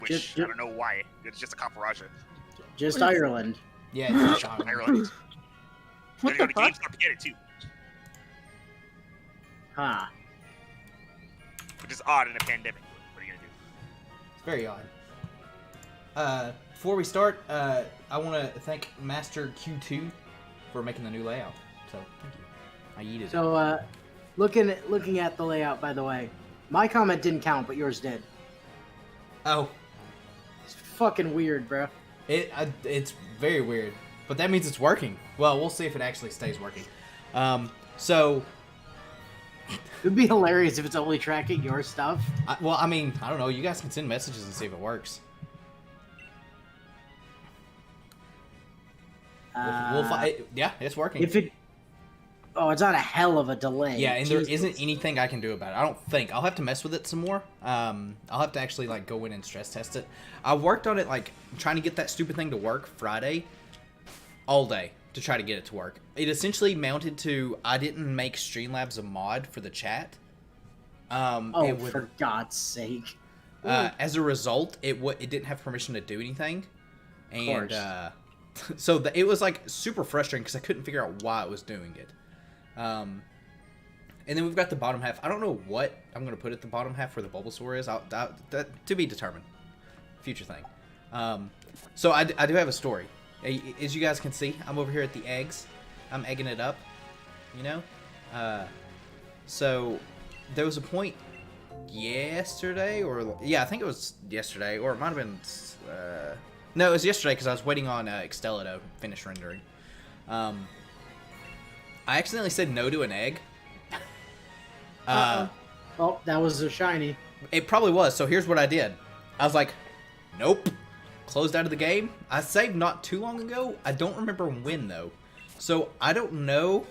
which I don't know why. It's just a Kaparaja. Just Ireland. Yeah, it's just Ireland. What You gotta the go to fuck? GameStop to get it too, Huh. which is odd in a pandemic. What are you gonna do? It's very odd. Before we start, I want to thank Master Q2 for making the new layout. So thank you. I yeeted it. So, looking at the layout, by the way, my comment didn't count, but yours did. Oh, It's fucking weird, bro. it's very weird, but that means it's working. Well, we'll see if it actually stays working. So, It'd be hilarious if it's only tracking your stuff. I don't know. You guys can send messages and see if it works. Yeah, it's working. It's on a hell of a delay. Yeah, and Jesus. there isn't anything I can do about it. I don't think. I'll have to mess with it some more. I'll have to actually go in and stress test it. I worked on it trying to get that stupid thing to work Friday all day to try to get it to work. It essentially mounted to I didn't make Streamlabs a mod for the chat. For God's sake. As a result, it didn't have permission to do anything. And so it was super frustrating because I couldn't figure out why it was doing it. And then we've got the bottom half. I don't know what I'm going to put at the bottom half where the Bulbasaur is. That to be determined. Future thing. So I do have a story. As you guys can see, I'm over here at the eggs. I'm egging it up. You know? So there was a point yesterday, I think it was yesterday, or it might have been... no, it was yesterday because I was waiting on Extella to finish rendering. I accidentally said no to an egg. Well, that was a shiny. It probably was, so here's what I did. I was like, nope. Closed out of the game. I saved not too long ago. I don't remember when, though. So, I don't know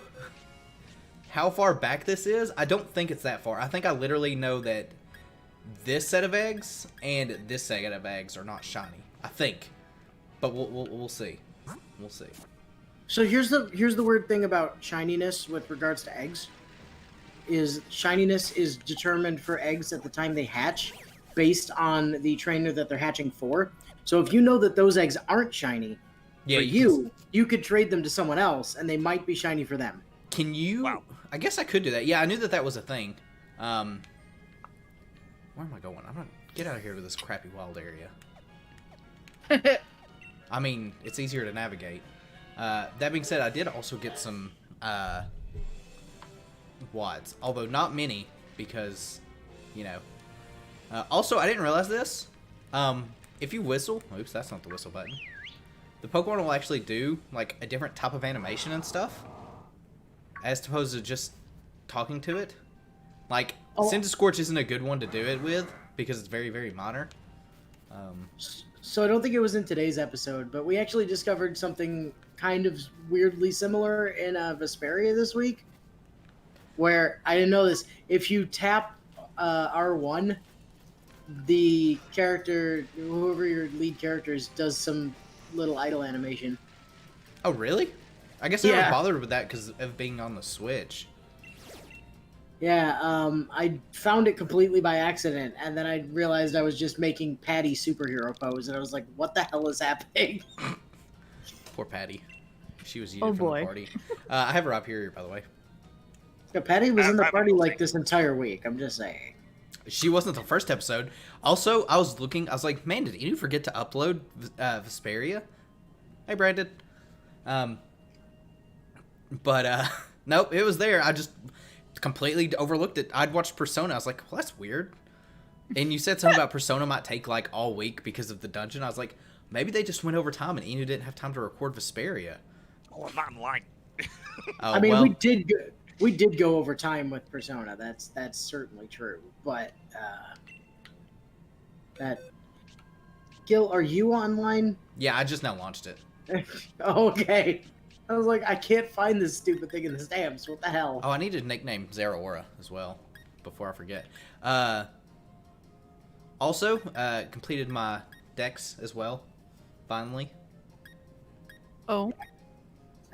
how far back this is. I don't think it's that far. I think I literally know that this set of eggs and this set of eggs are not shiny. I think. But we'll see. We'll see. So here's the weird thing about shininess with regards to eggs. Is shininess is determined for eggs at the time they hatch based on the trainer that they're hatching for. So if you know that those eggs aren't shiny, you could trade them to someone else and they might be shiny for them. Can you? Wow. I guess I could do that. Yeah, I knew that was a thing. Where am I going? I'm gonna get out of here to this crappy wild area. I mean, it's easier to navigate. That being said, I did also get some wads, although not many because, you know. Also, I didn't realize this. If you whistle, oops, that's not the whistle button. The Pokemon will actually do a different type of animation and stuff, as opposed to just talking to it. Scorch isn't a good one to do it with because it's very, very minor. So I don't think it was in today's episode, but we actually discovered something kind of weirdly similar in Vesperia this week, where I didn't know this. If you tap R1, the character, whoever your lead character is, does some little idle animation. Oh, really? I guess I never bothered with that because of being on the Switch. Yeah, I found it completely by accident, and then I realized I was just making Patty superhero pose, and I was like, what the hell is happening? Poor Patty. She was yeeted from the party. I have her up here, by the way. Yeah, Patty was in the party this entire week, I'm just saying. She wasn't the first episode. Also, I was like, man, did you forget to upload Vesperia? Hey, Brandon. But nope, it was there. I just completely overlooked it. I'd watched Persona. I was like, well, that's weird. And you said something about Persona might take all week because of the dungeon. I was like, maybe they just went over time and Inu didn't have time to record Vesperia. Oh, I'm not in line. I mean, we did go over time with Persona. That's certainly true. But Gil, are you online? Yeah, I just now launched it. Okay. I was like, I can't find this stupid thing in the stamps. What the hell? Oh, I need to nickname Zeraora as well before I forget. Also, completed my decks as well, finally. Oh.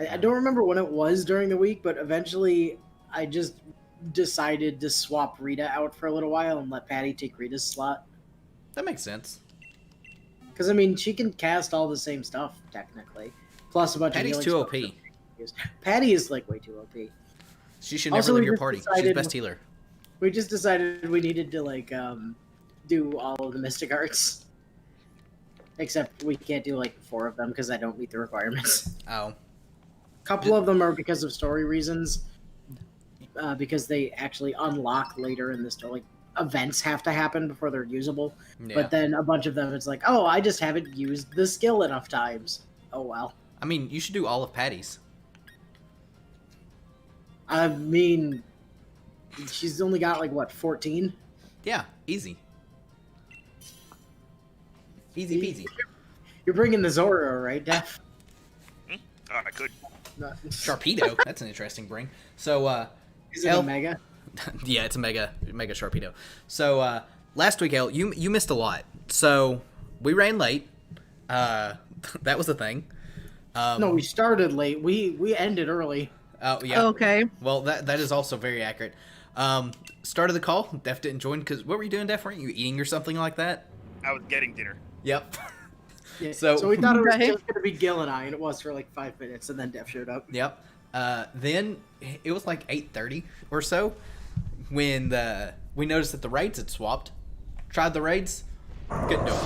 I don't remember when it was during the week, but eventually I just decided to swap Rita out for a little while and let Patty take Rita's slot. That makes sense. Because, I mean, she can cast all the same stuff, technically. Plus a bunch Patty's of too healing OP. spells. Patty is, like, way too OP. She should never Also, leave we your just party. She's decided- best healer. We just decided we needed to, like, do all of the Mystic Arts. Except we can't do, like, 4 of them because I don't meet the requirements. Oh. A couple of them are because of story reasons. Because they actually unlock later in the story. Like, events have to happen before they're usable. Yeah. But then a bunch of them, it's like, oh, I just haven't used the skill enough times. Oh, well. I mean, you should do all of Patty's. I mean, she's only got, like, what, 14? Yeah, easy. Easy peasy. You're bringing the Zoro, right, Def? Oh, I could. No. Sharpedo. That's an interesting bring. So, Is it El- a Mega? yeah, it's a mega Sharpedo. So, last week, El, you missed a lot. So, we ran late. That was the thing. No, we started late. We ended early. Oh, yeah. Okay. Well, that is also very accurate. Started the call. Def didn't join because what were you doing, Def? Weren't you eating or something like that? I was getting dinner. Yep. Yeah. So- we thought it was Right. just going to be Gil and I, and it was for like 5 minutes, and then Def showed up. Yep. Then it was like 8:30 or so when we noticed that the raids had swapped. Tried the raids. Couldn't do it.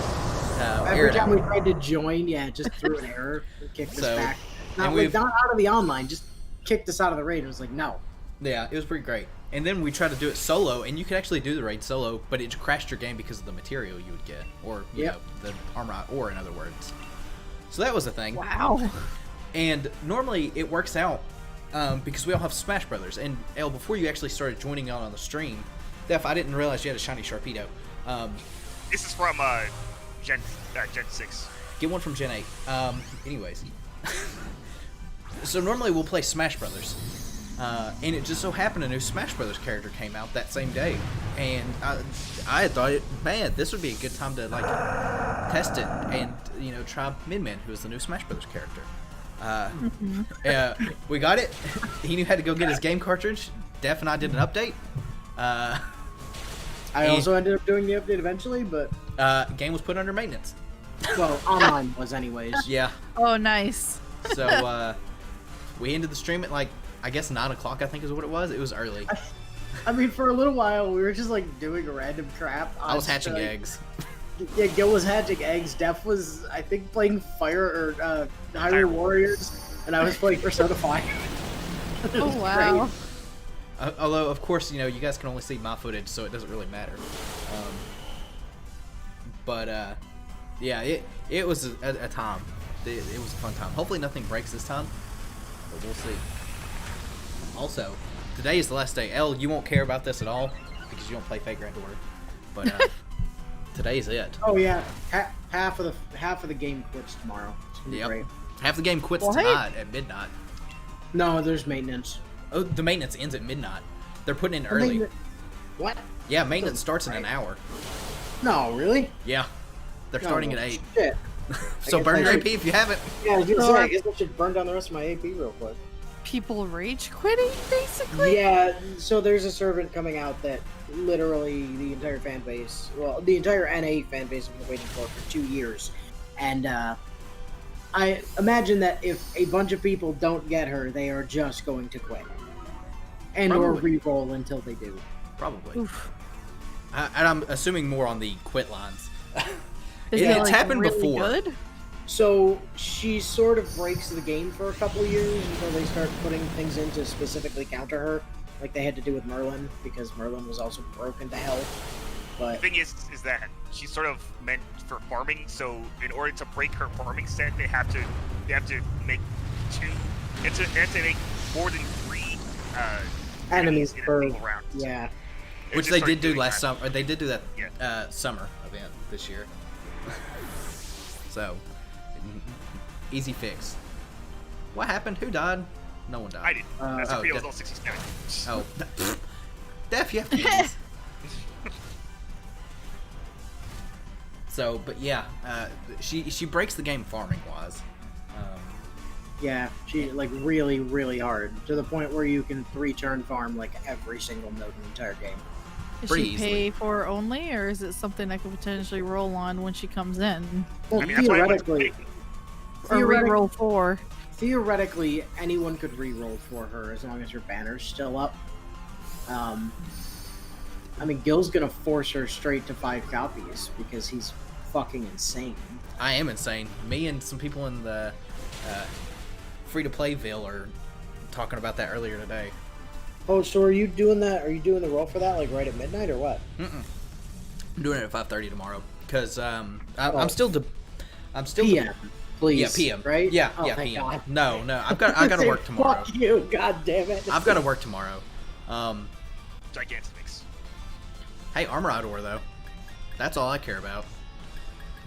Every Error time out. we tried to join, yeah, it just threw an error and kicked So, us back. and Not out of the online, just kicked us out of the raid. It was like, no. Yeah, it was pretty great. And then we tried to do it solo, and you could actually do the raid solo, but it crashed your game because of the material you would get, or you Yep. know, the armor, or in other words. So that was a thing. Wow. And normally it works out because we all have Smash Brothers. And El, before you actually started joining on the stream, Def, I didn't realize you had a shiny Sharpedo. This is from Gen 6. Get one from Gen 8. Anyways. So normally we'll play Smash Brothers. And it just so happened a new Smash Brothers character came out that same day. And I thought, man, this would be a good time to, like, test it and, you know, try Min, who is the new Smash Brothers character. We got it. He knew how to go get his game cartridge. Def and I did an update. I also ended up doing the update eventually, but, Game was put under maintenance. well, online was anyways. Yeah. Oh, nice. So, we ended the stream at, like, I guess 9 o'clock, I think is what it was. It was early. I mean, for a little while, we were just, like, doing random crap. I was hatching like, eggs. Yeah, Gil was hatching eggs. Def was, I think, playing Fire or Hyrule Warriors, and I was playing Persona 5. It Oh, was wow. great. Although, of course, you know, you guys can only see my footage, so it doesn't really matter. Yeah, it was a time. It was a fun time. Hopefully nothing breaks this time, but we'll see. Also, today is the last day. El, you won't care about this at all because you don't play Fate Grand Order. But today's it. Oh yeah, half of the game quits tomorrow. It's gonna be Yep. great. Half the game quits What? tonight at midnight. No, there's maintenance. Oh, the maintenance ends at midnight. They're putting in I early. think what? Yeah, maintenance starts in Right. an hour. No, really? Yeah, they're No, starting at 8. Shit. So guess burn I your should- AP if you haven't. Yeah, I was gonna Oh, say. I I- guess I should burn down the rest of my AP real quick. People rage quitting, basically? Yeah. So there's a servant coming out that literally the entire fan base, well, the entire NA fan base has been waiting for 2 years, and I imagine that if a bunch of people don't get her, they are just going to quit, and or Probably. re-roll until they do. Probably. Oof. And I'm assuming more on the quit lines. Is It's it, like, happened really before. Good? So she sort of breaks the game for a couple of years until they start putting things in to specifically counter her, like they had to do with Merlin, because Merlin was also broken to hell. The But thing is that she's sort of meant for farming. So in order to break her farming set, they have to make they have to make more than 3 enemies in a per single round. yeah. They Which just they started did do doing last that. summer. They did do that Yeah. summer event this year. So, easy fix. What happened? Who died? No one I died. did. Uh, That's oh, was Def- all 67. Oh. Def, you have to use. So, but yeah, she breaks the game farming wise. Yeah, she like really, really hard to the point where you can 3-turn farm like every single node in the entire game. Does pretty she easily. pay for only, or is it something I could potentially roll on when she comes in? Well, I mean, that's why I went to theoretically, Or re-roll for? theoretically, anyone could re-roll for her as long as her banner's still up. I mean, Gil's gonna force her straight to 5 copies because he's fucking insane. I am insane. Me and some people in the free-to-playville are talking about that earlier today. Oh, so are you doing that? Are you doing the roll for that, like right at midnight, or what? I'm doing it at 5:30 tomorrow because I'm Oh. still PM, please. Yeah, PM. Right? Yeah, Oh, yeah, thank PM. God. No, I got to work tomorrow. Fuck you, god damn it. I've got to work tomorrow. Gigantics. Hey, armor outdoor though. That's all I care about.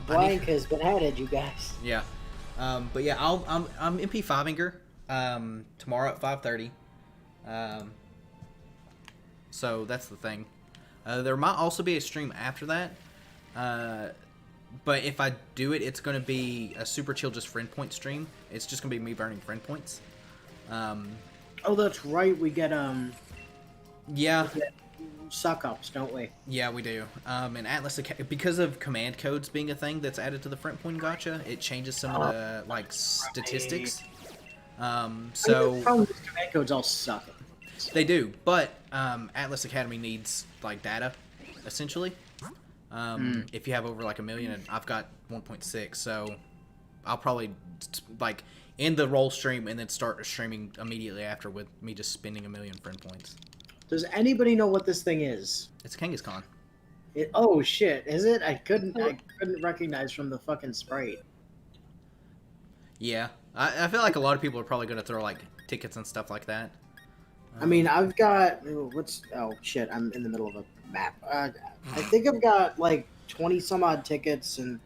Blank has been added, you guys. Yeah. But yeah, I'm MP5ing her tomorrow at 5:30. So that's the thing. There might also be a stream after that. But if I do it, it's going to be a super chill just friend point stream. It's just going to be me burning friend points. Oh, that's right. We get Yeah. suck ups, don't we? Yeah, we do. And Atlas because of command codes being a thing that's added to the friend point gacha, it changes some of the like statistics. I mean, So the problem with command codes all suck. they do, but Atlas Academy needs like data, essentially. If you have over like 1 million, and I've got 1.6, so I'll probably like end the roll stream and then start streaming immediately after with me just spending 1 million friend points. Does anybody know what this thing is? It's Kangaskhan. Oh shit! Is it? I couldn't recognize from the fucking sprite. Yeah, I feel like a lot of people are probably going to throw like tickets and stuff like that. I mean, I've got oh shit! I'm in the middle of a map. I think I've got like 20 some odd tickets and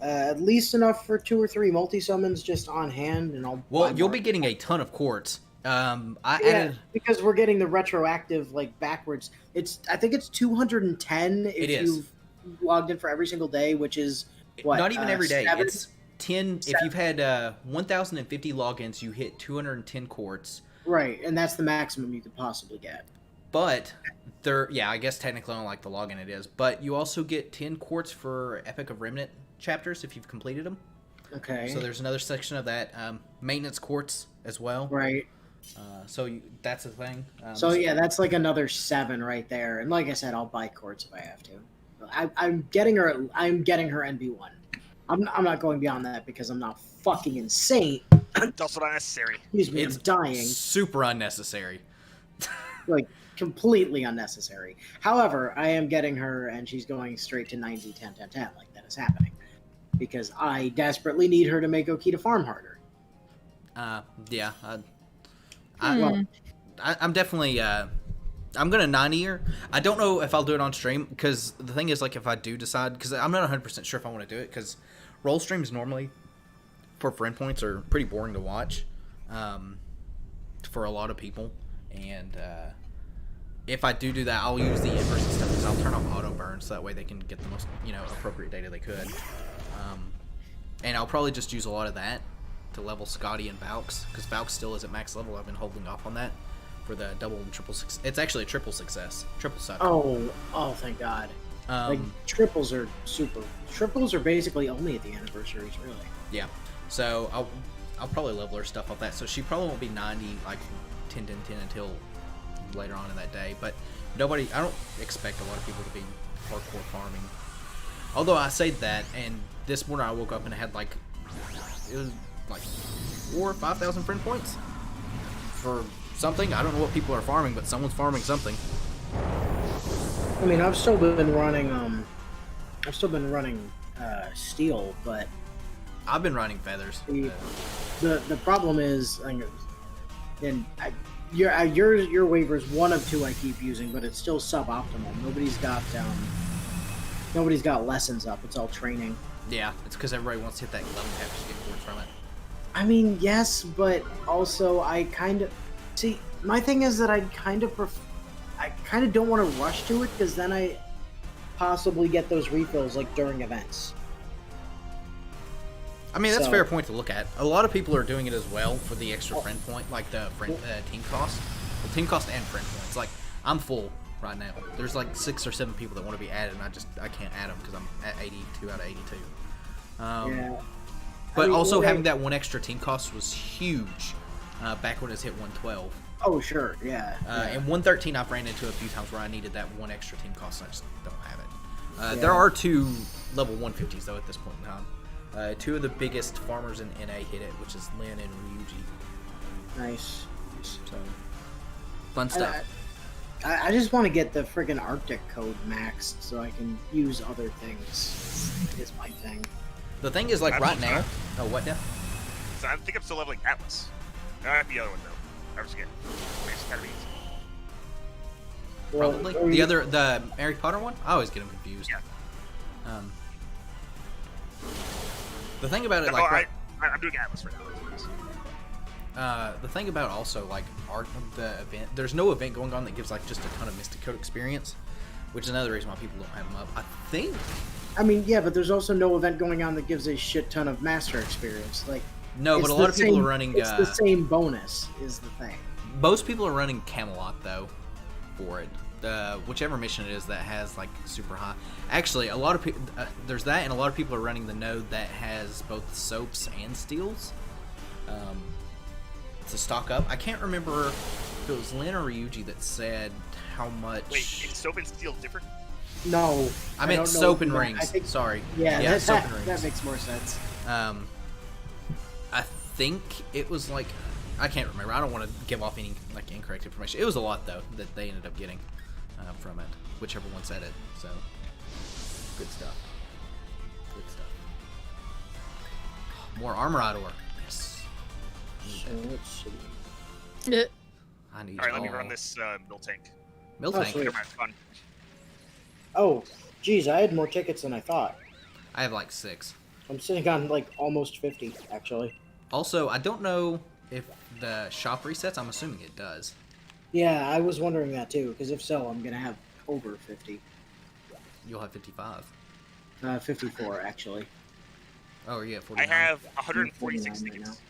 at least enough for 2 or 3 multi summons just on hand, and I'll. Well, buy you'll more. be getting a ton of quartz. I Yeah, added. because we're getting the retroactive like backwards. I think it's 210 if It is. you've logged in for every single day, which is what? Not even every day. 7? It's 10. If you've had 1,050 logins, you hit 210 quartz. Right, and that's the maximum you could possibly get. But I guess technically on like the login it is. But you also get 10 quartz for Epic of Remnant chapters if you've completed them. Okay. So there's another section of that maintenance quartz as well. Right. That's the thing. So yeah, that's like another 7 right there. And like I said, I'll buy quartz if I have to. I'm getting her. I'm getting her NB1. I'm not going beyond that because I'm not fucking insane. It's also not necessary. Excuse me, It's I'm dying. super unnecessary. Like completely unnecessary. However, I am getting her, and she's going straight to 90, 10, 10, 10. Like that is happening because I desperately need her to make Okita farm harder. Yeah. Well, I'm definitely I'm gonna 90 her. I don't know if I'll do it on stream because the thing is like if I do decide because I'm not 100% sure if I want to do it because roll streams normally for friend points are pretty boring to watch for a lot of people, and if I do that I'll use the inverse and stuff because I'll turn off auto burn so that way they can get the most appropriate data they could, and I'll probably just use a lot of that to level Skadi and Valks because Valks still is at max level. I've been holding off on that for the double and triple success. It's actually a triple success. Triple suck. oh, thank God. Like triples are super. Triples are basically only at the anniversaries, really. Yeah. So I'll probably level her stuff off that. So she probably won't be 90 like 10 10 10 until later on in that day. But I don't expect a lot of people to be hardcore farming. Although I say that, and this morning I woke up and I had like it was like 4,000 or 5,000 friend points for something. I don't know what people are farming, but someone's farming something. I mean, I've still been running. Steel, but I've been running feathers. the problem is, and your waiver is one of 2 I keep using, but it's still suboptimal. Nobody's got lessons up. It's all training. Yeah, it's because everybody wants to hit that 11 cap to get points from it. I mean, yes, but also I kind of see. My thing is that I kind of don't want to rush to it because then I possibly get those refills like during events. I mean, that's a So- fair point to look at. A lot of people are doing it as well for the extra friend point, like the team cost. Well, team cost and friend points. Like, I'm full right now. There's like 6 or 7 people that want to be added, and I can't add them because I'm at 82 out of 82. Yeah. But I mean, also what having that one extra team cost was huge back when it was hit 112. Oh, sure, yeah. And 113 I've ran into a few times where I needed that one extra team cost, and I just don't have it. Yeah. There are 2 level 150s, though, at this point in time. 2 of the biggest farmers in NA hit it, which is Lin and Ryuji. Nice. So, fun stuff. I just want to get the friggin' Arctic code maxed so I can use other things. Is my thing. The thing is, like, right now... Oh, what now? So I think I'm still leveling Atlas. Not the other one, though. I forget. It's gotta be easy. Well, Probably. The Harry Potter one? I always get them confused. Yeah. The thing about it, No, like... I'm doing Atlas right now. The thing about also, like, the event... There's no event going on that gives, like, just a ton of Mystic Code experience, which is another reason why people don't have them up. I think... I mean, yeah, but there's also no event going on that gives a shit ton of master experience. Like, No, but a lot of people are running... It's the same bonus, is the thing. Most people are running Camelot, though, for it. Whichever mission it is that has, like, super high... Actually, a lot of people... there's that, and a lot of people are running the node that has both soaps and steels to stock up. I can't remember if it was Lin or Ryuji that said how much... Wait, is soap and steel different? No. I meant don't know soap and that. rings. I think, Sorry. yeah, soap and rings. that makes more sense. I think it was like... I can't remember. I don't want to give off any like incorrect information. It was a lot, though, that they ended up getting from it. Whichever one said it. So, good stuff. Good stuff. More armor ore. Yes. So let's see. I need Alright, let me run this mill tank. Mill Oh, tank. sweet. It's fun. Oh, geez, I had more tickets than I thought. I have like 6. I'm sitting on like almost 50, actually. Also, I don't know if the shop resets. I'm assuming it does. Yeah, I was wondering that too, because if so, I'm gonna have over 50. You'll have 55. 54, actually. Oh, yeah, I 49. have 146 right tickets.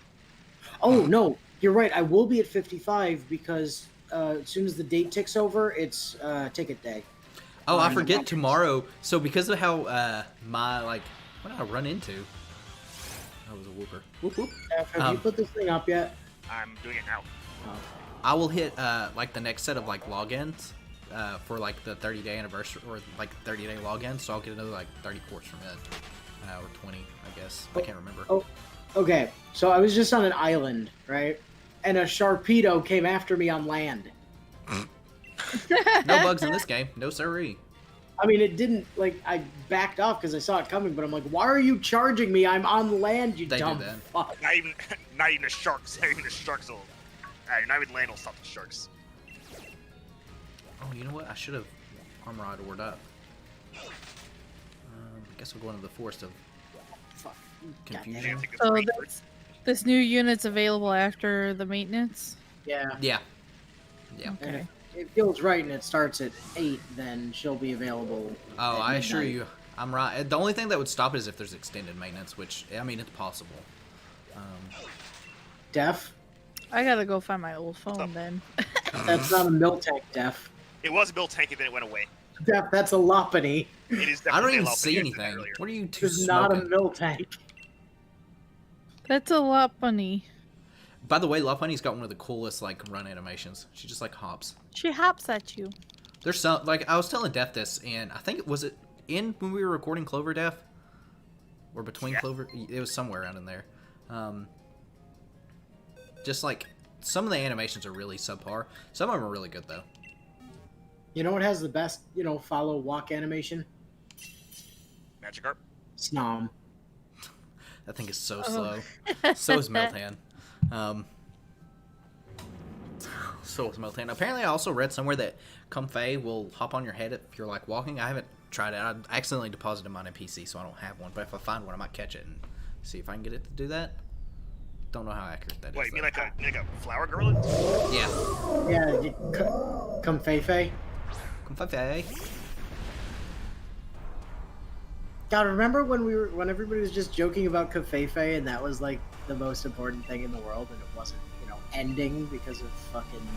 Oh, no, you're right. I will be at 55 because as soon as the date ticks over, it's ticket day. Oh, I on forget the- tomorrow. So because of how my like, what did I run into? That was a whooper. Whoop whoop. Have you put this thing up yet? I'm doing it now. Oh. I will hit like the next set of like logins for like the 30-day anniversary or like 30-day login. So I'll get another like 30 quartz from it, or 20, I guess. I can't remember. Oh, okay. So I was just on an island, right? And a Sharpedo came after me on land. No bugs in this game. No siree. I mean, it didn't, like, I backed off because I saw it coming, but I'm like, why are you charging me? I'm on land, you They do dumb that. fuck. Not even the sharks. Not even the sharks will. Not even land will stop the sharks. Oh, you know what? I should have armor ordered up. I guess we'll go into the forest of Fuck. confusion. Take this So break. this new unit's available after the maintenance? Yeah. Yeah. Yeah. And Okay. if it feels right and it starts at 8, then she'll be available. Oh, at I assure midnight. you, I'm right. The only thing that would stop it is if there's extended maintenance, which, I mean, it's possible. Def? I gotta go find my old phone then. That's not a mill tank, Def. It was a built tank and then it went away. Def, that's a Loppany. It is I don't definitely even a lot see bigger than anything. earlier. What are you two It's not a smoking? mill tank. That's a lot funny. By the way, Lopunny's got one of the coolest, like, run animations. She just, like, hops. She hops at you. There's some, like, I was telling Def this, and I think was it in when we were recording Clover, Def? Or between Yeah. Clover? It was somewhere around in there. Just, like, some of the animations are really subpar. Some of them are really good, though. You know what has the best, follow walk animation? Magikarp. Snom. That thing is so Oh. slow. So is Meltan. So is Meltan. Apparently, I also read somewhere that Comfey will hop on your head if you're, like, walking. I haven't tried it. I accidentally deposited mine in PC, so I don't have one. But if I find one, I might catch it and see if I can get it to do that. Don't know how accurate that is. What, you mean though. like a flower girl? Yeah. Yeah, come Feifei. Comfey. God, remember when everybody was just joking about Kafefe and that was like the most important thing in the world and it wasn't, ending because of fucking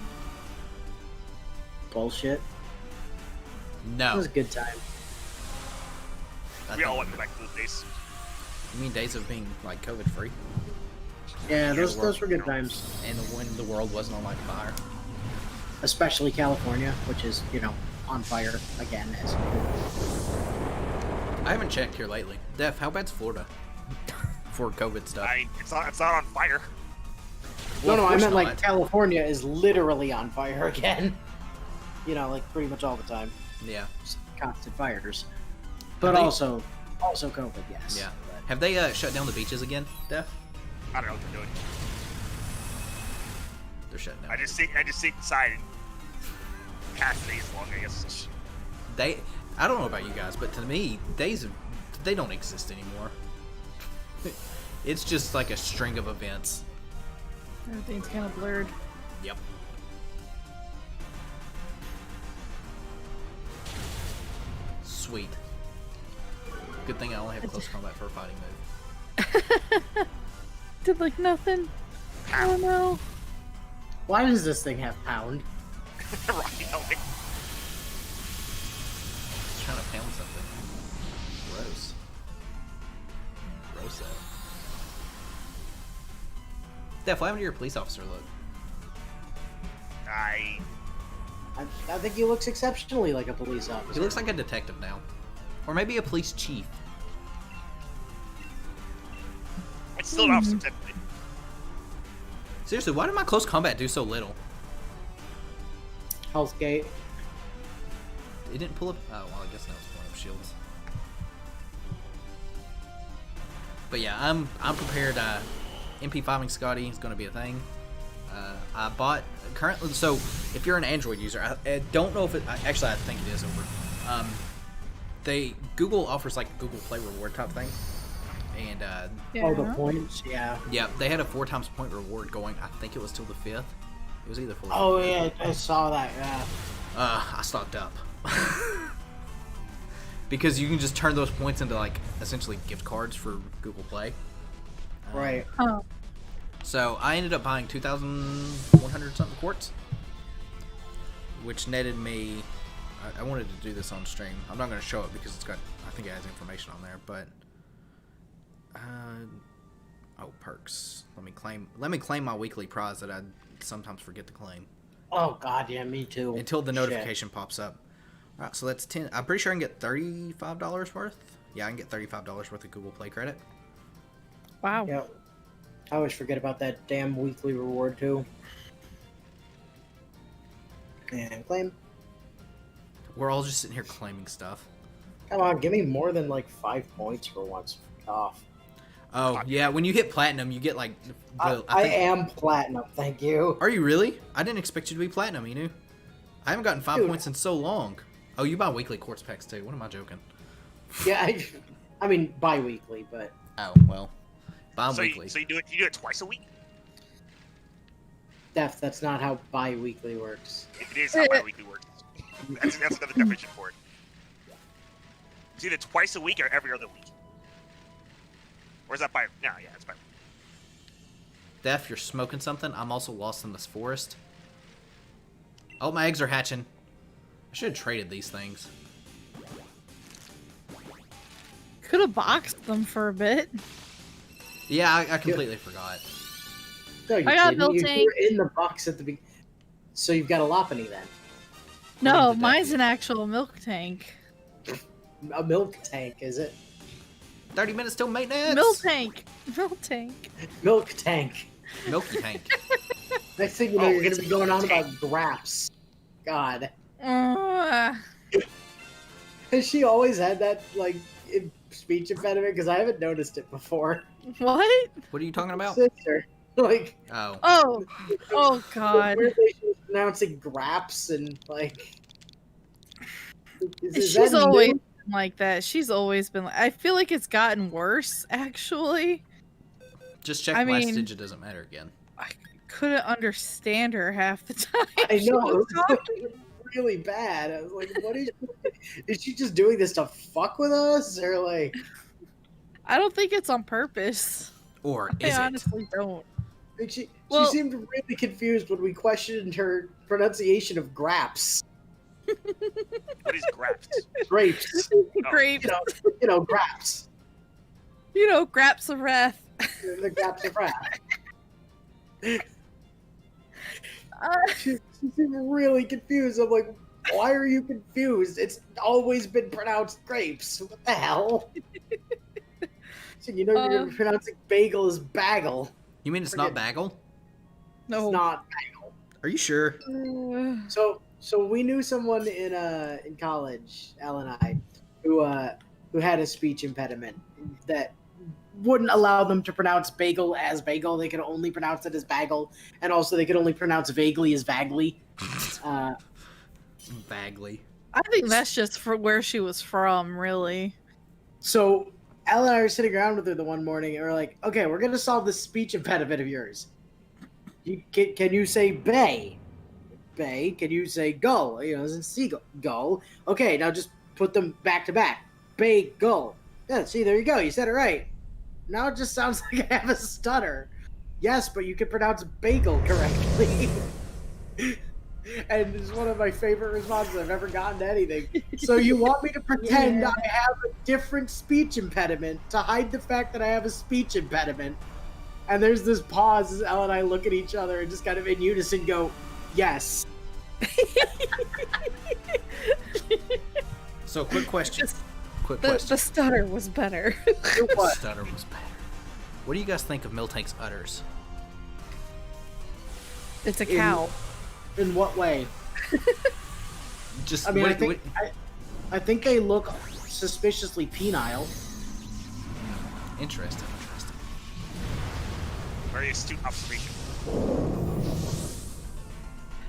bullshit? It No. was a good time. I We all think- went back to those days. You mean days of being like COVID free, Yeah, Yeah, those were good times. and when the world wasn't on like fire? Especially California, which is, on fire again. I haven't checked here lately. Def, how bad's Florida for COVID stuff? It's not on fire. Well, No, of I course meant like not. California is literally on fire again. Like pretty much all the time. Yeah, Just constant fires. But they- also COVID, yes. yeah. But- Have they shut down the beaches again, Def? I don't know what they're doing. They're shutting down. I just sit inside and pass the days long, I guess. I don't know about you guys, but to me, they don't exist anymore. It's just like a string of events. Everything's kind of blurred. Yep. Sweet. Good thing I only have close combat for a fighting move. Did like nothing. I don't know. Why does this thing have pound? Rocky helmet. Just trying to pound something. Gross. Gross though. Def, what happened to your police officer look? I I think he looks exceptionally like a police officer. He looks like a detective now. Or maybe a police chief. it's still an officer technically. Seriously, why did my close combat do so little? Healthgate. It didn't pull up. Oh, well, I guess that was pulling up shields. But yeah, I'm prepared. MP5ing Skadi is going to be a thing. I bought currently. So if you're an Android user, I don't know if it. Actually, I think it is over. Google offers like Google Play reward type thing, and Yeah. Oh, the points, yeah. yeah, they had a 4 times point reward going. I think it was till the 5th. It was either 4th. Oh, yeah, I saw that, yeah. I stocked up. Because you can just turn those points into like essentially gift cards for Google Play. Right. Oh. So I ended up buying 2,100 something quartz, which netted me. I wanted to do this on stream. I'm not going to show it because it's got. I think it has information on there, but. Oh, perks. Let me claim my weekly prize that I sometimes forget to claim Oh, God, yeah, me too. until the Shit. notification pops up. All right, so that's 10. I'm pretty sure I can get $35 worth. Yeah, I can get $35 worth of Google Play credit. Wow. Yeah. I always forget about that damn weekly reward, too. And claim. We're all just sitting here claiming stuff. Come on, give me more than like 5 points for once. Off. Oh yeah, when you hit platinum, you get like. I am platinum, thank you. Are you really? I didn't expect you to be platinum, Inu. I haven't gotten 5 Dude. points in so long. Oh, you buy weekly quartz packs too. What am I joking? Yeah, I mean bi-weekly, but Oh well, So bi-weekly. you do it twice a week? that's not how bi-weekly works. It is how bi-weekly works. That's another definition for it. It's either twice a week or every other week. Or is that by? No, yeah, it's by. Def, you're smoking something. I'm also lost in this forest. Oh, my eggs are hatching. I should have traded these things. Could have boxed them for a bit. Yeah, I completely forgot. No, you I got a didn't. milk You tank. were in the box at the beginning. So you've got a Lopunny then. No, did that mine's do? an actual milk tank. A milk tank, is it? 30 minutes till maintenance. Milk tank. Milk tank. Milk tank. Milky tank. Next thing you know, Oh, you're going it's to be going on milk about tank. graps. God. Uh, Has she always had that, like, speech impediment? Because I haven't noticed it before. what? What are you talking about? Sister. Like, Oh. Oh. Oh God. where she was pronouncing graps and, like... is She's that always new? been like that. She's always been like. I feel like it's gotten worse, actually. Just check I last mean- digit doesn't matter again. I couldn't understand her half the time. I she know. was It was talking. really bad. I was like, what is she just doing this to fuck with us? Or, like... I don't think it's on purpose. Or I is it? honestly don't. Like she Well- seemed really confused when we questioned her pronunciation of graps. What is graps? Grapes. Grapes. Graps. Graps of wrath. The graps of wrath. She seemed really confused. I'm like, why are you confused? It's always been pronounced grapes. What the hell? So you're pronouncing bagel as bagel. You mean it's not bagel? No. It's not bagel. Are you sure? So we knew someone in college, Al and I, who had a speech impediment that wouldn't allow them to pronounce bagel as bagel. They could only pronounce it as bagel, and also they could only pronounce vaguely as vaguely. Vaguely. I think that's just for where she was from, really. So Al and I were sitting around with her the one morning, and we're like, "Okay, we're gonna solve this speech impediment of yours. Can you say bay? Bay. Can you say gull? As in seagull. Gull. Okay, now just put them back to back. Bay gull. Yeah, see, there you go. You said it right. Now it just sounds like I have a stutter. Yes, but you can pronounce bagel correctly." And it's one of my favorite responses I've ever gotten to anything. So you want me to pretend Yeah. I have a different speech impediment to hide the fact that I have a speech impediment? And there's this pause as Elle and I look at each other and just kind of in unison go, yes. So, quick question. Quick The question. stutter was better. It was. Stutter was better. What do you guys think of Miltank's udders? It's a cow. In what way? Just I mean, what- I think they look suspiciously penile. Interesting. Very astute observation.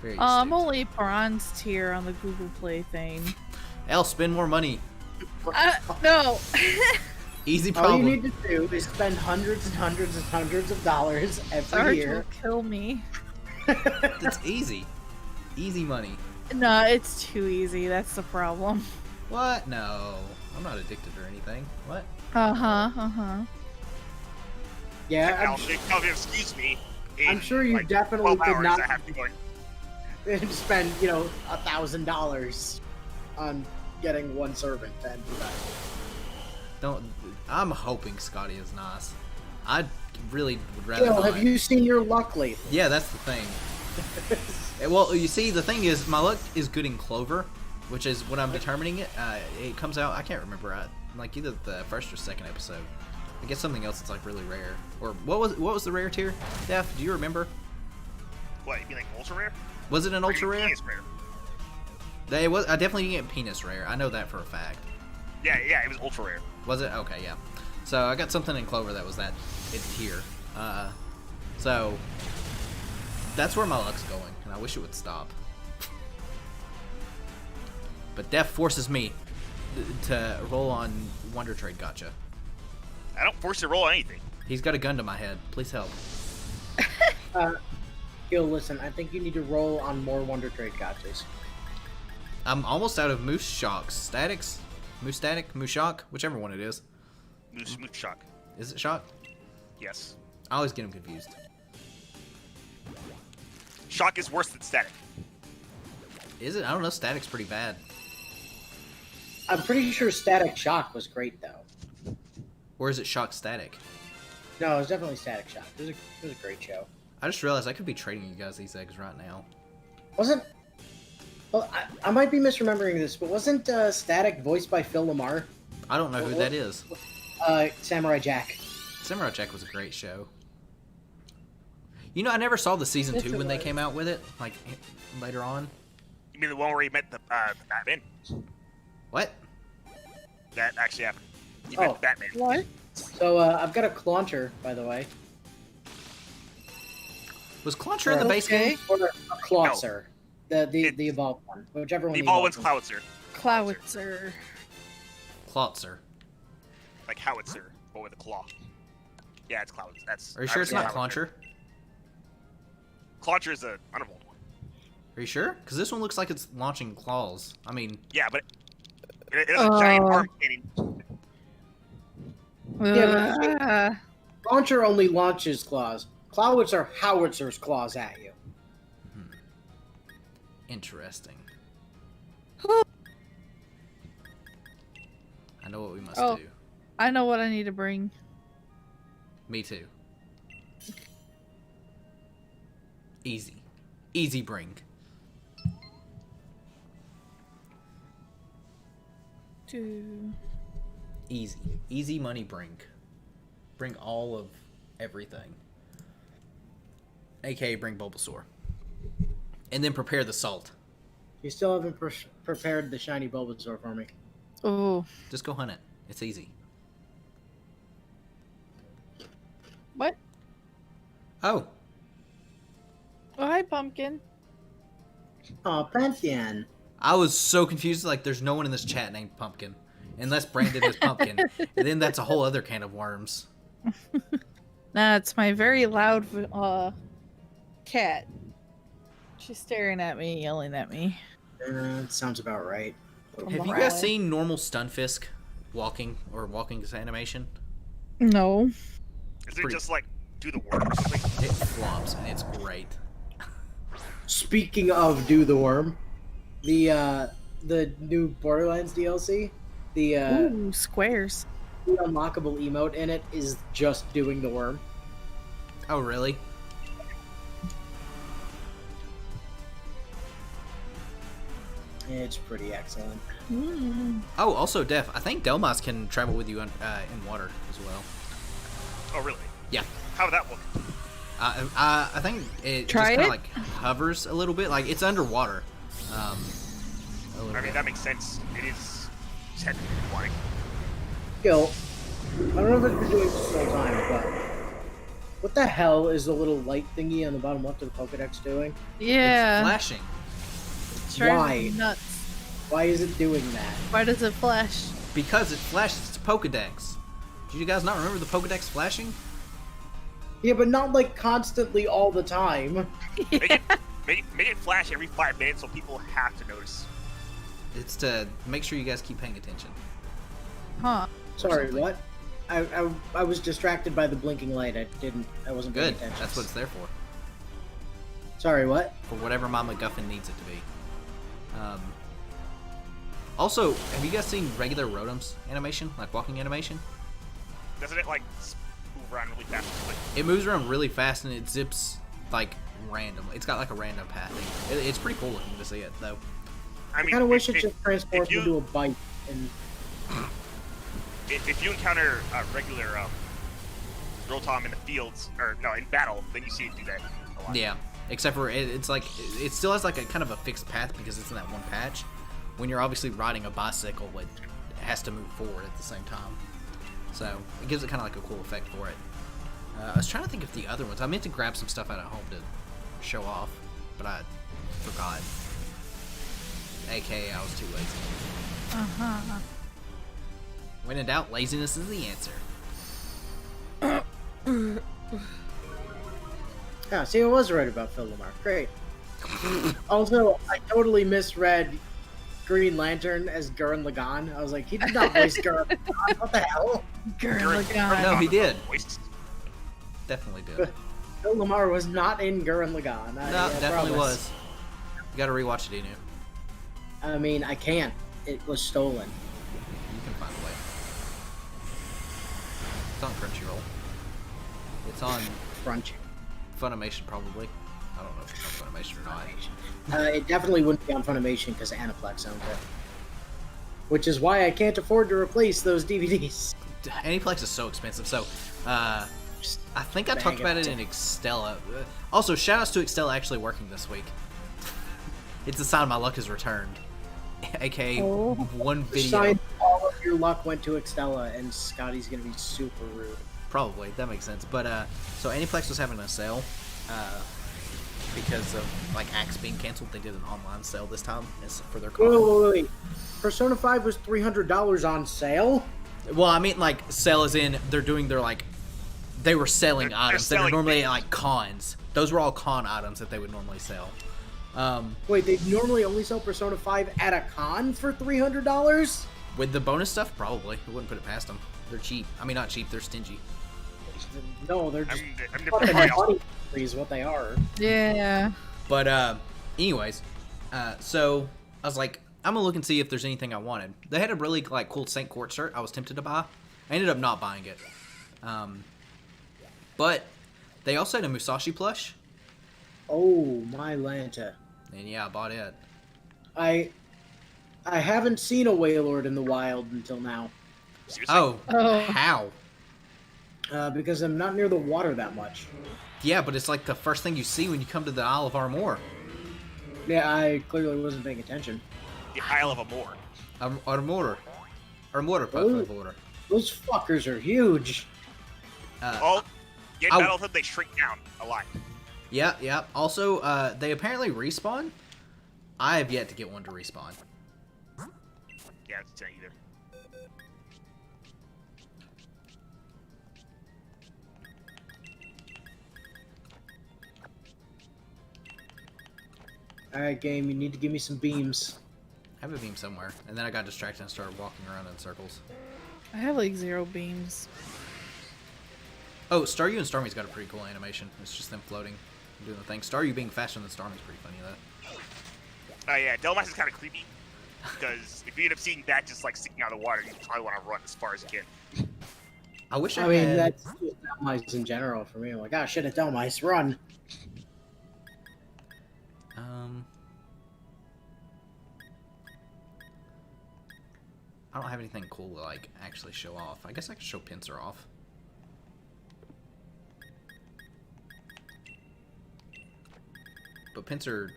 Very I'm astute. only bronze tier on the Google Play thing. Elle, spend more money. No. Easy All you problem. need to do is spend hundreds and hundreds and hundreds of dollars every Sarge will year. kill me. That's easy. Easy money. No, it's too easy. That's the problem. What? No. I'm not addicted or anything. What? Yeah, Excuse me. I'm sure you like, definitely 12 did hours not I have to go. spend, $1,000 on getting one servant and do that. Don't. I'm hoping Skadi is nice. I really would rather. Phil, not. have you seen your luck lately? Yeah, that's the thing. Well, you see, the thing is, my luck is good in Clover, which is when I'm determining it. It comes out. I can't remember. Like either the first or second episode. I guess something else that's like really rare. Or what was the rare tier? Daph, do you remember? What, you mean like ultra rare? Was it an Or ultra you rare? penis rare? It was. I definitely didn't get penis rare. I know that for a fact. Yeah, it was ultra rare. Was it? Okay, yeah. So I got something in Clover that was that tier. So that's where my luck's going, and I wish it would stop. But Def forces me to roll on Wonder Trade Gotcha. I don't force you to roll anything. He's got a gun to my head. Please help. Gil, listen, I think you need to roll on more Wonder Trade gotchas. I'm almost out of Moose Shocks. Statics? Moose Static? Moose Shock? Whichever one it is. Moose shock. Is it Shock? Yes. I always get them confused. Shock is worse than static. Is it? I don't know. Static's pretty bad. I'm pretty sure Static Shock was great, though. Or is it Shock Static? No, it was definitely Static Shock. It was a great show. I just realized I could be trading you guys these eggs right now. Wasn't... Well, I might be misremembering this, but wasn't Static voiced by Phil Lamar? I don't know who that is. Samurai Jack. Samurai Jack was a great show. You know, I never saw the season Yes, 2 it when they was. came out with it, like later on. You mean the one where he met the Batman? What? That actually happened. He Oh. met Batman. What? So I've got a Clauncher, by the way. Was Clauncher in the base Okay. game? Or a Clawser. The It's- evolved one. Whichever one The ball one's evolved. Cloudser. Clowitzer. Klotzer. Like Howitzer, but with a claw. Yeah, it's Cloudser. That's. Are you sure it's not Cloudser. Clauncher? Clauncher is a Underworld one. Are you sure? Because this one looks like it's launching claws. I mean, Yeah, but it has a giant Oh. arm cannon. Yeah, Launcher only launches claws. Clowitz are howitzers claws at you. interesting. I know what we must Oh. do. I know what I need to bring. Me too. Easy. Easy bring. Easy. Easy money bring. Bring all of everything. AKA bring Bulbasaur. And then prepare the salt. You still haven't prepared the shiny Bulbasaur for me. Oh. Just go hunt it. It's easy. What? Oh. Oh, hi, Pumpkin. Oh, Pumpkin. I was so confused. Like, there's no one in this chat named Pumpkin. Unless Brandon is Pumpkin. And then that's a whole other can of worms. That's my very loud cat. She's staring at me, yelling at me. Sounds about right. Have you guys seen normal Stunfisk walking or walking as animation? No. Is it just like do the worm or something? It flops and it's great. Speaking of Do the Worm, the new Borderlands DLC, the Ooh, squares. unlockable emote in it is just doing the worm. Oh, really? It's pretty excellent. Mm. Oh, also, Def, I think Delmas can travel with you in water as well. Oh, really? Yeah. How would that work? I think it Try just kind of it? like hovers a little bit. Like, it's underwater. A little I mean, bit. that makes sense. It is technically aquatic. Gil, I don't know if it's been doing this the whole time, but what the hell is the little light thingy on the bottom left of the Pokedex doing? Yeah. It's flashing. It's driving Why? me nuts. Why is it doing that? Why does it flash? Because it flashes. It's a Pokedex. Did you guys not remember the Pokedex flashing? Yeah, but not like constantly all the time. Make it flash every 5 minutes so people have to notice. It's to make sure you guys keep paying attention. Huh. Sorry, something. what? I was distracted by the blinking light. I wasn't paying Good. attention. That's what it's there for. Sorry, what? For whatever my MacGuffin needs it to be. Also, have you guys seen regular Rotom's animation? Like walking animation? Doesn't it like move around really fast? Like, It moves around really fast and it zips like random. It's got like a random pathing. It's pretty cool looking to see it though. I I mean, kind of wish it if, just transformed you- into a bite. And if you encounter a regular Rotom in the fields, or no, in battle, then you see it do that a lot. Yeah. Except for it's like it still has like a kind of a fixed path because it's in that one patch. When you're obviously riding a bicycle, it has to move forward at the same time. So it gives it kind of like a cool effect for it. I was trying to think of the other ones. I meant to grab some stuff out at home to show off, but I forgot. AKA I was too lazy. Uh-huh. When in doubt, laziness is the answer. yeah, see, I was right about Phil Lamar. Great. Also, I totally misread Green Lantern as Gurren Lagann. I was like, he did not voice Gurren Lagann. What the hell? Gurren No, he did. Voice. Definitely did. Phil Lamar was not in Gurren Lagann. No, I definitely promise. was. You gotta rewatch it, Inu. I mean, I can't. It was stolen. You can find a way. It's on Crunchyroll. It's on Crunch. Funimation, probably. I don't know if it's on Funimation or not. It definitely wouldn't be on Funimation because Aniplex owned it. Which is why I can't afford to replace those DVDs. Aniplex is so expensive. So, I think I Bang talked about it. it in Extella. Also, shoutouts to Extella actually working this week. It's a sign my luck has returned. AKA Oh. one video. Sign all of your luck went to Extella, and Scotty's gonna be super rude. Probably, that makes sense. But so Aniplex was having a sale because of like Axe being canceled. They did an online sale this time for their con. Wait. Persona 5 was $300 on sale? Well, I mean like sell as in they're doing their like they were selling They're items that are selling normally things. at like cons. Those were all con items that they would normally sell. Wait, they normally only sell Persona 5 at a con for $300? With the bonus stuff, probably. I wouldn't put it past them. They're cheap. I mean, not cheap. They're stingy. No, they're just I mean, they're fucking probably also- money is what they are. Yeah. But anyways, so I was like, I'm gonna look and see if there's anything I wanted. They had a really like cool Saint Court shirt I was tempted to buy. I ended up not buying it. But they also had a Musashi plush. Oh, my Lanta. And yeah, I bought it. I haven't seen a Wailord in the wild until now. Seriously? Oh. How? Because I'm not near the water that much. Yeah, but it's like the first thing you see when you come to the Isle of Armor. Yeah, I clearly wasn't paying attention. The Isle of Amor. Armor. Armor, por Oh. favor. Those fuckers are huge. Get Ow. battle with them, they shrink down a lot. Yeah, yeah. Also, they apparently respawn. I have yet to get one to respawn. Yeah, it's either. Alright, game, you need to give me some beams. I have a beam somewhere, and then I got distracted and started walking around in circles. I have like 0 beams. Oh, Staryu and Starmie's got a pretty cool animation. It's just them floating and doing the thing. Staryu being faster than Starmie's pretty funny, though. Oh yeah, Delmas is kind of creepy. Because if you end up seeing that just like sticking out of the water, you probably want to run as far as you can. I wish I, I mean, had... that's just Delmice in general for me. I'm like, ah, shit, it's Delmice, run. I don't have anything cool to, like, actually show off. I guess I could show Pinsir off. But Pinsir...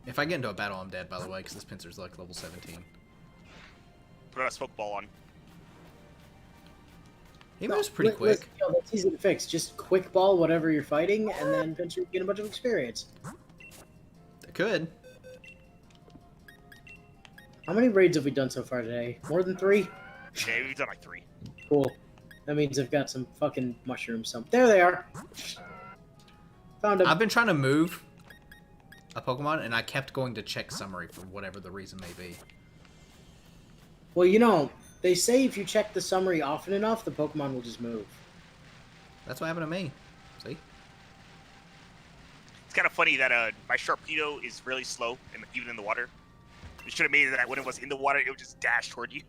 If I get into a battle, I'm dead, by the way, because this Pinsir's, like, level 17. Put a smoke ball on. He moves pretty quick. Yo, that's easy to fix. Just quick ball whatever you're fighting, and then Pinsir get a bunch of experience. I could. How many raids have we done so far today? More than 3? Yeah, we've done like 3. Cool. That means I've got some fucking mushrooms. There they are. Found them. I've been trying to move a Pokemon, and I kept going to check summary for whatever the reason may be. Well, you know, they say if you check the summary often enough, the Pokemon will just move. That's what happened to me. See? It's kind of funny that my Sharpedo is really slow, even in the water. You should have made it that when it was in the water, it would just dash toward you.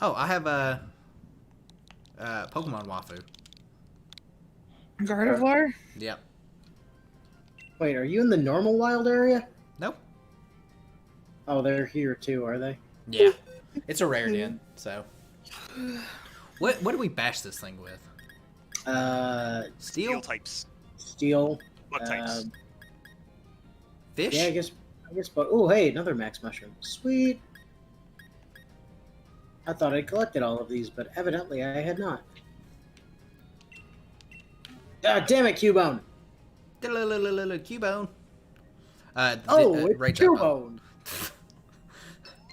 Oh, I have a Pokemon Wafu. Gardevoir? Yep. Wait, are you in the normal wild area? Nope. Oh, they're here too, are they? Yeah. It's a rare den, so. What do we bash this thing with? Steel Steel? types. Steel. Bug types. Fish? Yeah, I guess. But oh, hey, another max mushroom. Sweet. I thought I'd collected all of these, but evidently I had not. Ah, damn it, Cubone! Cubone. It's Rage Outpost. Cubone!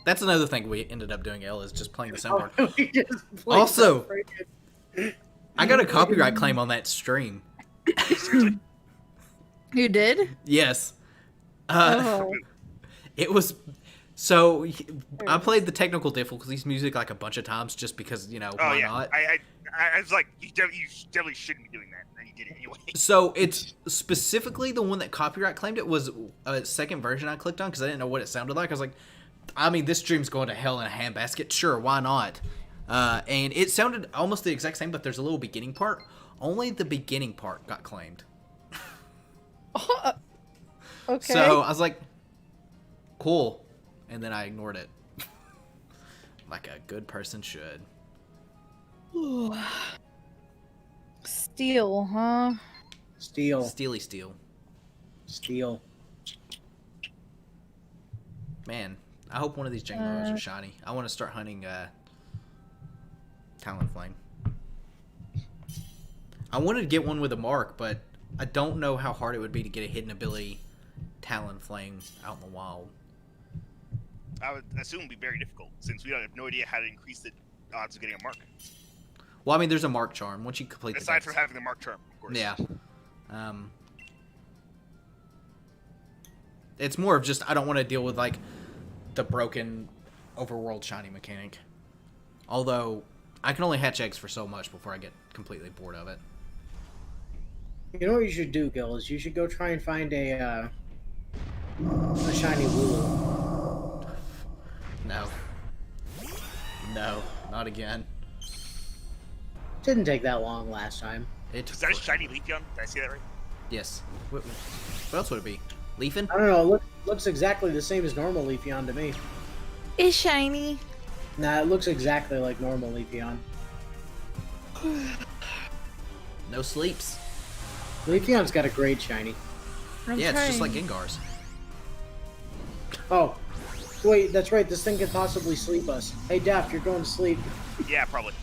That's another thing we ended up doing, is just playing the soundboard. Oh, we just played Also- that freaking- I got a copyright claim on that stream. You did? Yes. Oh. It was... So, I played the technical difficulties music like a bunch of times just because, you know, Oh why yeah, not? I was like, you definitely shouldn't be doing that, and you did it anyway. So, it's specifically the one that copyright claimed it was a second version I clicked on because I didn't know what it sounded like. I was like, I mean, this stream's going to hell in a handbasket. Sure, why not? And it sounded almost the exact same, but there's a little beginning part. Only the beginning part got claimed. Okay. So, I was like, cool. And then I ignored it. Like a good person should. Steel, huh? Steel. Steely Steel. Steel. Man, I hope one of these Janglos are shiny. I want to start hunting Talonflame. I wanted to get one with a mark, but I don't know how hard it would be to get a hidden ability Talonflame out in the wild. I would assume it would be very difficult, since we have no idea how to increase the odds of getting a mark. Well, I mean, there's a mark charm once you complete Aside the from dex. having the mark charm, of course. Yeah. It's more of just I don't want to deal with like the broken overworld shiny mechanic. Although I can only hatch eggs for so much before I get completely bored of it. You know what you should do, Gil, is you should go try and find a shiny wool. No, not again. Didn't take that long last time. It Is that a shiny Leafeon? Did I see that right? Yes. What else would it be? Leafin? I don't know. Looks exactly the same as normal Leafeon to me. It's shiny. Nah, it looks exactly like normal Leafeon. No sleeps. Leafeon's got a great shiny. Yeah, it's just like Gengar's. Oh, wait, that's right. This thing could possibly sleep us. Hey, Daft, you're going to sleep. Yeah, probably.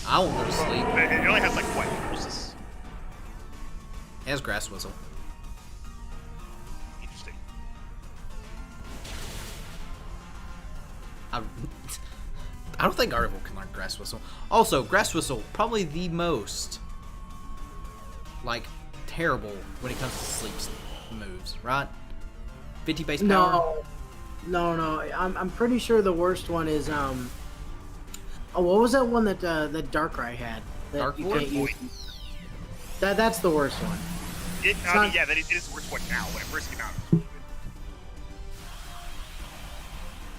I won't go to sleep. It only has like what? Versus? It has Grass Whistle. Interesting. I don't think Gardevoir can learn Grass Whistle. Also, Grass Whistle, probably the most, like, terrible when it comes to sleep moves, right? 50 base power? No. I'm pretty sure the worst one is, oh, what was that one that Darkrai had? That Dark you Void? can't use? That's the worst one. I mean, yeah, that is the worst one now. When it first came out, it was really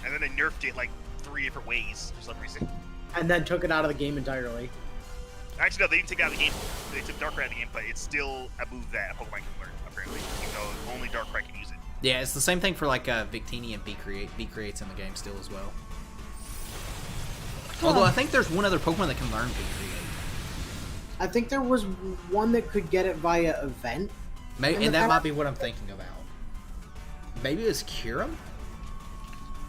good. And then they nerfed it like 3 different ways for some reason. And then took it out of the game entirely. Actually, no, they didn't take it out of the game. They took Darkrai out of the game, but it's still a move that Pokemon can learn, apparently. Even though only Darkrai can use it. Yeah, it's the same thing for, like, Victini and V-Create. V-Create's in the game still as well. Although I think there's one other Pokemon that can learn V-Create. I think there was one that could get it via event. Maybe, and that might be what I'm thinking about. Maybe it's Kyurem?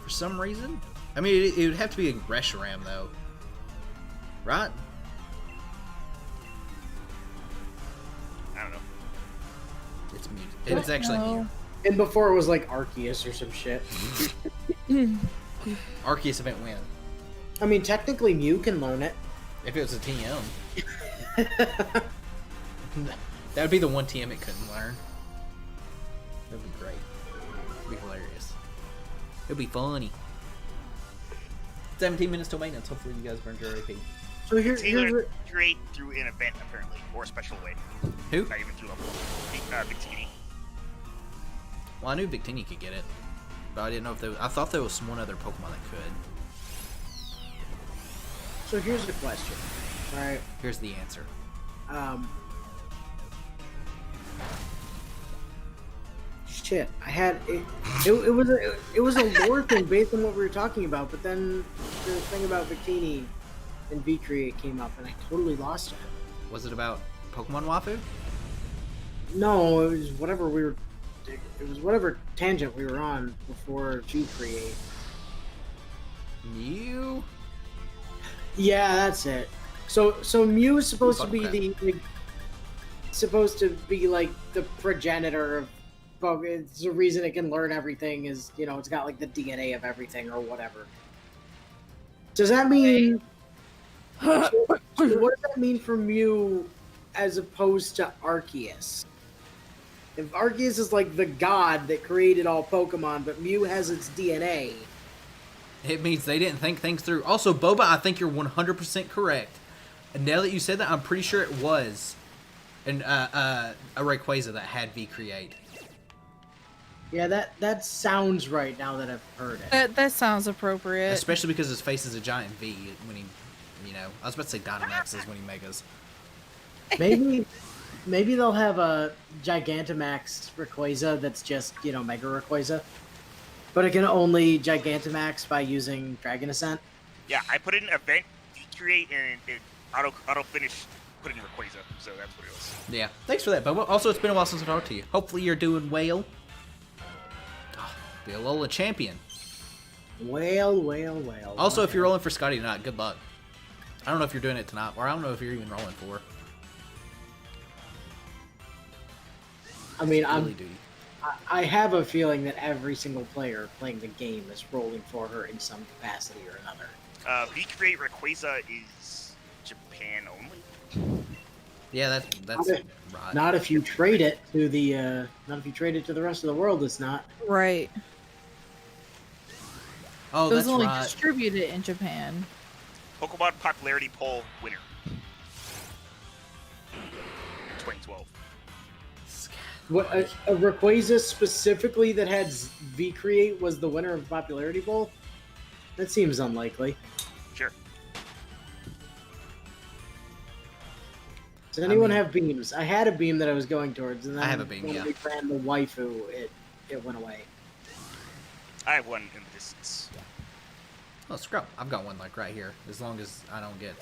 For some reason? I mean, it would have to be a Reshiram, though. Right? I don't know. It's Mew. It's actually Mew. And before it was like Arceus or some shit. Arceus event win. I mean, technically Mew can learn it. If it was a TM. That would be the one TM it couldn't learn. That would be great. It would be hilarious. It would be funny. 17 minutes till maintenance. Hopefully you guys burned your AP. So Taylor great through an event, apparently, or a special way. Who? Not even through level. Victini. Well, I knew Victini could get it. But I didn't know if there was, I thought there was one other Pokemon that could. So here's the question. Alright. Here's the answer. Shit, I had it. It was a lore thing based on what we were talking about, but then the thing about Victini and V-Create came up, and I totally lost it. Was it about Pokemon Wafu? No, it was whatever we were. It was whatever tangent we were on before V-Create. Mew? Yeah, that's it. So Mew is supposed to be supposed to be like the progenitor of Pokemon. It's the reason it can learn everything is, you know, it's got like the DNA of everything or whatever. Does that mean what does that mean for Mew as opposed to Arceus? If Arceus is like the god that created all Pokemon, but Mew has its DNA. It means they didn't think things through. Also, Boba, I think you're 100% correct. And now that you said that, I'm pretty sure it was a Rayquaza that had V-Create. Yeah, that sounds right now that I've heard it. That sounds appropriate. Especially because his face is a giant V when he, you know, I was about to say Dynamaxes when he megas. Maybe they'll have a Gigantamax Rayquaza that's just, you know, Mega Rayquaza. But it can only Gigantamax by using Dragon Ascent. Yeah, I put in event, V-Create, and it auto finish, put in Rayquaza, so that's what it was. Yeah, thanks for that, Boba. Also, it's been a while since I talked to you. Hopefully you're doing well. Oh, the Alola champion. Well. Also, if you're rolling for Skadi tonight, good luck. I don't know if you're doing it tonight, or I don't know if you're even rolling for her. I mean, Really duty. I have a feeling that every single player playing the game is rolling for her in some capacity or another. V-Create Rayquaza is Japan only. Yeah, that's right. Not if you trade it to the rest of the world. It's not. Right. Oh, It was that's only right. distributed in Japan. Pokemon popularity poll winner. 2012. What a Rayquaza specifically that had V-Create was the winner of the popularity poll? That seems unlikely. Sure. Does anyone mean- have beams? I had a beam that I was going towards, and then I have a beam, when yeah. we ran the waifu, it went away. I have one in the distance. Oh, scrub. I've got one like right here. As long as I don't get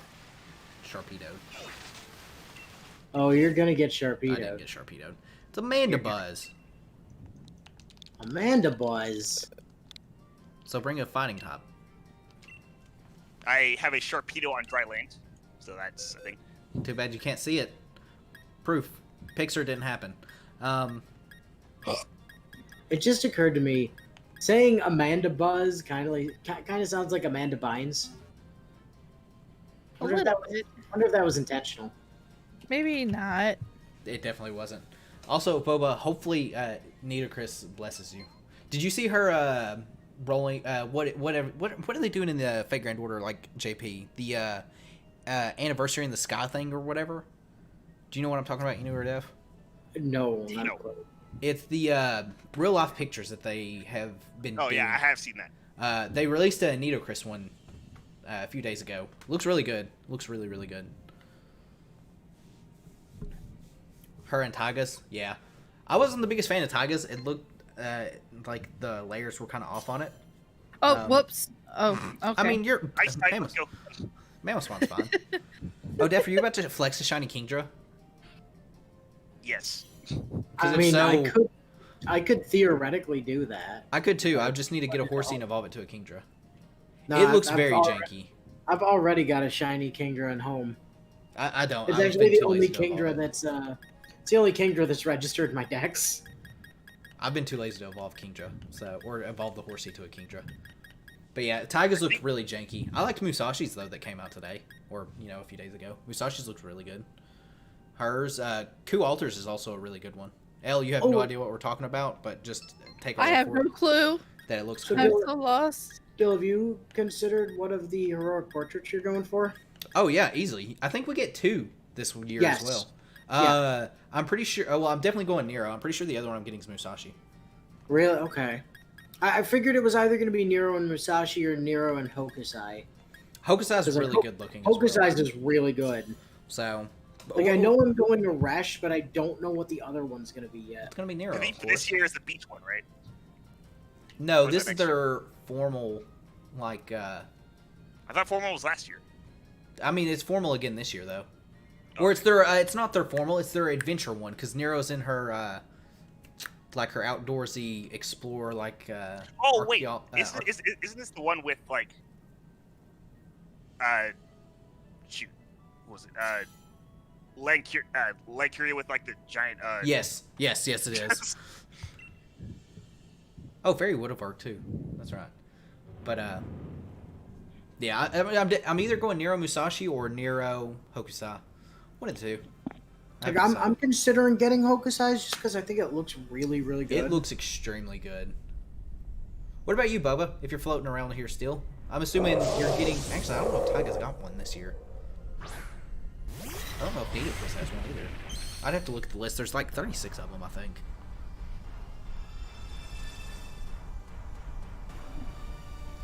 Sharpedoed. Oh, you're gonna get I didn't Sharpedo. get Sharpedoed. It's Amanda Buzz. Amanda Buzz. So bring a fighting top. I have a Sharpedo on dry land, so that's a thing. Too bad you can't see it. Proof. Pixar didn't happen. It just occurred to me, saying Amanda Buzz kind of sounds like Amanda Bynes. A little bit. Wonder if that was intentional. Maybe not. It definitely wasn't. Also, Boba, hopefully Nitocris blesses you. Did you see her rolling what are they doing in the Fate Grand Order, like JP? The anniversary in the sky thing or whatever? Do you know what I'm talking about, you or Dev? No, not No. a clue. It's the real life pictures that they have been Oh doing. yeah, I have seen that. They released a Nitocris one a few days ago. Looks really good. Looks really, really good. Her and Taiga's, yeah. I wasn't the biggest fan of Taiga's. It looked like the layers were kind of off on it. Oh, Um, whoops. Oh, okay. I mean, you're... I Mammoth go. Spawn's fine. Oh, Def, are you about to flex a shiny Kingdra? Yes. 'Cause I if mean, so, I could theoretically do that. I could too. I just need to get a horsey and evolve it to a Kingdra. No, It looks I've very already- janky. I've already got a shiny Kingdra at home. I don't. It's I've just actually been the too only lazy to evolve Kingdra it. that's it's the only Kingdra that's registered in my decks. I've been too lazy to evolve Kingdra, or evolve the horsey to a Kingdra. But yeah, Taiga's looked really janky. I liked Musashi's though that came out today, or a few days ago. Musashi's looks really good. Hers, Coup Alters is also a really good one. Elle, you have no Oh. idea what we're talking about, but just take our I word have for no it clue. that it looks So cool. I'm do- so lost. Bill, have you considered what of the heroic portraits you're going for? Oh yeah, easily. I think we get 2 this year Yes. as well. I'm pretty sure. Oh, well, I'm definitely going Nero. I'm pretty sure the other one I'm getting is Musashi. Really? Okay. I figured it was either going to be Nero and Musashi or Nero and Hokusai. Hokusai's Because, like, really good looking. As well. Hokusai's is really good. So, Like, I know I'm going to Resh, but I don't know what the other one's going to be yet. it's gonna be Nero. I think of for course. this year is the beach one, right? No, Or is this that is next their formal, like. I thought formal was last year. I mean, it's formal again this year though. Or it's their. It's not their formal. It's their adventure one because Nero's in her. Like her outdoorsy explorer, like. Oh wait, archeo- isn't this the one with like? Shoot, what was it? Lancuria with like the giant. Yes, it is. Oh, Fairy Wood of Arc too. That's right. But yeah, I'm either going Nero Musashi or Nero Hokusai. One of the two. Like, I'm considering getting Hokusai just because I think it looks really, really good. It looks extremely good. What about you, Boba? If you're floating around here still, I'm assuming you're getting. Actually, I don't know if Taiga's got one this year. I don't know if Nitocris has one either. I'd have to look at the list. There's like 36 of them, I think.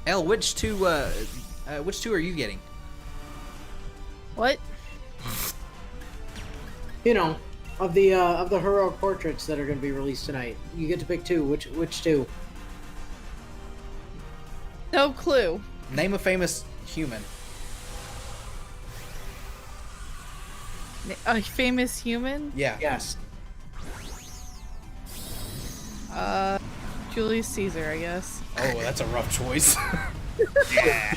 Elle, which two are you getting? What? You know, of the heroic portraits that are going to be released tonight, you get to pick 2. Which 2? No clue. Name a famous human. A famous human? Yeah. Yes. Julius Caesar, I guess. Oh, that's a rough choice. Yeah.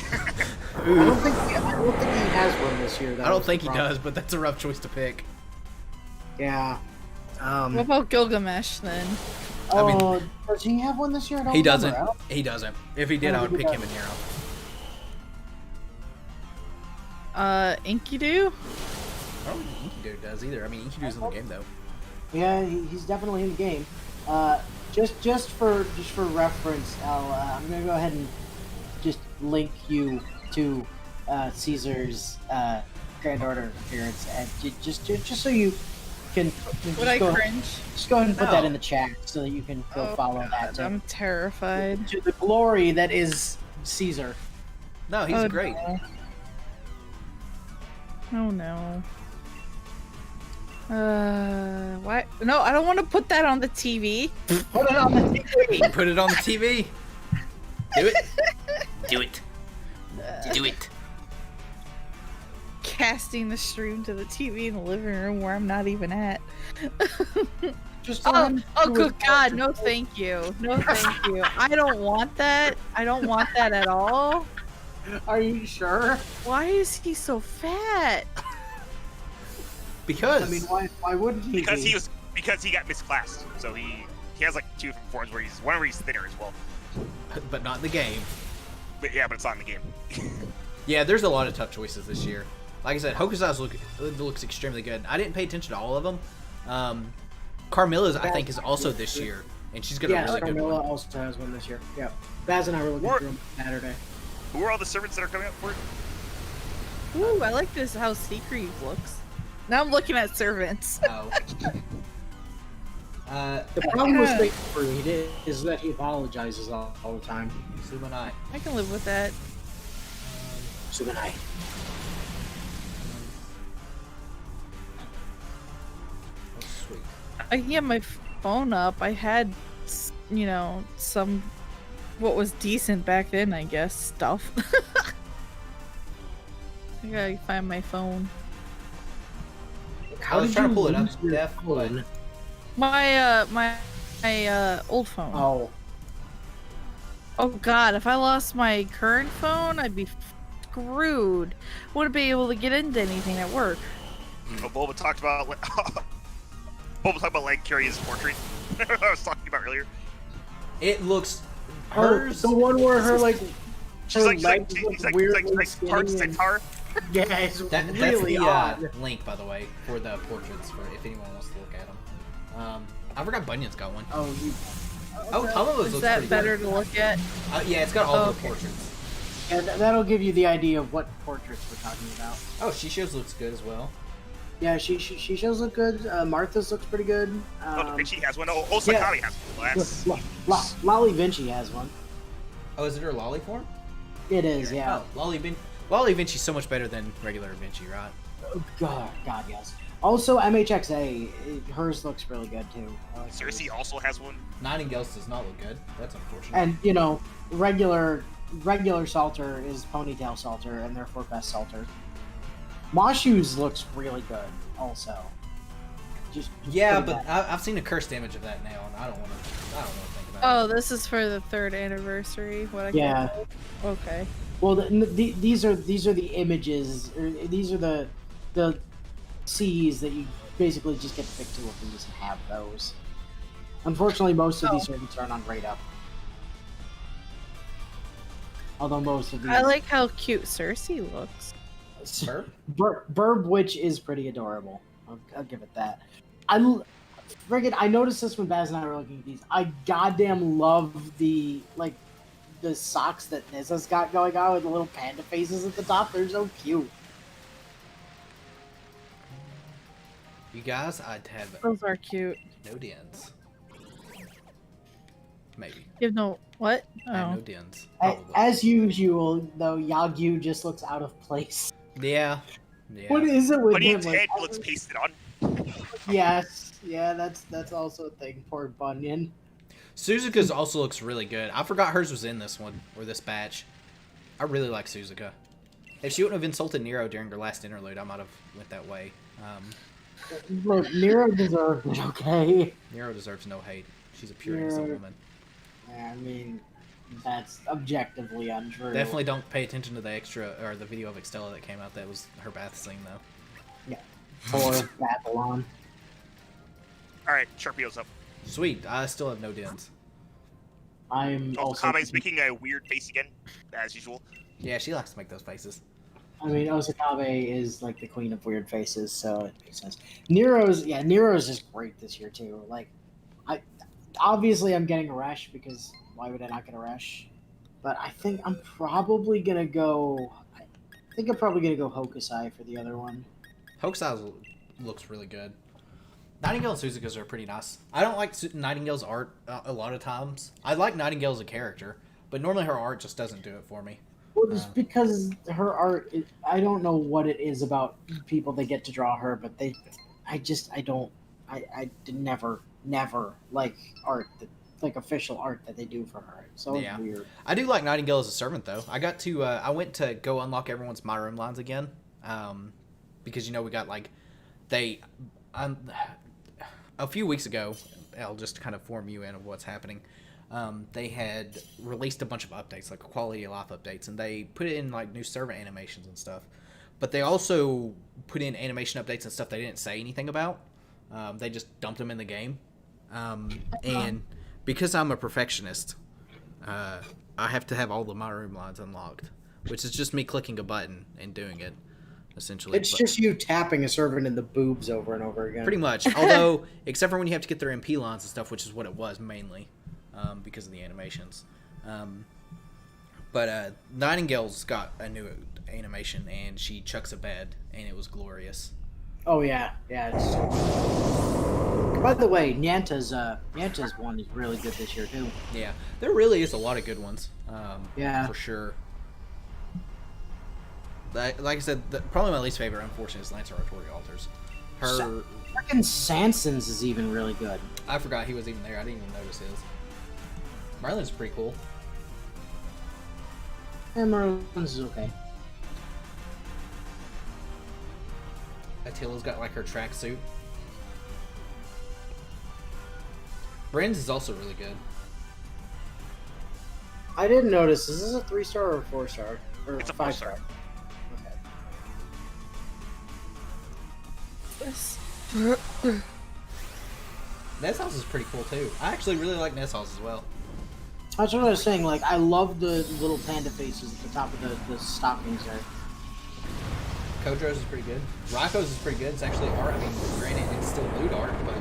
I don't think he has one this year. Though. I don't think he does, but that's a rough choice to pick. Yeah. What about Gilgamesh then? I mean- Oh, does he have one this year? I don't He remember. doesn't. I don't- He doesn't. If he did, I would pick him in Nero. Enkidu? I don't think Enkidu does either. I mean, Enkidu's in the game though. Yeah, he's definitely in the game. Just for reference, I'm gonna go ahead and just link you to Caesar's Grand Order appearance, and just so you can just Would I go, cringe? just go ahead and put that No. in the chat so that you can go Oh, follow God, that I'm terrified. to the glory that is Caesar. No, he's Oh, great. no. Oh no. Why? No, I don't want to put that on the TV. Put it on the TV. Put it on the TV. Do it. Do it. Do it. Casting the stream to the TV in the living room where I'm not even at. Just Oh, good God, no thank you. No thank you. I don't want that. I don't want that at all. Are you sure? Why is he so fat? Because. I mean, why wouldn't he? Because he got misclassed. So he has like 2 different forms where he's thinner as well. But not in the game. But yeah, but it's not in the game. Yeah, there's a lot of tough choices this year. Like I said, Hokusai's looks extremely good. I didn't pay attention to all of them. Carmilla's, I think, is also this year, and she's got a really good Carmilla one. also has one this year. Yeah, Baz and I were looking through them Saturday. Who are all the servants that are coming up for it? Ooh, I like this how Seacreve looks. Now I'm looking at servants. Oh. The problem with Siegfried is that he apologizes all the time. Sumanai. I can live with that. Sumanai. Oh, sweet. I can get my phone up. I had, some what was decent back then, I guess, stuff. I gotta find my phone. I was trying to pull it up, Def, but My old phone. Oh, Oh God, if I lost my current phone, I'd be screwed. Wouldn't be able to get into anything at work. Oh, Bulba talked about leg carrying portrait. I was talking about earlier. it looks hers. the one where her like She's her like legs look weirdly part skinny and- centaur. Yeah, it's That's really the odd. link, by the way, for the portraits, for if anyone wants to look at them. I forgot Bunyan's got one. Oh, Tomomo's Is looks that pretty better good. to look at? Yeah, it's got all the Okay. portraits. yeah, that'll give you the idea of what portraits we're talking about. Oh, Shisho's looks good as well. Yeah, she shows look good. Martha's looks pretty good. Oh, Da Vinci has one. Oh, Sakami has one. Well, that's Lolly Vinci has one. Oh, is it her lolly form? It is, yeah. Oh, Lolly Vinci's so much better than regular Vinci, right? Oh, God, yes. Also, MHXA, hers looks really good too. I like hers. Cersei also has one. Nightingale's does not look good. That's unfortunate. And regular Salter is Ponytail Salter, and therefore best Salter. Moshu's looks really good, also. Just yeah, pretty but bad. I've seen a cursed image of that now, and I don't want to think about Oh, it. this is for the 3rd anniversary. What I Yeah. call it? Okay. Well, these are the images, or these are the C's that you basically just get to pick 2 of these and have those. Unfortunately, most of these servants aren't on grade up. Although most of these, I like how cute Cersei looks. Burp? Witch is pretty adorable. I'll give it that. I noticed this when Baz and I were looking at these. I goddamn love the socks that Nizza's got going on with the little panda faces at the top. They're so cute. You guys, I'd have Those are cute. no dens. Maybe. You have no what? I have Oh. no dens. Probably. As usual, though, Yagyu just looks out of place. Yeah. Yeah. What is it with Bunyan's him? head looks pasted on. Yes, yeah, that's also a thing. Poor Bunyan. Suzuka's also looks really good. I forgot hers was in this one, or this batch. I really like Suzuka. If she wouldn't have insulted Nero during her last interlude, I might have went that way. Look, Nero deserved it, okay? Nero deserves no hate. She's a pure innocent woman. I mean, that's objectively untrue. Definitely don't pay attention to the video of Extella that came out. That was her bath scene, though. Or Babylon. Alright, Sharpio's up. Sweet. I still have no dens. I'm Oh, also. Kame's making a weird face again, as usual. Yeah, she likes to make those faces. I mean, Osakabe is like the queen of weird faces, so it makes sense. Nero's just great this year too. Like, obviously I'm getting a Resh because why would I not get a Resh? But I think I'm probably gonna go. I think I'm probably gonna go Hokusai for the other one. Hokusai looks really good. Nightingale and Suzuka's are pretty nice. I don't like Nightingale's art a lot of times. I like Nightingale as a character, but normally her art just doesn't do it for me. Well, just because her art, I don't know what it is about people that get to draw her, but I did never like art that, like official art that they do for her. It's so Yeah. weird. I do like Nightingale as a servant, though. I went to go unlock everyone's My Room lines again, because we got like a few weeks ago. I'll just kind of form you in of what's happening. They had released a bunch of updates, like quality of life updates, and they put in like new servant animations and stuff. But they also put in animation updates and stuff they didn't say anything about. They just dumped them in the game. And because I'm a perfectionist, I have to have all the My Room lines unlocked, which is just me clicking a button and doing it, essentially. It's just you tapping a servant in the boobs over and over again. Pretty much. Although, except for when you have to get their MP lines and stuff, which is what it was mainly, because of the animations. But Nightingale's got a new animation, and she chucks a bed, and it was glorious. Oh yeah. It's By the way, Nyanta's one is really good this year too. Yeah, there really is a lot of good ones. Yeah. For sure. Like I said, probably my least favorite, unfortunately, is Lancer Artorial Altars. Fucking Sanson's is even really good. I forgot he was even there. I didn't even notice his. Merlin's pretty cool. And Merlin's is okay. Attila's got like her tracksuit. Brand's is also really good. I didn't notice. Is this a 3-star or a 4-star? Or It's a 5-star? 4-star. Ness House is pretty cool too. I actually really like Ness House as well. That's what I was saying. Like, I love the little panda faces at the top of the stockings there. Kodro's is pretty good. Rocco's is pretty good. It's actually art. I mean, granted, it's still loot art, but...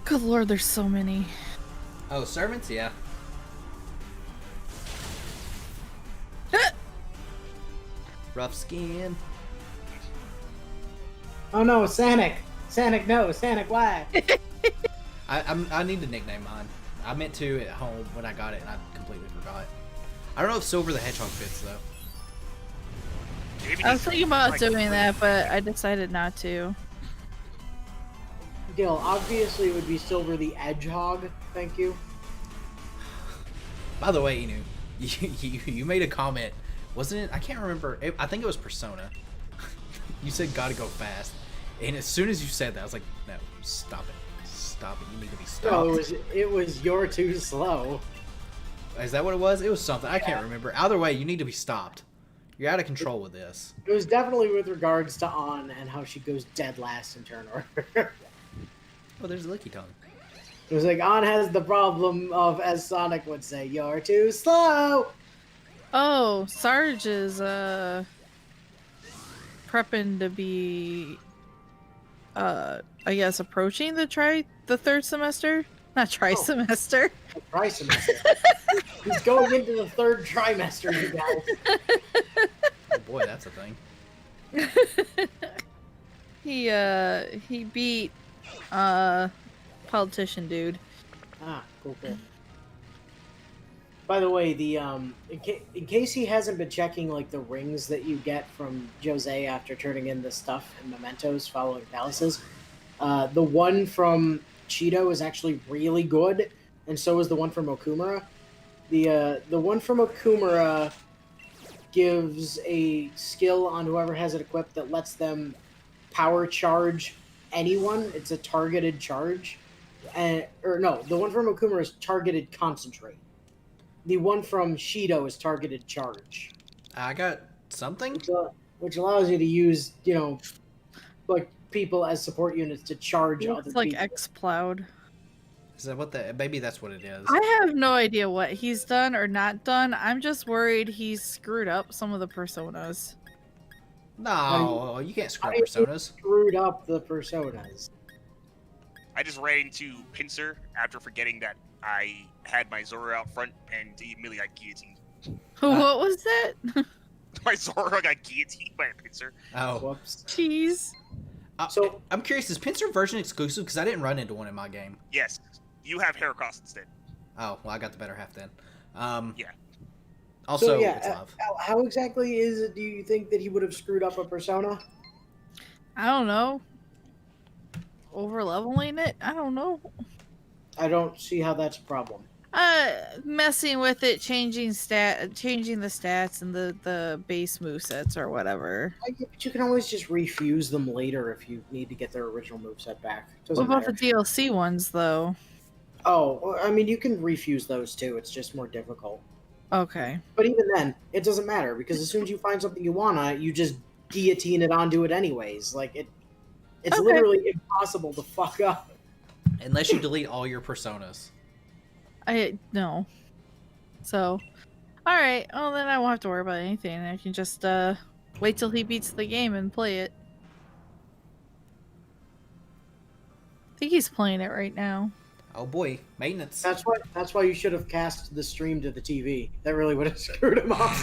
Good lord, there's so many. Oh, servants? Yeah. Rough skin. Oh no, Sanic! Sanic, no! Sanic, why? I need to nickname mine. I meant to at home when I got it, and I completely forgot. I don't know if Silver the Hedgehog fits, though. Maybe I was thinking about like, doing that, but I decided not to. Gil, obviously it would be Silver the Edgehog. Thank you. By the way, you made a comment. Wasn't it? I can't remember. I think it was Persona. You said gotta go fast. And as soon as you said that, I was like, no, stop it. Stop it. You need to be stopped. No, it was you're too slow. Is that what it was? It was something. I can't remember. Either way, you need to be stopped. You're out of control with this. It was definitely with regards to Ann and how she goes dead last in turn order. Oh, there's a licky tongue. It was like, Ann has the problem of, as Sonic would say, you're too slow! Oh, Sarge is prepping to be I guess approaching the third semester? Not trimester. Trimester. He's going into the third trimester, you guys. Oh boy, that's a thing. He beat politician dude. Ah, cool. By the way, the in case he hasn't been checking like the rings that you get from Jose after turning in the stuff and mementos following palaces, the one from Cheeto is actually really good, and so is the one from Okumura. The one from Okumura gives a skill on whoever has it equipped that lets them power charge anyone. It's a targeted charge, the one from Okumura is targeted concentrate. The one from Shido is targeted charge. I got something? Which allows you to use, like people as support units to charge other It's like people. X-Plowed. Is that what maybe that's what it is. I have no idea what he's done or not done. I'm just worried he's screwed up some of the personas. No, you can't screw up personas. Screwed up the personas. I just ran into Pincer after forgetting that I had my Zoro out front, and he immediately got guillotined. What was that? My Zoro got guillotined by a Pincer. Oh. Whoops. Jeez. So I'm curious, is Pincer version exclusive? Because I didn't run into one in my game. Yes, you have Heracross instead. Oh, well, I got the better half then. Yeah. Also, So yeah, it's love. how exactly is it? Do you think that he would have screwed up a persona? I don't know. Over leveling it? I don't know. I don't see how that's a problem. Messing with it, changing the stats and the base movesets or whatever. But you can always just refuse them later if you need to get their original moveset back. What Doesn't about matter. the DLC ones though? Oh, well, I mean, you can refuse those too. It's just more difficult. Okay. But even then, it doesn't matter because as soon as you find something you want on it, you just guillotine it onto it anyways. Like it's Okay. literally impossible to fuck up. Unless you delete all your personas. I no. So, all right. Well, then I won't have to worry about anything. I can just wait till he beats the game and play it. I think he's playing it right now. Oh boy, maintenance. That's why you should have cast the stream to the TV. That really would have screwed him up.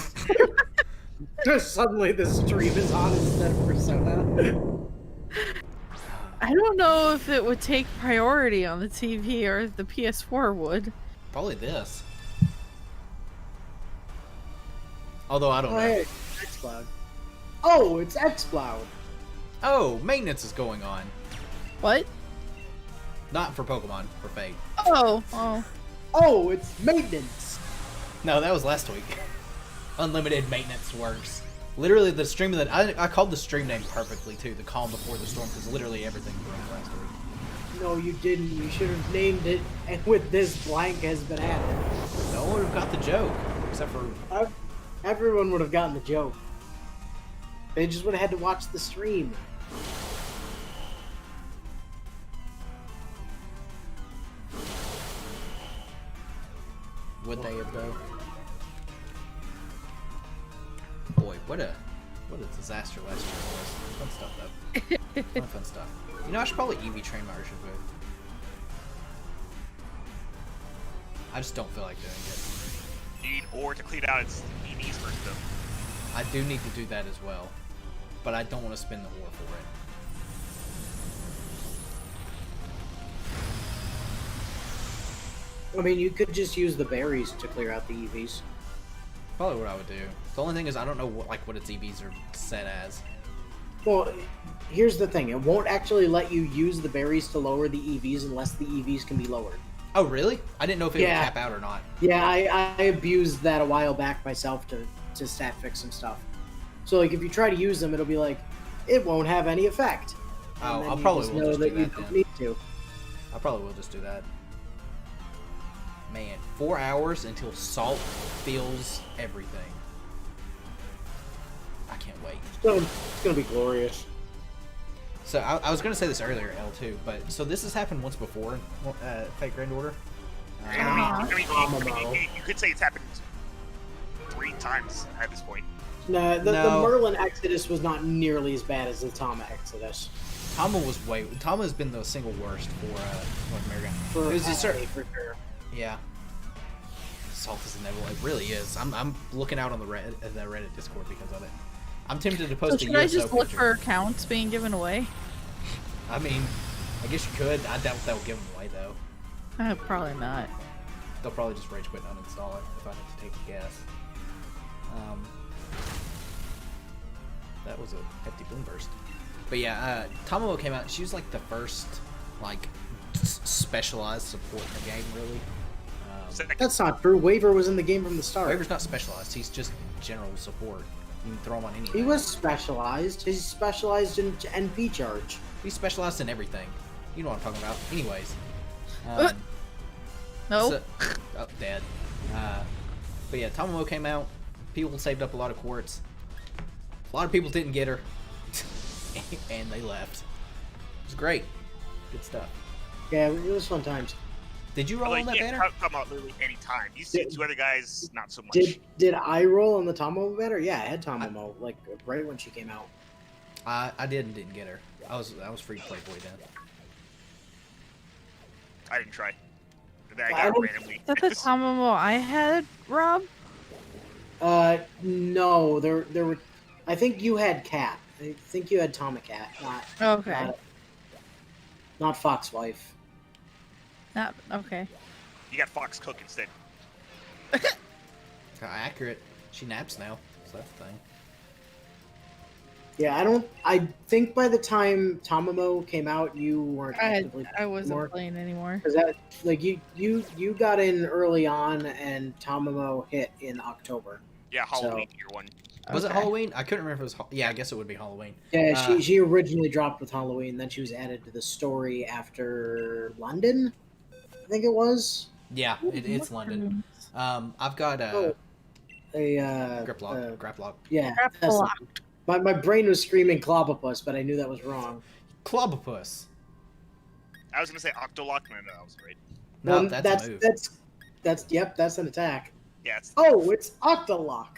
Just suddenly the stream is on instead of Persona. I don't know if it would take priority on the TV or if the PS4 would. Probably this. Although I don't Oh, know. hey, xCloud. Oh, it's xCloud. Oh, maintenance is going on. What? Not for Pokemon, for Fate. Oh. Oh, it's maintenance. No, that was last week. Unlimited maintenance works. Literally, the stream that I called the stream name perfectly too. The calm before the storm, because literally everything broke last week. No, you didn't. You should have named it. And with this blank has been added. No one would have got the joke, except for Everyone would have gotten the joke. They just would have had to watch the stream. would they have though? Boy, what a disaster last year was. Fun stuff though. Fun stuff. You know, I should probably EV train my Urshifu. I just don't feel like doing it. Need or to clean out its EVs first, though. I do need to do that as well, but I don't want to spend the ore for it. I mean, you could just use the berries to clear out the EVs. Probably what I would do. The only thing is I don't know what its EVs are set as. Well, here's the thing. It won't actually let you use the berries to lower the EVs unless the EVs can be lowered. Oh, really? I didn't know if it would cap out or not. Yeah, I abused that a while back myself to stat fix some stuff. So, like, if you try to use them, it'll be like, it won't have any effect. Oh, And I'll then probably you will know just that do you that don't then. need to. I probably will just do that. Man, 4 hours until Salt feels everything. I can't wait. It's gonna be glorious. So I was going to say this earlier, L2, but so this has happened once before in Fate Grand Order. You could say it's happened 3 times at this point. No, the No. Merlin Exodus was not nearly as bad as the Tama Exodus. Tama has been the single worst for North America. For It was a certain, for sure. yeah. Salt is inevitable. It really is. I'm looking out on the Reddit Discord because of it. I'm tempted to post So a should USO I just look picture. for accounts being given away? I mean, I guess you could. I doubt they'll give them away though. Probably not. They'll probably just rage quit and uninstall it if I had to take a guess. That was a hefty boom burst. But yeah, Tomomo came out. She was like the first like specialized support in the game, really. That's not true. Waver was in the game from the start. Waver's not specialized. He's just general support. You can throw him on anything. He was specialized. He's specialized in NP charge. He's specialized in everything. You know what I'm talking about. Anyways. No. Oh, dead. But yeah, Tomomo came out. People saved up a lot of quartz. A lot of people didn't get her. And they left. It was great. Good stuff. Yeah, it was fun times. Did you roll on that banner? Come out literally any time. You see 2 other guys, not so much. Did I roll on the Tomomo banner? Yeah, I had Tomomo like right when she came out. I didn't get her. I was free to play boy then. I didn't try. I I got don't- randomly. Is that the Tamamo I had, Rob? No, there were. I think you had Cat. I think you had Tomacat, Okay. not Foxwife. Okay. You got Fox Cook instead. Accurate. She naps now, so that's the thing. Yeah, I think by the time Tamamo came out, you weren't actively I wasn't anymore. playing anymore. Because that, like, you got in early on, and Tamamo hit in October. Yeah, Halloween year one. Was it Okay. Halloween? I couldn't remember if it was. Yeah, I guess it would be Halloween. Yeah, she originally dropped with Halloween, then she was added to the story after London, I think it was. Yeah, it's London. I've got a Graplock. Yeah, Graplock. that's the one. My brain was screaming Clobopus, but I knew that was wrong. Clobopus. I was gonna say Octolock, no, I was right. No, Well, that's a move. That's an attack. Yeah, it's Oh, it's Octolock.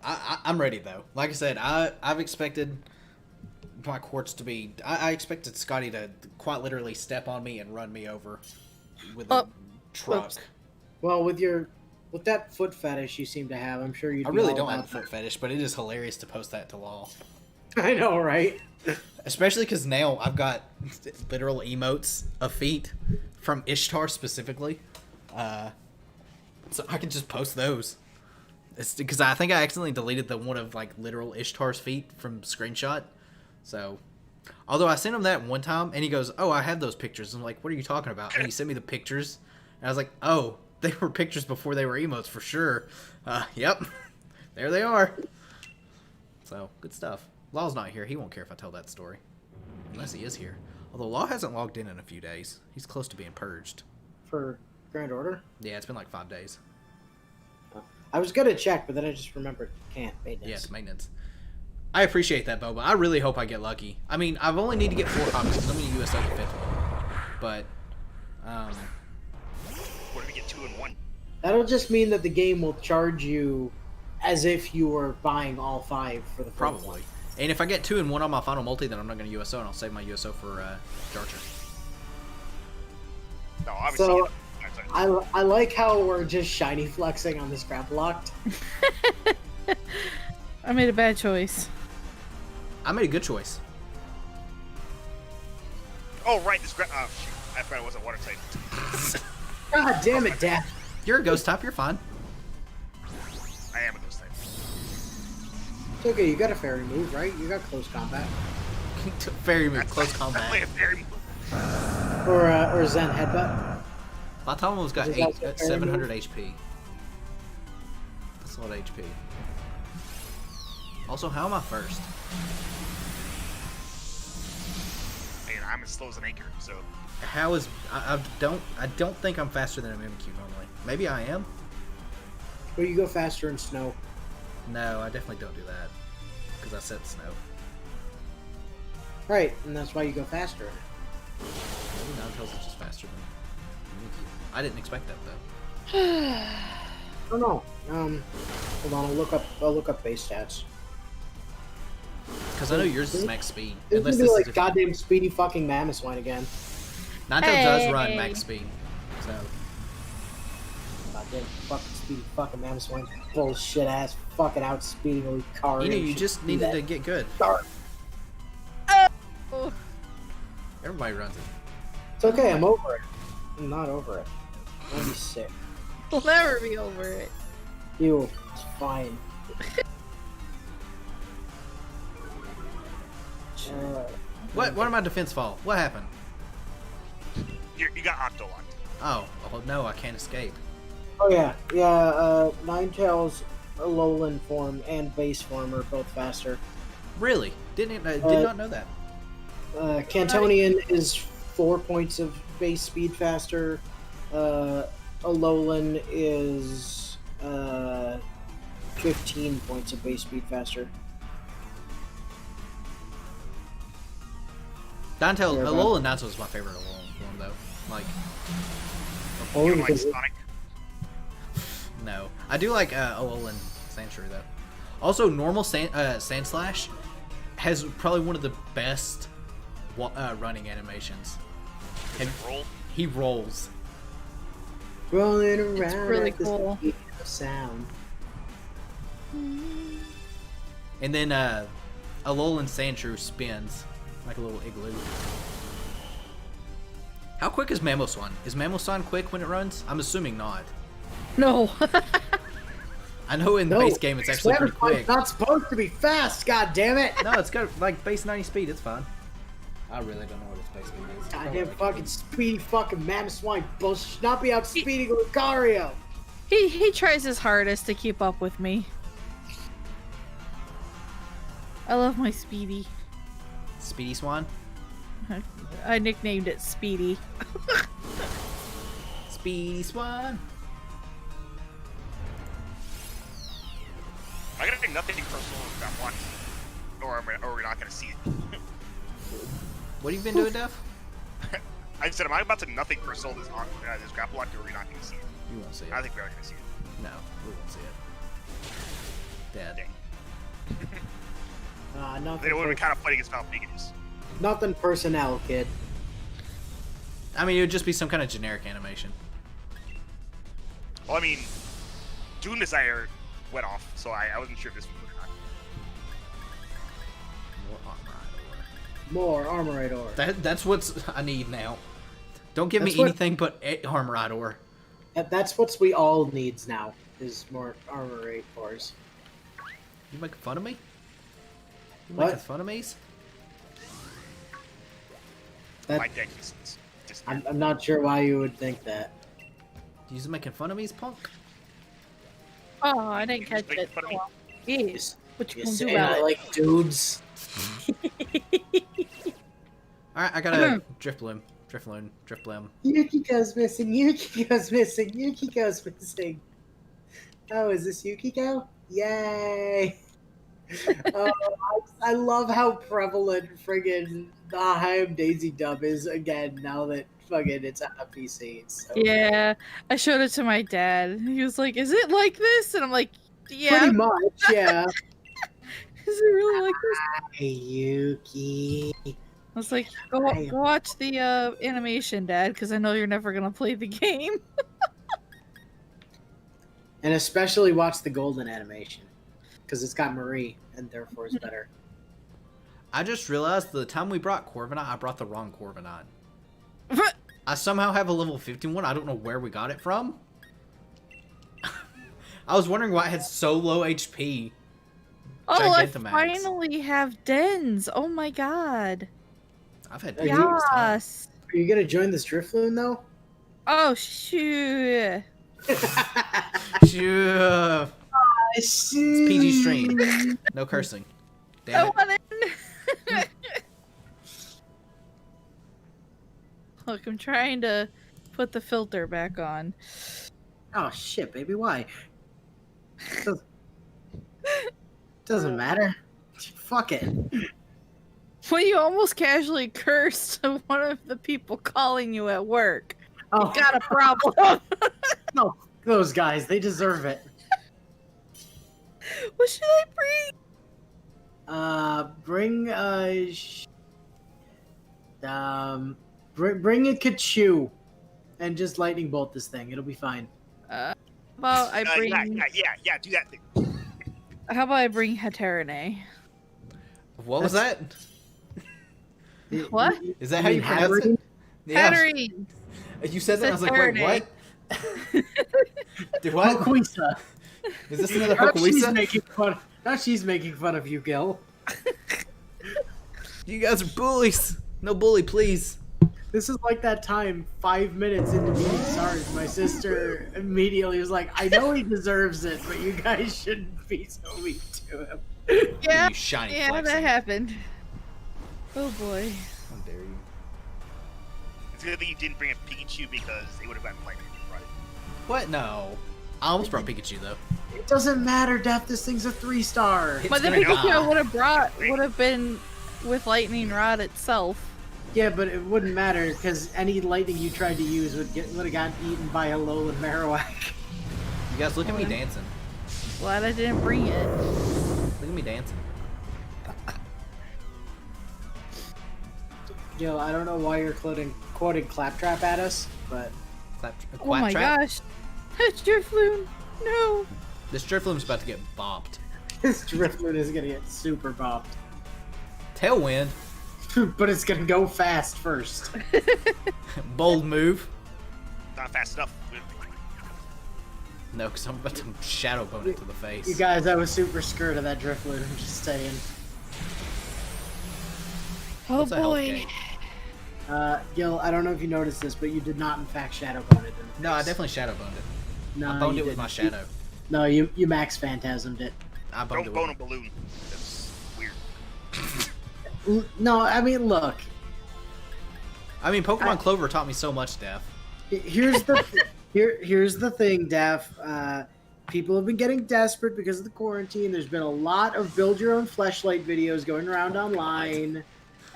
I'm ready though. Like I said, I've expected my quartz to be. I expected Skadi to quite literally step on me and run me over with a truck. Oops. Well, with that foot fetish you seem to have, I'm sure you. I really don't have a foot fetish, but it is hilarious to post that to LOL. I know, right? Especially because now I've got literal emotes of feet from Ishtar specifically, so I can just post those. It's because I think I accidentally deleted the one of like literal Ishtar's feet from screenshot. So, although I sent him that one time and he goes, "Oh, I have those pictures." I'm like, "What are you talking about?" And he sent me the pictures, and I was like, "Oh, they were pictures before they were emotes for sure." Yep, there they are. So good stuff. Law's not here. He won't care if I tell that story, unless he is here. Although Law hasn't logged in a few days. He's close to being purged. For Grand Order. Yeah, it's been like 5 days. I was gonna check, but then I just remembered can't maintenance. Yes, maintenance. I appreciate that, Boba. I really hope I get lucky. I mean, I've only need to get 4 copies because I'm going to USO the 5th one. But, what did we get 2 and 1? That'll just mean that the game will charge you as if you were buying all 5 for the first probably. one. And if I get 2 and 1 on my final multi, then I'm not going to USO, and I'll save my USO for Jarcher. No, obviously. So, I like how we're just shiny flexing on this grab locked. I made a bad choice. I made a good choice. Oh, right, this oh, shoot. I forgot it wasn't water type. God damn it, Dad. You're a ghost type, you're fine. I am a ghost type. It's okay, you got a fairy move, right? You got close combat. Fairy move, close combat. Definitely a fairy move. Or Zen headbutt. Latomo's got Is that a fairy 700 move? HP. That's a lot of HP. Also, how am I first? Man, I'm as slow as an anchor, so. How is I don't think I'm faster than a Mimikyu normally. Maybe I am. Or you go faster in snow. No, I definitely don't do that because I said snow. Right, and that's why you go faster. Maybe Ninetales is just faster than Mimikyu. I didn't expect that though. I don't know. Hold on, I'll look up base stats. Because I know yours is max speed. This Unless is this like is goddamn speedy fucking Mammothwine again. Ninetales does run max speed. So Goddamn fucking speedy fucking Mammothwine. Bullshit ass fucking outspeeding a car. you just needed to get good. Start. Oh. Everybody runs it. It's okay, I'm over it. I'm not over it. I'll be sick. We'll never be over it. Ew, it's fine. What did my defense fall? What happened? You got Octolocked. Oh no, I can't escape. Oh yeah, Ninetales, Alolan form, and base form are both faster. Really? Did not know that. Cantonian is 4 points of base speed faster. Alolan is 15 points of base speed faster. Ninetales, Yeah, Alolan Ninetales is my favorite Alolan form though. Like, Only You like because Sonic? no, I do like Alolan Sandshrew though. Also, normal Sandslash has probably one of the best running animations. Does it roll? He rolls. rolling around It's really at the cool. speed of sound. And then Alolan Sandshrew spins like a little igloo. How quick is Mamoswine? Is Mamoswine quick when it runs? I'm assuming not. No. I know in the base game it's actually pretty quick. Not supposed to be fast. God damn it! No, it's got like base 90 speed. It's fine. I really don't know what its base speed is. Goddamn fucking speedy fucking mammoth swine bullshit. Should not be out speeding Lucario. He tries his hardest to keep up with me. I love my Speedy. Speedy Swan? I nicknamed it Speedy. Speedy Swan. I gotta think nothing personal with that one, or we're not gonna see it. What have you been doing, Duff? I said, am I about to nothing personal this grapple lock, or we're not gonna see it? You won't see it. I think we're not gonna see it. No, we won't see it. Dead. Dang. Nothing. They would be kind of fighting against Mount Biggins. Nothing personnel, kid. I mean, it would just be some kind of generic animation. Well, I mean, Doom Desire went off, so I wasn't sure if this would or not. More Armorite ore. More Armorite ore. That's what I need now. Don't give That's me what- anything but Armorite ore. That's what we all needs now. Is more Armorite ores. You making fun of me? You What? making fun of me? That, My deck is just. I'm not sure why you would think that. You just making fun of me, punk? Oh, I didn't catch Make it. fun of me? Jeez. What you You gonna do say about I it? like dudes. Alright, I got a Drift Bloom. Drift Bloom. Drift Bloom. Yukiko's missing. Yukiko's missing. Yukiko's missing. Oh, is this Yukiko? Yay! Oh, I love how prevalent friggin' the I Am Daisy dub is again now that fucking it's on a PC. It's so Yeah, I showed it to my dad. He was like, "Is it like this?" And I'm like, "Yeah." pretty much, yeah. Is it really like this? Hey, Yuki. I was like, "Go watch the animation, Dad, because I know you're never gonna play the game." And especially watch the golden animation. Because it's got Marie, and therefore it's better. I just realized the time we brought Corviknight, I brought the wrong Corviknight. I somehow have a level 51. I don't know where we got it from. I was wondering why it had so low HP. Oh, I Gigantamax. finally have dens. Oh my god. I've had Are you- this time. Yes. Are you gonna join this Drifloon though? Oh shoot. Sure. It's PG stream. No cursing. I Damn it. want in. Look, I'm trying to put the filter back on. Oh shit, baby, why? Doesn't matter. Fuck it. Well, you almost casually cursed one of the people calling you at work. Oh, Got a problem. no, those guys, they deserve it. What should I bring? Bring a Kachu, and just lightning bolt this thing. It'll be fine. How about I bring? Yeah, do that thing. How about I bring Heterine? What was that? What? Is that how you pronounce it? Yeah. Heterine. You said that, and I was like, wait, what? Did what? Hokuisa. Is this another Now she's Hokuisa? making fun. Now she's making fun of you, Gil. You guys are bullies. No bully, please. This is like that time 5 minutes into being Sarge. My sister immediately was like, I know he deserves it, but you guys shouldn't be so mean to him. Yeah. You shiny Yeah, flexing. that happened. Oh boy. How dare you? It's good that you didn't bring a Pikachu because they would have gotten played right. What? No. I almost brought Pikachu, though. It doesn't matter, Def. This thing's a 3-star. It's But the gonna Pikachu die. I would have brought would have been with Lightning Rod itself. Yeah, but it wouldn't matter because any lightning you tried to use would have gotten eaten by a Alolan Marowak. You guys, look at me dancing. Glad I didn't bring it. Look at me dancing. Yo, I don't know why you're quoting Claptrap at us, but Oh my gosh. Drifloon. No. This Drifloom's about to get bopped. this Drifloon is gonna get super bopped. Tailwind. But it's gonna go fast first. Bold move. Not fast enough. No, because I'm about to shadow bone it to the face. You guys, I was super scared of that Driftwood. I'm just saying. Oh What's a health boy. gate? Gil, I don't know if you noticed this, but you did not, in fact, shadow bone it. No, I definitely shadow boned it. No, I boned you it with my didn't. shadow. No, you max phantasmed it. I boned Don't it bone a with balloon. That's weird. No, I mean, look. I mean, Pokemon Clover taught me so much, Daph. Here's the here's the thing, Daph. People have been getting desperate because of the quarantine. There's been a lot of build your own fleshlight videos going around online,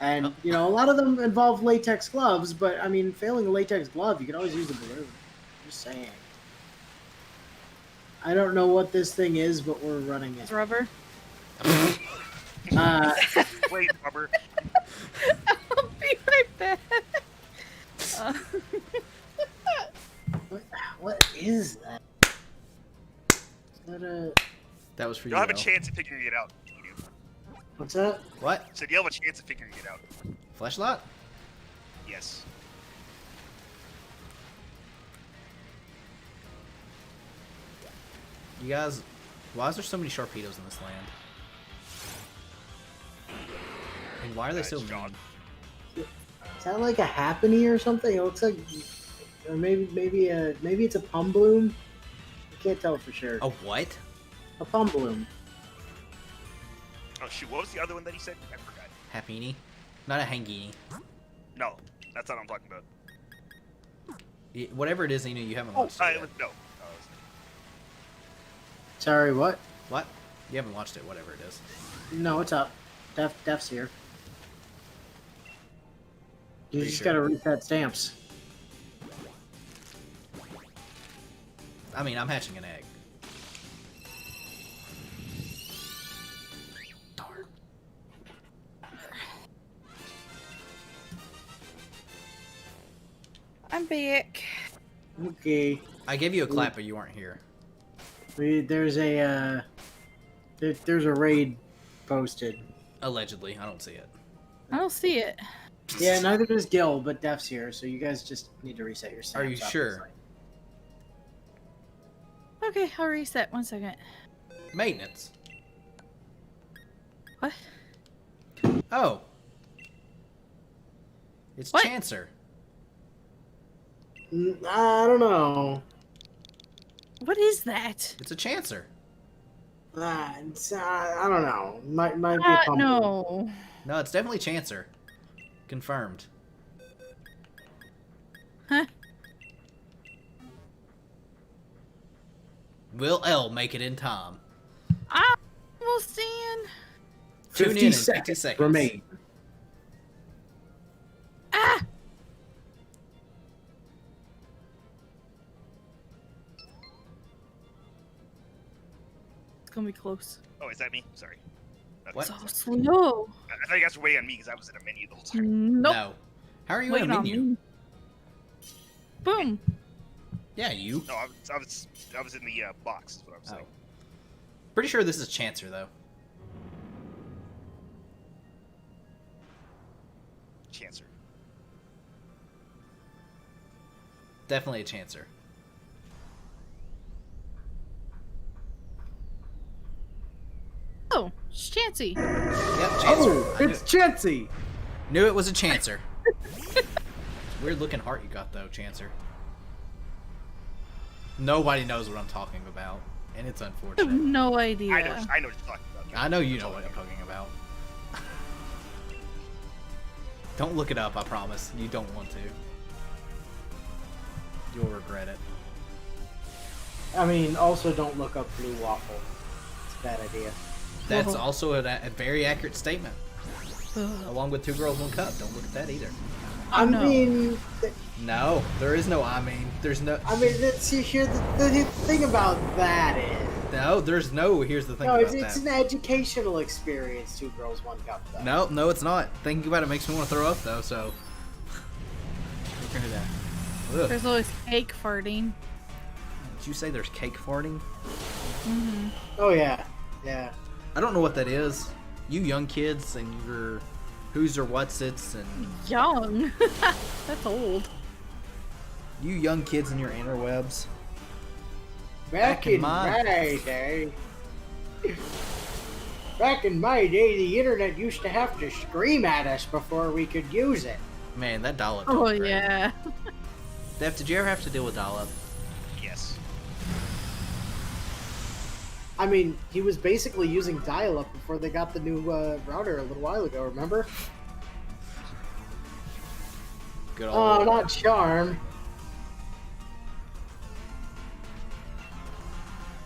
and you know a lot of them involve latex gloves. But I mean, failing a latex glove, you can always use a balloon. Just saying. I don't know what this thing is, but we're running It's it. rubber. Wait, rubber. I'll be right back. What is that? Is that a That was for you. You'll have a Al. chance of figuring it out. You do. what's that? What? So you'll have a chance of figuring it out. Fleshlight? Yes. You guys, why is there so many Sharpedos in this land? And why are they so Nice job. mean? Is that like a Happiny or something? It looks like, or maybe it's a Pumbloom. I can't tell for sure. A what? A Pumbloom. Oh shoot, what was the other one that he said? I forgot. Happini? Not a Hangini. No, that's not what I'm talking about. Whatever it is, you haven't watched it It yet. was, no. Sorry, what? What? You haven't watched it, whatever it is. No, what's up? Def's here. You Pretty just sure. gotta reset stamps. I mean, I'm hatching an egg. Darn. I'm back. Okay. I gave you a clap, but you weren't here. There's a raid posted. Allegedly, I don't see it. I don't see it. Yeah, neither does Gil, but Def's here, so you guys just need to reset your stamps. Are you sure? Okay, I'll reset. 1 second. Maintenance. What? Oh. It's What? Chancer. I don't know. What is that? It's a Chancer. I don't know. Might be a Pumbloom. No. No, it's definitely Chancer. Confirmed. Huh? Will L make it in time? I'm almost in. Tune in 50 in seconds 50 seconds. remain. Ah! It's gonna be close. Oh, is that me? Sorry. Okay. What? So slow. I thought you guys were waiting on me because I was in a menu the whole time. Nope. No. How are you Waiting in a on menu? me. Boom. Yeah, you. No, I was in the box. Is what I'm saying. Oh. Pretty sure this is Chancer, though. Chancer. Definitely a Chancer. Oh, it's Chansey. Yep, Chancer. Oh, I knew it's it. Chansey. Knew it was a Chancer. Weird looking heart you got, though, Chancer. Nobody knows what I'm talking about, and it's I have unfortunate. no idea. I know what you're talking about. I know you know what I'm talking about. Don't look it up, I promise. You don't want to. You'll regret it. I mean, also don't look up Blue Waffle. It's a bad idea. That's also a very accurate statement. Ugh. Along with 2 Girls, 1 Cup. Don't look at that either. I No. mean, No, there is no I mean. There's no... see, here the thing about that is. No, there's no... Here's the thing No, about it's that. an educational experience. 2 Girls, 1 Cup. Though. No, it's not. Thinking about it makes me want to throw up, though, so... Look at that. Ugh. There's always cake farting. Did you say there's cake farting? Mm-hmm. Oh yeah, yeah. I don't know what that is. You young kids and your who's or what's it's and Young. That's old. you young kids and your interwebs. Back in my day, the internet used to have to scream at us before we could use it. Man, that dial-up. Oh was great. yeah. Def, did you ever have to deal with dial-up? Yes. I mean, he was basically using dial-up before they got the new router a little while ago, remember? Good old. Oh, not Charm.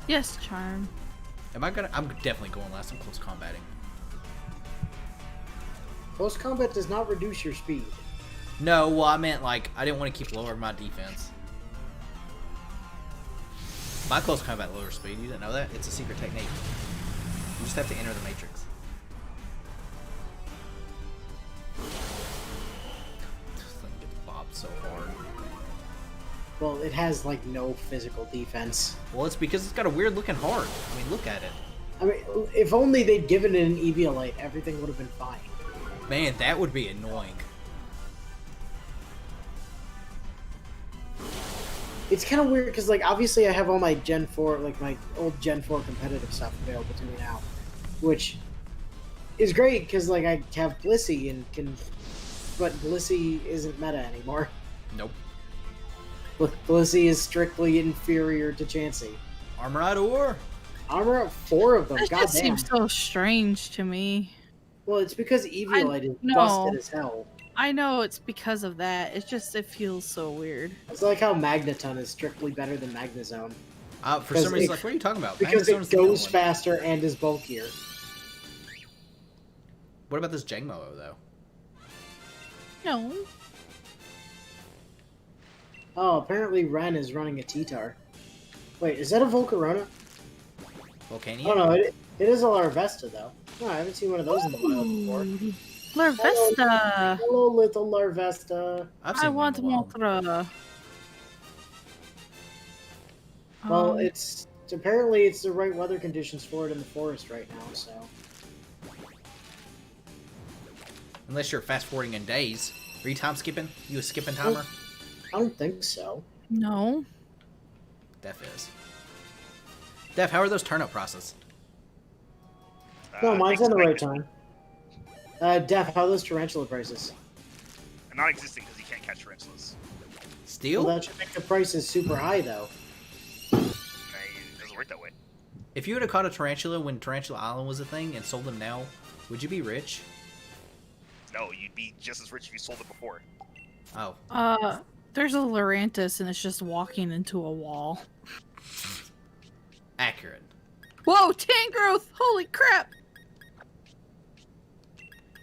Yes, charm. Am I gonna? I'm definitely going last. I'm close combating. Close combat does not reduce your speed. No, well, I meant like I didn't want to keep lowering my defense. My close combat lower speed. You didn't know that? It's a secret technique. You just have to enter the matrix. This thing gets bopped so hard. Well, it has, like, no physical defense. Well, it's because it's got a weird looking heart. I mean, look at it. I mean, if only they'd given it an Eviolite, everything would have been fine. Man, that would be annoying. It's kind of weird, because, like, obviously I have all my Gen 4, like, my old Gen 4 competitive stuff available to me now, which is great, because, like, I have Blissey and can... But Blissey isn't meta anymore. Nope. Blissey is strictly inferior to Chansey. Armor out or? Armor up 4 of them, That goddamn. just seems so strange to me. Well, it's because Eviolite is no. busted as hell. I know it's because of that. It feels so weird. It's like how Magneton is strictly better than Magnezone. For Because some reason, it- like, what are you talking about? Because Magnezone's it the other goes one. faster and is bulkier. What about this Jangmo though? No. Oh, apparently Ren is running a T-Tar. Wait, is that a Volcarona? Volcania? Oh no, it is a Larvesta though. No, I haven't seen one of those in the wild before. Larvesta. Hello, little Larvesta. I've I seen one want in the wild. Mothra. Well, Um, it's apparently the right weather conditions for it in the forest right now. So Unless you're fast forwarding in days. Are you time skipping? You a skipping timer? I don't think so. no. Def is. Def, how are those turnip process? No, mine's on the right non-existent. time. Def, how are those tarantula prices? Non-existent because you can't catch tarantulas. Steel? Well, that should make the prices super high though. And it doesn't work that way. If you would have caught a tarantula when Tarantula Island was a thing and sold them now, would you be rich? No, you'd be just as rich if you sold it before. Oh. There's a Lurantis and it's just walking into a wall. Accurate. Whoa, Tangrowth! Holy crap!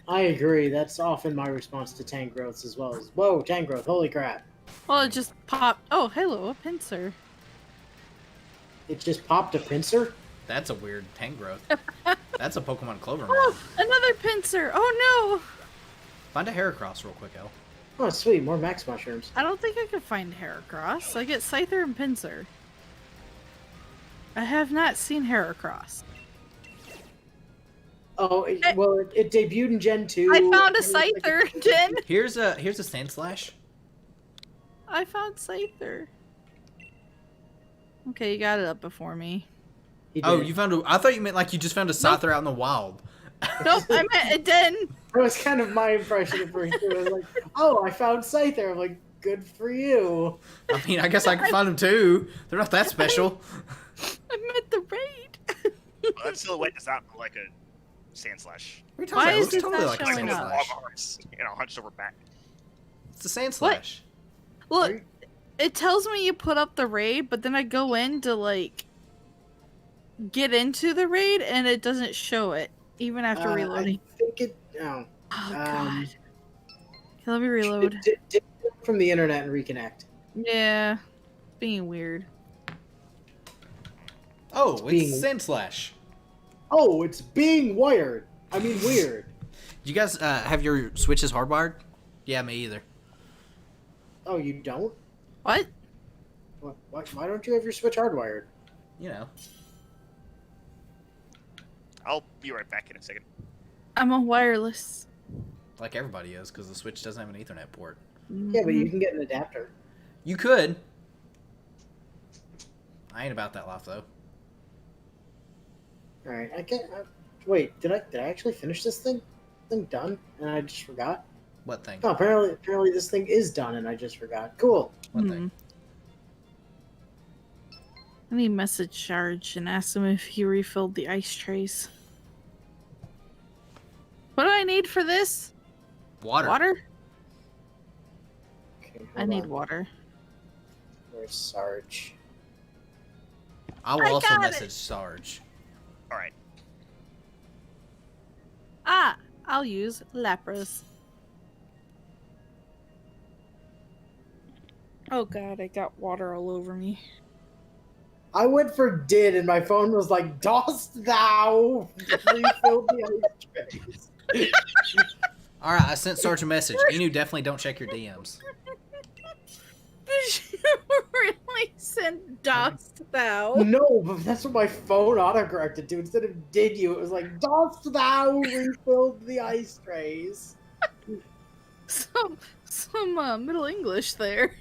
I agree. That's often my response to tank growths as well. As whoa, tank growth! Holy crap! Well, it just popped. Oh, hello, a pincer. It just popped a pincer. That's a weird tank growth. That's a Pokemon Clover. Oh, another pincer! Oh Find a Heracross real quick, El. Oh, sweet! More max mushrooms. no! I don't think I could find Heracross. I get Scyther and Pincer. I have not seen Heracross. Oh, it debuted in Gen 2. I found a It was like Scyther, Jen! Here's a Sandslash. I found Scyther. Okay, you got it up before me. He Oh, did. you found a... I thought you meant like you just found a Scyther out in the wild. Nope, I meant it didn't. That was kind of my impression at first. It was like, oh, I found Scyther. I'm like, good for you. I mean, I guess I can find them too. They're not that special. I meant the raid. Well, that silhouette does not look like a Sandslash. What are you talking Why about? It is looks it totally not like a Like showing those up? long Sandslash. arms, hunched over back. It's a Sandslash. Look, it tells me you put up the raid, but then I go in to like get into the raid and it doesn't show it even after reloading. I think it. Oh. Oh um, god. Okay, let me reload. Did from the internet and reconnect. Yeah. Being weird. Oh, being- it's Sandslash. Oh, it's being wired. I mean, weird. Do you guys have your Switches hardwired? Yeah, me either. Oh, you don't? What? Why don't you have your Switch hardwired? You know. I'll be right back in a second. I'm a wireless. Like everybody is, because the Switch doesn't have an Ethernet port. Yeah, but Mm-hmm. you can get an adapter. You could. I ain't about that life though. All right, I can't. Wait, did I actually finish this thing? Thing done, and I just forgot. What thing? Oh, apparently this thing is done, and I just forgot. Cool. What thing? I need message Sarge and ask him if he refilled the ice trays. What do I need for this? Water. Water? Okay, I hold need on. water. Where's Sarge? I will I also got message it. Sarge. All right. Ah, I'll use Lapras. Oh god, I got water all over me. I went for did, and my phone was like, "Dost thou refill the ice trays?" All right, I sent Sarge a message. Enu, definitely don't check your DMs. Did you really send dost thou? No, but that's what my phone autocorrected to. Instead of "did you," it was like, "Dost thou refill the ice trays?" Some Middle English there.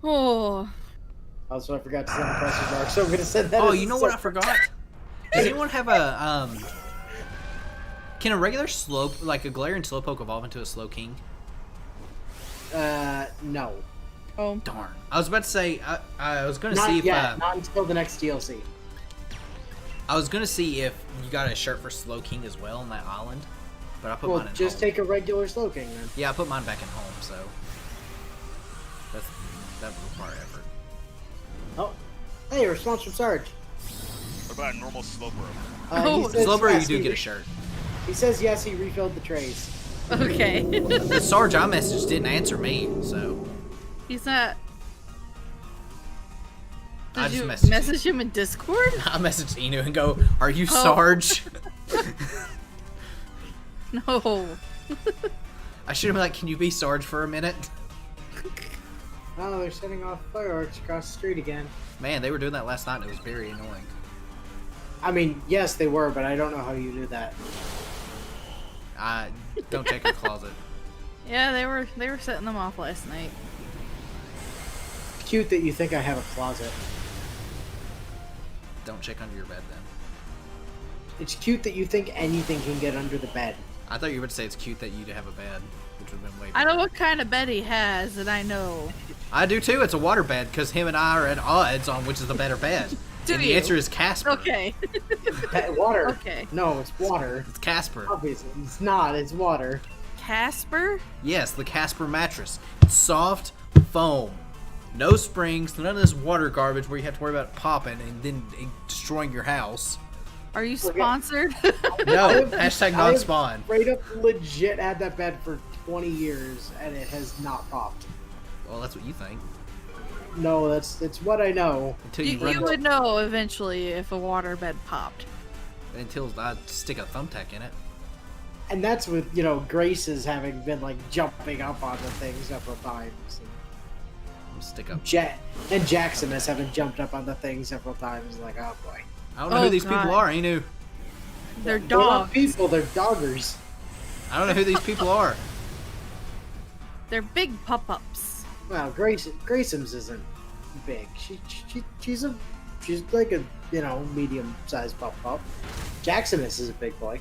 Oh, Also, I forgot to send a question mark, so I'm gonna send that. Oh, as you a know what I separate- forgot? Does anyone have a Can a regular slope, like a Galarian Slowpoke, evolve into a Slow King? No, oh, Darn. I was about to say I was gonna not see if yet. Not until the next DLC. I was gonna see if you got a shirt for Slow King as well on that island, but I put Well, mine in just home. take a regular Slowking then. Yeah, I put mine back in home, so that would require effort. Oh, hey, response from Sarge. What about a normal Slowbro? Oh, he says Slowbro, yes, you do he get a re- shirt. He says yes, he refilled the trays. okay. The Sarge I messaged didn't answer me, so He's not. I Did just you messaged message him in Discord? I messaged Enu and go, "Are you Oh. Sarge?" No. I should have been like, "Can you be Sarge for a minute?" Oh, they're setting off fireworks across the street again. Man, they were doing that last night and it was very annoying. I mean, yes, they were, but I don't know how you do that. Don't check your closet. Yeah, they were setting them off last night. Cute that you think I have a closet. Don't check under your bed then. It's cute that you think anything can get under the bed. I thought you would say it's cute that you have a bed, which would have been way I better. know what kind of bed he has, and I know. I do too. It's a water bed because him and I are at odds on which is the better bed. Do and the you? answer is Casper. Okay. Water. Okay. No, it's water. It's Casper. Obviously, it's not. It's water. Casper? Yes, the Casper mattress. Soft foam. No springs, none of this water garbage where you have to worry about popping and then destroying your house. Are you sponsored? No, hashtag non-spawn. Straight up legit had that bed for 20 years, and it has not popped. Well, that's what you think. No, it's what I know. Until you you run would know eventually if a waterbed popped. until I stick a thumbtack in it. And that's with, Grace's having been, like, jumping up on the thing several times. Stick up. And Jackson has having jumped up on the thing several times. Like, oh boy. I don't know Oh, who these God. people are. Enu. They're They're not dogs. people, they're doggers. I don't know who these people are. They're big pup-ups. Well, Grayson's isn't big. She's like a, medium-sized pup. Jackson's is a big boy.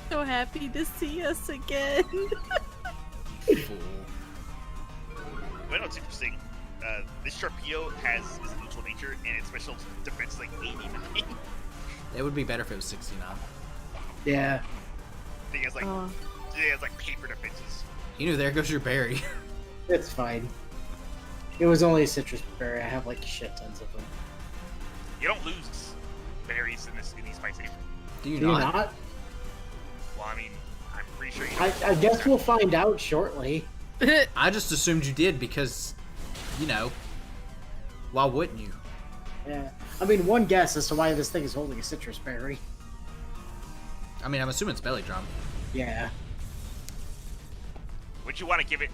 So happy to see us again. Fool. Well, it's interesting. This Sharpedo has this neutral nature, and its special defense is like 89. It would be better if it was 69. Yeah. It has like Oh. it has like paper defenses. Enu, there goes your berry. It's fine. It was only a citrus berry. I have like shit tons of them. You don't lose berries in these fights anymore. Do you Do you not? not? Well, I mean, I'm pretty sure you. I guess we'll find out shortly. I just assumed you did because, why wouldn't you? Yeah. I mean, one guess as to why this thing is holding a citrus berry. I mean, I'm assuming it's belly drum. Yeah. Would you want to give it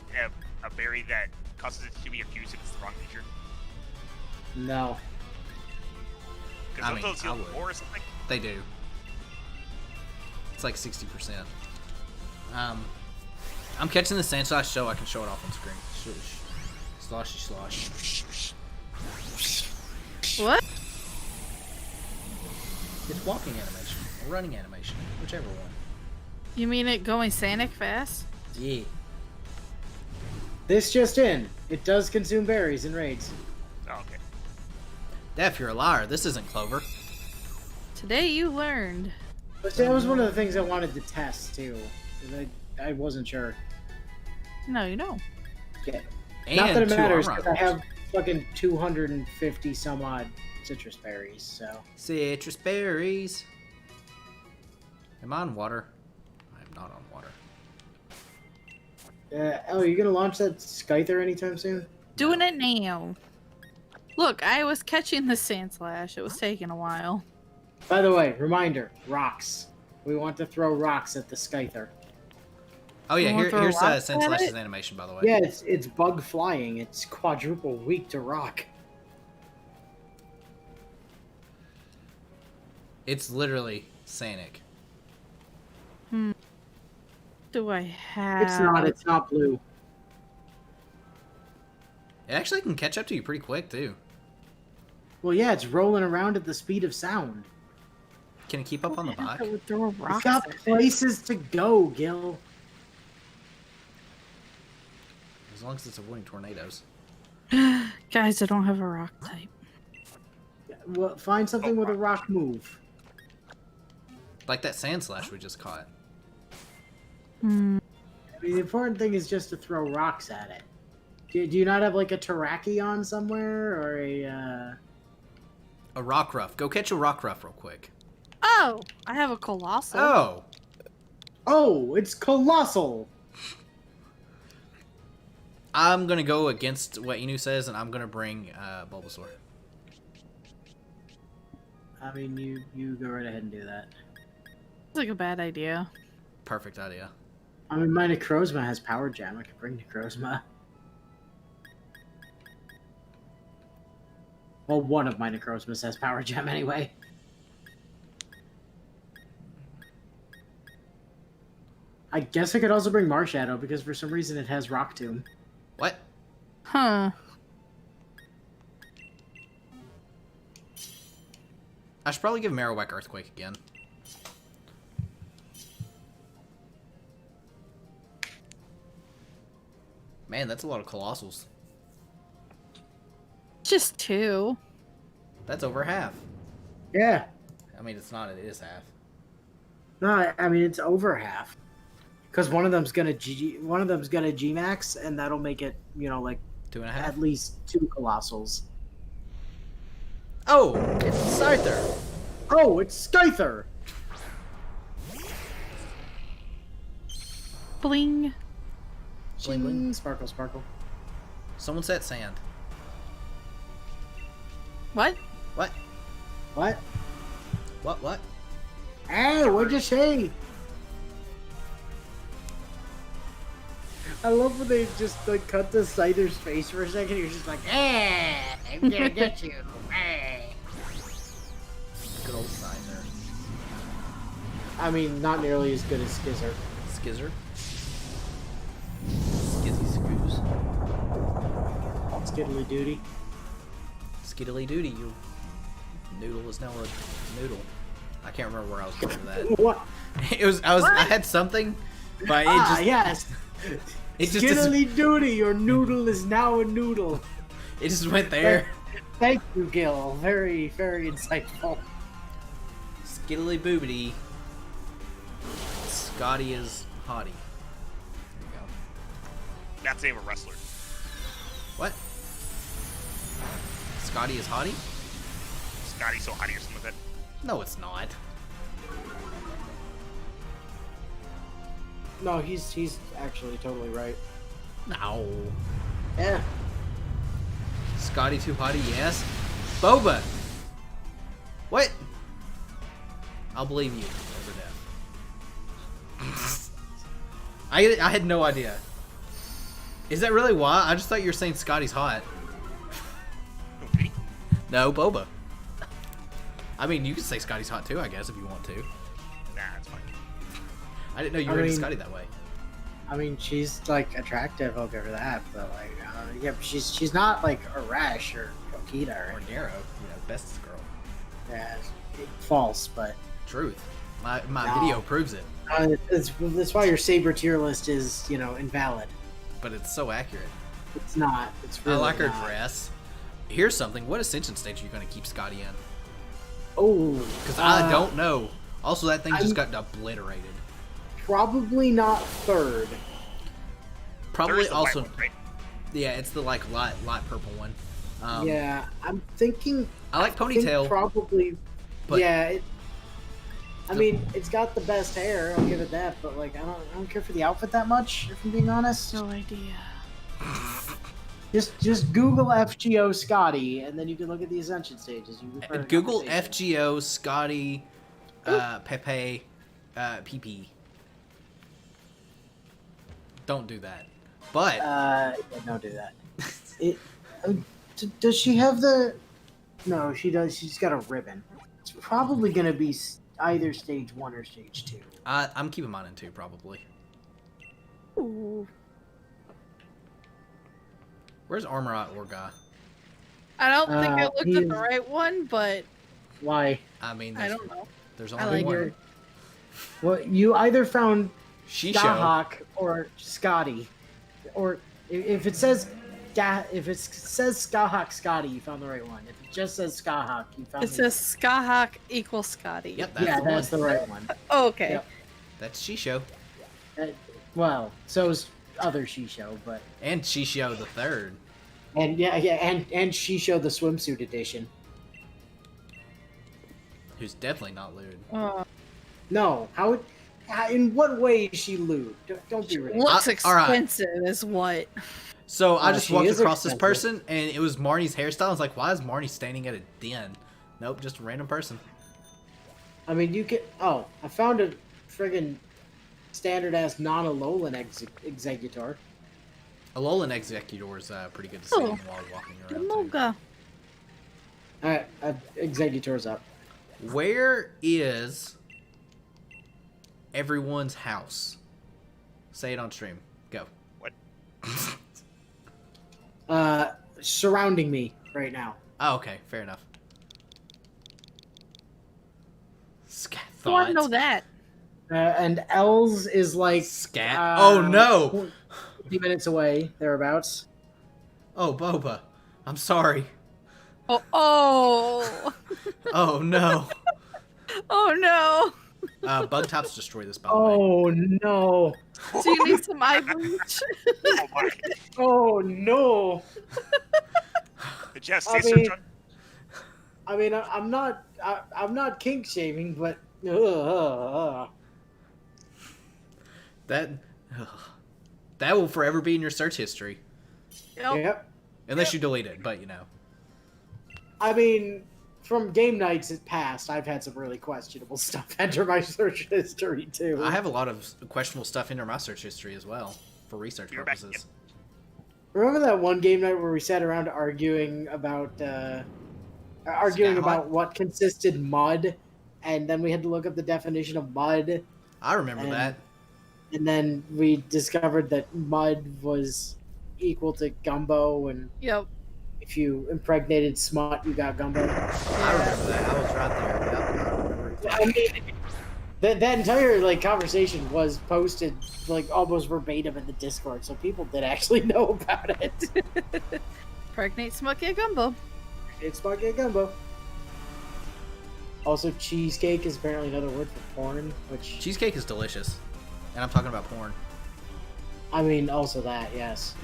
a berry that causes it to be abused if it's the wrong nature? No. Because I mean, those I heal would. more or something. They do. It's like 60%. I'm catching the sand so I can show it off on screen. Sloshy slosh. What? It's walking animation or running animation, whichever one. You mean it going Sonic fast? Yeah. This just in. It does consume berries in raids. Oh, okay. Def, you're a liar. This isn't Clover. Today you learned. But that was one of the things I wanted to test too. 'Cause I wasn't sure. No, you don't. Yeah. And Not that it 2 matters, armor because I items. have fucking 250 some odd citrus berries, so. Citrus berries. Am I on water? I am not on water. Oh, you gonna launch that Scyther anytime soon? Doing it now. Look, I was catching the sand slash. It was taking a while. By the way, reminder, rocks. We want to throw rocks at the Scyther. Oh yeah, You wanna throw here's rocks Sand at Slash's it? animation, by the way. Yeah, it's bug flying. It's quadruple weak to rock. It's literally Sanic. Do I have? It's not. It's not blue. It actually can catch up to you pretty quick too. Well, yeah, it's rolling around at the speed of sound. Can it keep up on the bike? I would throw It's rocks got at it. places to go, Gil. As long as it's avoiding tornadoes. Guys, I don't have a rock type. Well, find something with a rock move. Like that Sand Slash we just caught. I mean, the important thing is just to throw rocks at it. Do you not have like a Terrakion somewhere or a? A Rock Ruff. Go catch a Rock Ruff real quick. Oh, I have a colossal. Oh! Oh, it's colossal. I'm gonna go against what Inu says, and I'm gonna bring Bulbasaur. I mean, you go right ahead and do that. It's like a bad idea. Perfect idea. I mean, my Necrozma has Power Jam. I could bring Necrozma. Well, one of my Necrozmas has Power Gem anyway. I guess I could also bring Marshadow because for some reason it has Rock Tomb. What? Huh. I should probably give Marowak Earthquake again. Man, that's a lot of Colossals. Just 2. That's over half. Yeah. I mean, it's not, it is half. No, I mean it's over half. Because one of them's gonna G Max, and that'll make it, you know, like 2.5? at least 2 Colossals. Oh! It's Scyther! Oh, it's Scyther! Bling. Bling, bling. Sparkle, sparkle. Someone said sand. What? What? What? What? Hey, what'd you say? I love when they just like cut the Scyther's face for a second. You're just like, eh, I'm gonna get you. Eh. Good old Scyther. I mean, not nearly as good as Skizzer. Skizzer? Skizzy Screws. Skiddly Duty. Skiddly Doody, you noodle is now a noodle. I can't remember where I was going with that. What? I had something, but Yes. it just Skiddly Duty, your noodle is now a noodle. it just went there. Thank you, Gil. Very, very insightful. Skiddly boobity. Skadi is hottie. There you go. That's the name of a wrestler. What? Skadi is hottie? Skadi so hottie or something like that. No, it's not. No, he's actually totally right. No. Yeah. Skadi too hottie, yes. Boba! What? I'll believe you. Over death. I had no idea. Is that really why? I just thought you were saying Scotty's hot. Who, me? No, Boba. I mean, you can say Scotty's hot too, I guess, if you want to. Nah, it's fine. I didn't know you I were into mean- Scotty that way. I mean, she's like attractive. I'll give her that. But like, yeah, she's not like Arash or Kokita or Or Nero, bestest girl. yeah, false. But Truth. My No. video proves it, that's why your Saber tier list is invalid. but it's so accurate. It's not. It's I really like her not. dress. Here's something. What ascension stage are you going to keep Skadi in? Oh, Because I don't know. Also, that thing just I'm- got obliterated. probably not third. Probably There's the white also, one, right? yeah, it's the like light purple one. Yeah, I'm thinking. I like think ponytail. probably. but- Yeah. I mean, it's got the best hair. I'll give it that. But like, I don't care for the outfit that much. If I'm being honest. No idea. Just Google FGO Scotty, and then you can look at the Ascension stages. You can Google FGO Skadi Pepe PP. Don't do that. But Yeah, don't do that. Does she have the? No, she does. She's got a ribbon. It's probably gonna be either stage 1 or stage 2. I'm keeping mine in 2 probably. Ooh. Where's Armorot Orga? I don't think I looked at the he's- right one, but Why? I mean, I don't know. there's I only like one. her. Well, you either found Shisho. Skahawk or Scotty, or if it says Skahawk Scotty, you found the right one. If it just says Skahawk, you found It says Skahawk equals Scotty. Yep, that's yeah, the that's one. the right one. Oh, okay. Yep. That's Shisho. Well, so's other Shisho, but And Shisho the third. and and she showed the swimsuit edition. Who's definitely not lewd. No, how? In what way is she lewd? Don't be ridiculous. Looks all right. expensive is what. So I just she walked is across this expensive. person, and it was Marnie's hairstyle. I was like, why is Marnie standing at a den? Nope, just a random person. I mean, you can. Oh, I found a friggin' standard ass non-Alolan executor. Alolan Executor is pretty good to see Oh. while walking The around. Too. Moga. Alright, executor's up. Where is everyone's house? Say it on stream. Go. What? Surrounding me right now. Oh, okay, fair enough. Scat I want to know thought. that. And Els is like Scat. Oh no! 50 minutes away, thereabouts. Oh, Boba. I'm sorry. Oh, oh, Oh no. oh no. Bug tops destroy this, by the way. Oh no! Do you need some eye bleach? Oh my! Oh no! Did you have I say mean- search on? I mean, I'm not kink shaming, but That that will forever be in your search history, Yep. yep. unless you delete it. But you know, I mean, from game nights past, I've had some really questionable stuff enter my search history too. I have a lot of questionable stuff into my search history as well for research You're back purposes. Remember that one game night where we sat around arguing about Skyhawk? what consisted mud, and then we had to look up the definition of mud, I remember And- that. and then we discovered that mud was equal to gumbo, and Yep. if you impregnated smut, you got gumbo. I remember that. I was right there. Yep, I remember it. I mean, that entire conversation was posted almost verbatim in the Discord, so people did actually know about it. Pregnate Smucky Gumbo. It's Spaghetti Gumbo. Also, cheesecake is apparently another word for porn, which Cheesecake is delicious, and I'm talking about porn. I mean, also that, yes.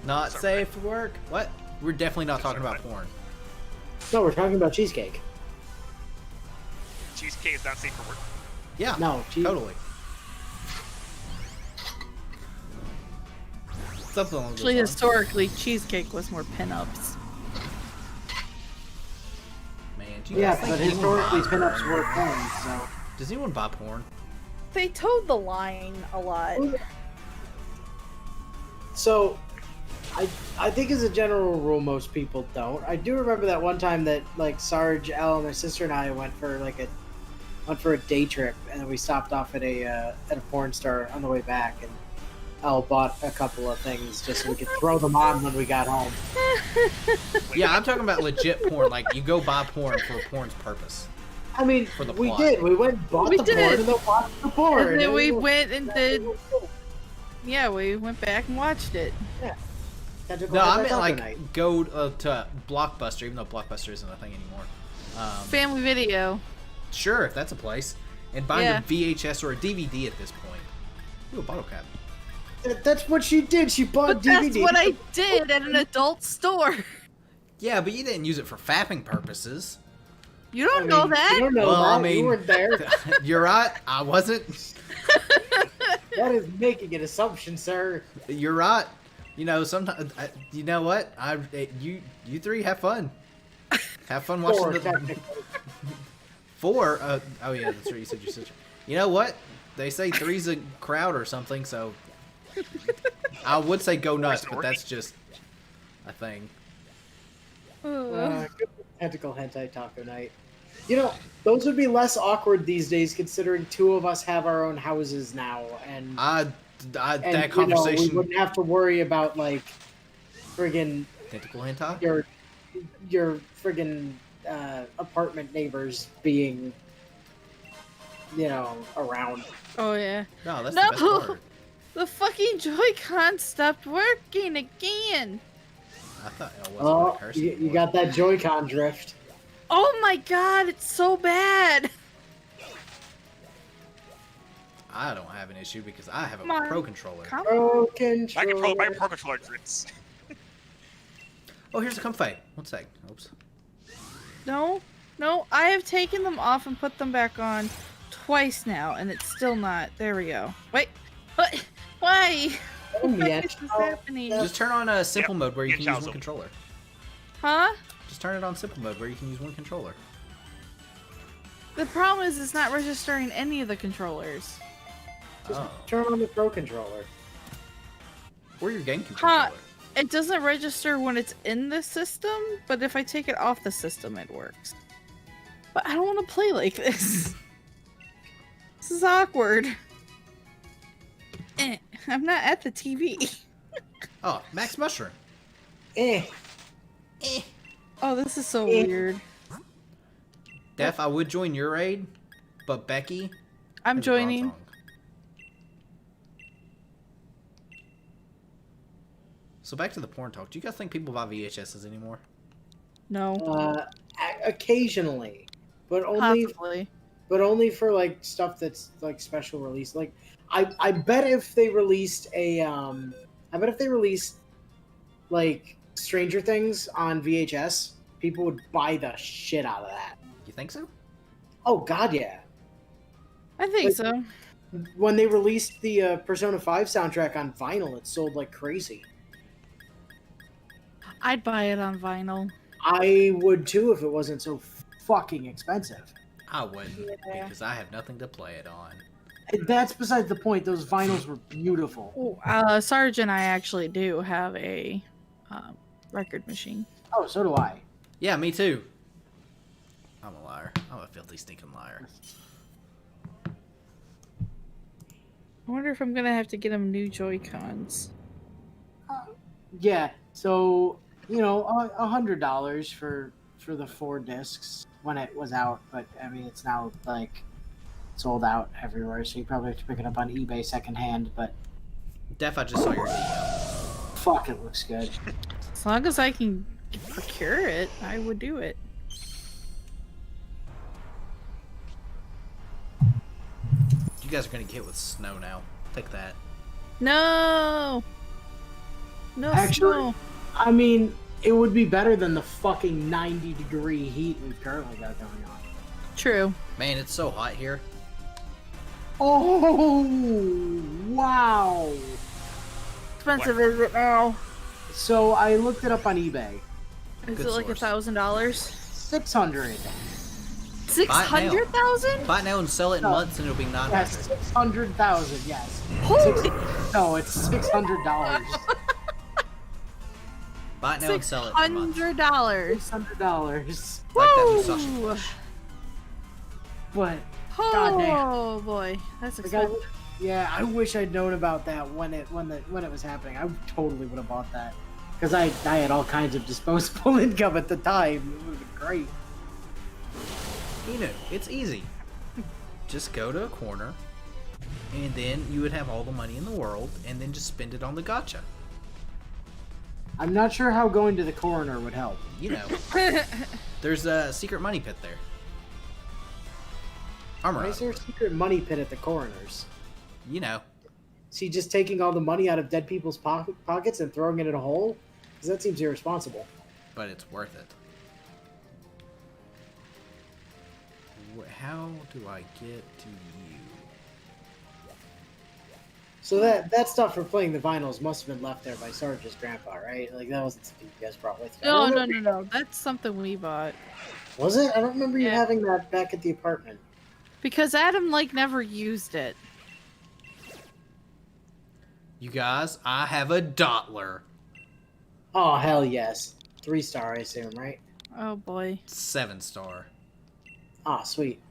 Not Sorry. safe for work. What? We're definitely not talking about porn. No, we're talking about cheesecake. Cheesecake is not safe for work. Yeah. No, Totally. Something along those Actually, lines. historically, cheesecake was more pinups. Man, do you Yeah, guys think but anyone historically, buys pinups porn? were porn, so. Does anyone buy porn? They towed the line a lot. So, I think as a general rule, most people don't. I do remember that one time that Sarge, Al, my sister, and I went for a went for a day trip, and then we stopped off at a porn store on the way back, and Al bought a couple of things just so we could throw them on when we got home. Yeah, I'm talking about legit porn. Like, you go buy porn for porn's purpose. I mean, For the we plot. did. We went and bought We the did. porn and then watched the porn. And then It we was- went and did. Yeah, we went back and watched it. Tentacle No, I Hentai meant Taco like Night. go to Blockbuster, even though Blockbuster isn't a thing anymore. Family Video. Sure, if that's a place, and buying Yeah. a VHS or a DVD at this point. Ooh, a bottle cap. That's what she did. She bought But DVD. that's what I did at an adult store. Yeah, but you didn't use it for fapping purposes. You don't I know mean, that. You don't know Well, that. I mean, you weren't there. You're right. I wasn't. That is making an assumption, sir. You're right. You know, sometimes. You know what? You three have fun. Have fun watching Four, the technically. 4. Oh yeah, that's right. You said your sister. You know what? They say 3's a crowd or something. So I would say go nuts, but that's just a thing. Good Tentacle Hentai Taco Night. You know, those would be less awkward these days, considering 2 of us have our own houses now, and That conversation. we wouldn't have to worry about like friggin' Tentacle hentai. your friggin' apartment neighbors being, around. Oh yeah. No, that's No! the best part. The fucking Joy-Con stopped working again. I thought it wasn't Oh, a curse. you got that Joy-Con drift. Oh my god, it's so bad. I don't have an issue because I have a My pro controller. Pro My controller. Pro Controller drinks. Oh, here's a comfy. One sec. Oops. No, I have taken them off and put them back on twice now, and it's still not. There we go. Wait, what? Why? Oh, Why yeah. is this happening? Just turn on a simple mode where you get can use Chow's one up. controller. Huh? Just turn it on simple mode where you can use one controller. The problem is it's not registering any of the controllers. Oh. Turn on the Pro controller. Or your GameCube Huh. controller. It doesn't register when it's in the system, but if I take it off the system, it works. But I don't want to play like this. This is awkward. I'm not at the TV. Oh, Max Mushroom. Oh, this is so Eh. weird. Def, I would join your raid, but Becky. I'm has a bronze joining. song. So back to the porn talk. Do you guys think people buy VHSs anymore? No. Occasionally, but only Possibly. for like stuff that's like special release. Like I bet if they released like Stranger Things on VHS, people would buy the shit out of that. You think so? Oh god, yeah. I think Like- so. When they released the Persona 5 soundtrack on vinyl, it sold like crazy. I'd buy it on vinyl. I would too if it wasn't so fucking expensive. I wouldn't Yeah. because I have nothing to play it on. That's besides the point. Those vinyls were beautiful. Sarge and I actually do have a record machine. Oh, so do I. Yeah, me too. I'm a liar. I'm a filthy, stinking liar. I wonder if I'm gonna have to get him new Joy-Cons. Yeah, so $100 for the 4 discs when it was out, but I mean it's now like sold out everywhere, so you probably have to pick it up on eBay secondhand. But Def, I just saw your DM. fuck, it looks good. As long as I can procure it, I would do it. You guys are gonna get with snow now. Take that. No. No Actually- snow. I mean, it would be better than the fucking 90-degree heat we've currently got going on. True. Man, it's so hot here. Oh wow! Expensive is it now? So I looked it up on eBay. Is Good it like source. $1,000? 600. 600,000? Buy it now and sell it in No. months, and it'll be 900. Yes, 600,000. Yes. Holy No, it's $600. Buy it now and sell it in months. $600. $600. Like that new sausage. Woo! But Goddamn. Oh boy, that's Like, I, expensive. yeah, I wish I'd known about that when it was happening. I totally would have bought that because I had all kinds of disposable income at the time. It would have been great. You know, it's easy. Just go to a corner, and then you would have all the money in the world, and then just spend it on the gacha. I'm not sure how going to the coroner would help. You know, there's a secret money pit there. Armor Why up. is there a secret money pit at the coroner's? You know, Is he just taking all the money out of dead people's pockets and throwing it in a hole? Because that seems irresponsible. but it's worth it. How do I get to you? So that stuff for playing the vinyls must have been left there by Sarge's grandpa, right? Like, that wasn't something you guys brought with you. I No, don't no, remember- no, no. That's something we bought. Was it? I don't remember you Yeah. having that back at the apartment. Because Adam, like, never used it. You guys, I have a Dottler. Oh, hell yes. 3-star, I assume, right? Oh boy. 7-star. Ah, sweet.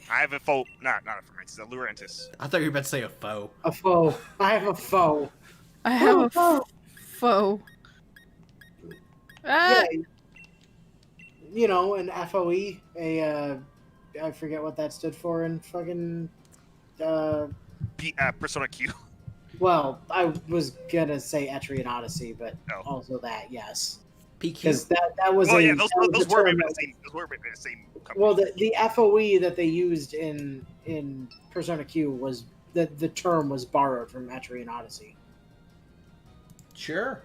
I have a faux, not a Pharynx, it's a Lurantis. I thought you were about to say a foe. A foe. I have a foe. I have a foe. foe. Ah! Yeah. You know, an FOE, I forget what that stood for in fucking, Persona Q. well, I was gonna say Etrian Odyssey, but No. also that, yes. PQ. Because that was Well, a... yeah, that those was a were term made by that- the same. Those were made by the same company. Well, the FOE that they used in Persona Q was... The term was borrowed from Etrian Odyssey. Sure.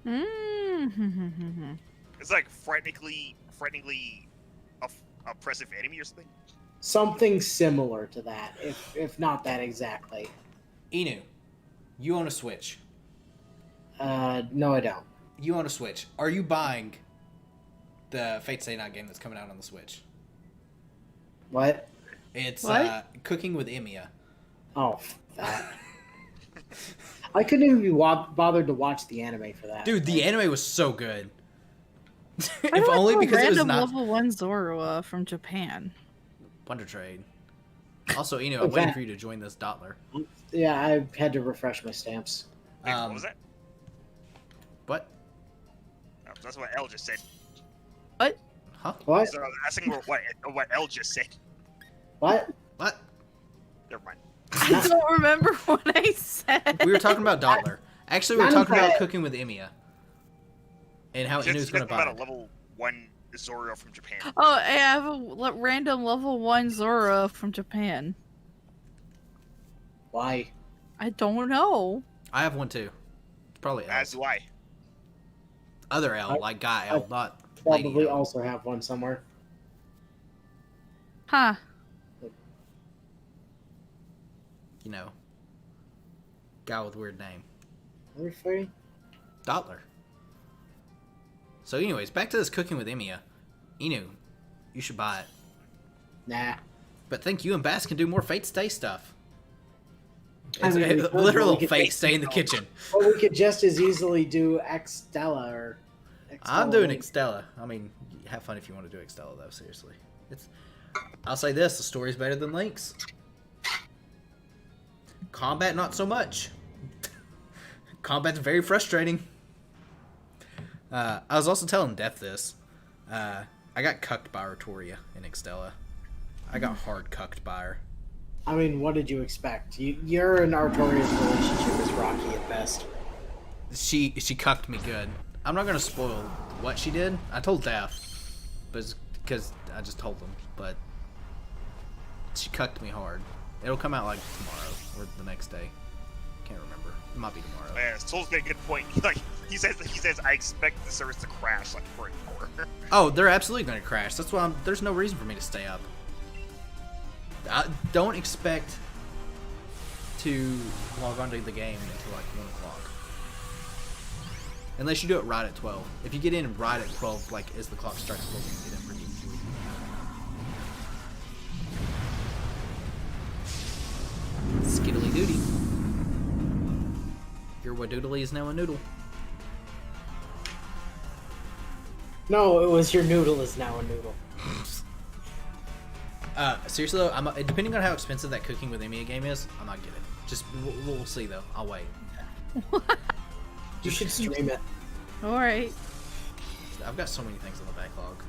Mm-hmm. It's like frighteningly oppressive enemy or something. Something similar to that, if not that exactly. Inu, you own a Switch. No, I don't. You own a Switch. Are you buying the Fate Stay Night game that's coming out on the Switch? What? It's What? Cooking with Emiya. Oh, that. I couldn't even be bothered to watch the anime for that. Dude, the anime was so good. I If don't only know, because it was random not level 1 Zorua from Japan. Wonder Trade. Also, Inu, I'm waiting for you to join this Dottler. Yeah, I had to refresh my stamps. Wait, what was that? What? Oh, that's what L just said. Huh? What? So I was asking what L just said. What? What? Never mind. I don't remember what I said. We were talking about Dottler. Actually, we were None talking of about that. Cooking with Emiya. And how Just Inu's going to buy about a it. level 1 Zoro from Japan. Oh, I have a random level 1 Zora from Japan. Why? I don't know. I have one too. It's probably L. As do I. Other L, I- like Guy L, not Probably Lady L. also have one somewhere. Huh. You know. Guy with weird name. Everybody? Dottler. So anyways, back to this Cooking with Emiya. Inu, you should buy it. Nah. But think you and Bass can do more Fate Stay stuff. I It's mean, we could, but literal we could Fate just- Stay in the kitchen. Well, we could just as easily do Xtella or... I'm Xtella doing Link. Extella. I mean, have fun if you want to do Extella, though, seriously. I'll say this, the story's better than Link's. Combat, not so much. Combat's very frustrating. I was also telling Death this. I got cucked by Artoria in Extella. I got hard cucked by her. I mean, what did you expect? You're in Artoria's relationship is rocky at best. She cucked me good. I'm not gonna spoil what she did. I told Death, but it's because I just told him. But she cucked me hard. It'll come out like tomorrow or the next day. Can't remember. It might be tomorrow. Man, Soul's got a good point. Like he says, I expect the service to crash like for an hour. Oh, they're absolutely gonna crash. That's why there's no reason for me to stay up. I don't expect to log onto the game until like 1 o'clock. Unless you do it right at 12. If you get in right at 12, like as the clock strikes 12, you can get in pretty easily. Skiddly doody. Your wadoodly is now a noodle. No, it was your noodle is now a noodle. Seriously though, depending on how expensive that cooking with Emiya game is, I might get it. Just we'll see though. I'll wait. You should stream it. Alright. I've got so many things on the backlog,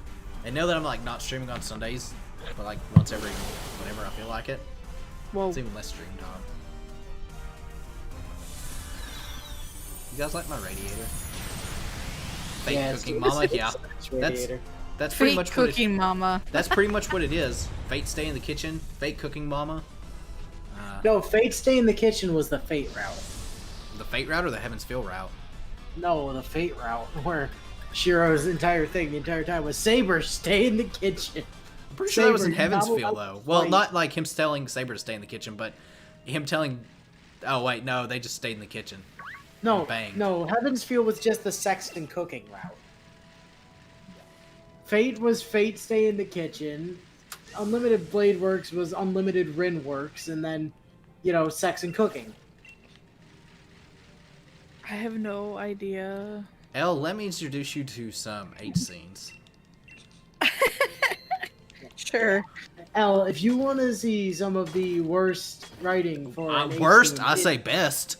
and now that I'm like not streaming on Sundays, but like once every whenever I feel like it, Whoa. it's even less stream time. You guys like my radiator? Fake cooking mama, yeah. That's pretty Fake much cooking mama. That's pretty much what it is. Fate stay in the kitchen. Fake cooking mama. No, Fate Stay in the Kitchen was the Fate route. The Fate route or the Heaven's Feel route? No, the Fate route, where Shiro's entire thing the entire time was Saber, stay in the kitchen. I'm pretty sure that was in Saber, Heaven's not Feel allowed though. to Well, fight. not like him telling Saber to stay in the kitchen, but him telling. Oh wait, no, they just stayed in the kitchen. No, Bang. no, Heaven's Feel was just the sex and cooking route. Fate was Fate Stay in the Kitchen. Unlimited Blade Works was Unlimited Rin Works, and then, you know, sex and cooking. I have no idea. Elle, let me introduce you to some H scenes. Sure. L, if you want to see some of the worst writing for an H Worst? scene I say best.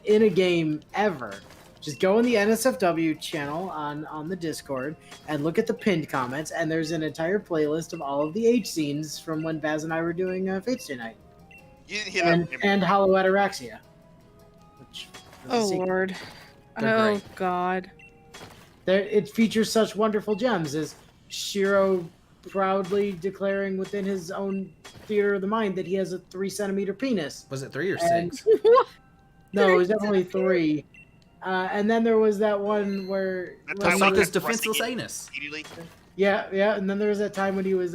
in a game ever, just go in the NSFW channel on the Discord and look at the pinned comments, and there's an entire playlist of all of the H scenes from when Baz and I were doing Fate Stay Night. You didn't hit And Hollow Ataraxia. Which is a Oh sequel. lord. They're Oh great. god. It features such wonderful gems as Shiro proudly declaring within his own theater of the mind that he has a 3-centimeter penis. Was it 3 or And- 6? No, it was definitely 3. And then there was that one where... That when time he when was- Osaka's defenseless anus. Immediately. Yeah, and then there was that time when he was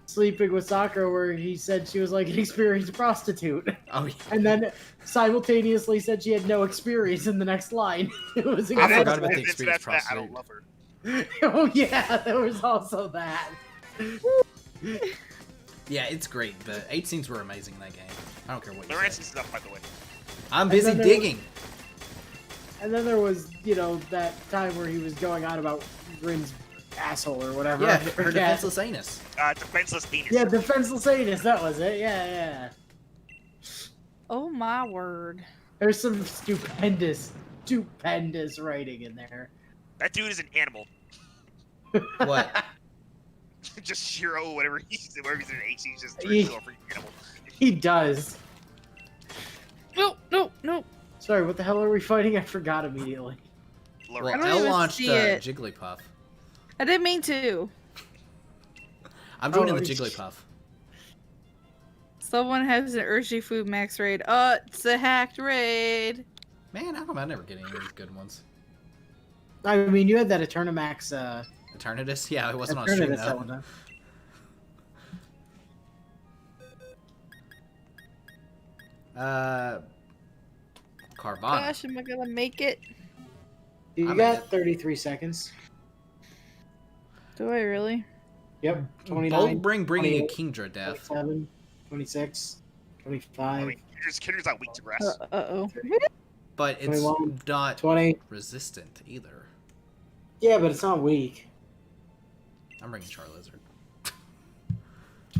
sleeping with Sakura where he said she was like an experienced prostitute. Oh yeah. And then simultaneously said she had no experience in the next line. It was I And then- forgot about the and then experienced after that, I prostitute. don't love her. Oh yeah, there was also that. Yeah, it's great. The 8 scenes were amazing in that game. I don't care what The you ransom say. stuff, by the way. I'm busy then there was- digging. And then there was, you know, that time where he was going on about Rin's asshole or whatever. Yeah, I her forget. defenseless anus. Defenseless penis. Yeah, defenseless anus, that was it. Yeah. Oh my word. There's some stupendous writing in there. That dude is an animal. What? Just Shiro, whatever he's in an H, he's just He- a freaking animal. He does. No. Sorry, what the hell are we fighting? I forgot immediately. Well, Lorraine. don't Elle even launched see it. Jigglypuff. I didn't mean to. I'm joining Oh, the it's- Jigglypuff. Someone has an Urshifu max raid. It's a hacked raid. Man, how come I never get any of these good ones? I mean, you had that Eternamax. Eternatus? Yeah, it wasn't on stream Eternatus that though. one, huh? Carvana. Gosh, am I gonna make it? You I'm got in it. 33 seconds. Do I really? Yep. 29, Bold bring bringing a 28, Kingdra death. 27, 26, I 25, mean, Kinder's not weak to grass. Uh-oh. But it's 21, not 20. resistant either. Yeah, but it's not weak. I'm bringing Charizard.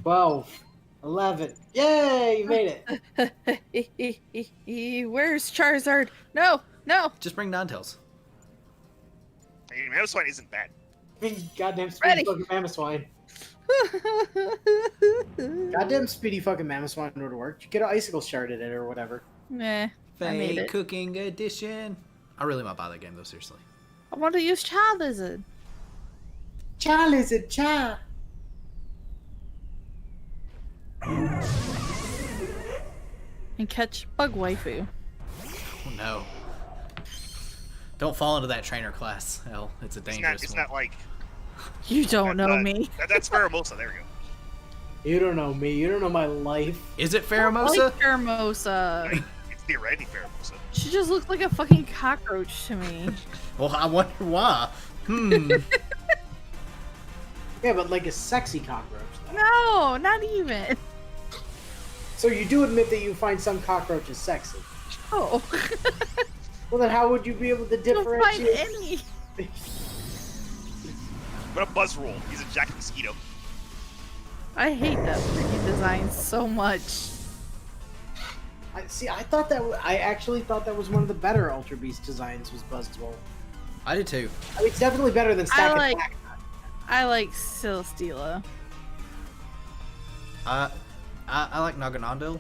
12, 11. Yay, you made it. Where's Charizard? No. Just bring Ninetales. I mean, Mamoswine isn't bad. Goddamn Ready. speedy fucking Mamoswine. Goddamn speedy fucking Mamoswine would work. You get an icicle shard at it or whatever. Meh. I made Fake it. cooking edition. I really might buy that game though, seriously. I want to use Charizard. Charizard, cha. And catch Bug Waifu. Oh no. Don't fall into that trainer class, Elle. It's a It's dangerous not one. like... You don't know that- me. That's Pheromosa, there we go. You don't know me. You don't know my life. Is it I Pheromosa? like Pheromosa. It's theoretically Pheromosa. She just looks like a fucking cockroach to me. Well, I wonder why. Yeah, but like a sexy cockroach. Though. No, not even. So you do admit that you find some cockroaches sexy. Oh. Well, then how would you be able to I don't find differentiate? any. What a buzz roll. He's a jack mosquito. I hate that freaking design so much. I actually thought that was one of the better Ultra Beast designs. Was Buzzwole. I did too. I mean, it's definitely better than Stack like- Attack. I like Celesteela. I like Naganadel,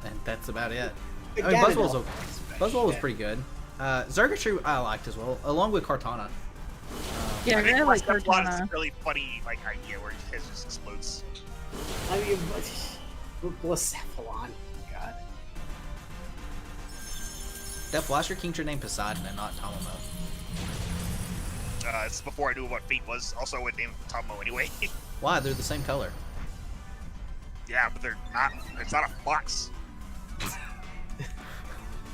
and that's about it. I mean, Ganondorf. Buzzwole was pretty good. Zergatry I liked as well, along with Kartana. Yeah, I like Cortana. It's a Cortana. really funny like idea where his just explodes. I mean, Blacephalon. God. Def, why's your Kingdra named Poseidon and not Tamamo? It's before I knew what Fate was. Also, I would name Tomo anyway. Why? They're the same color. Yeah, but they're not. It's not a fox.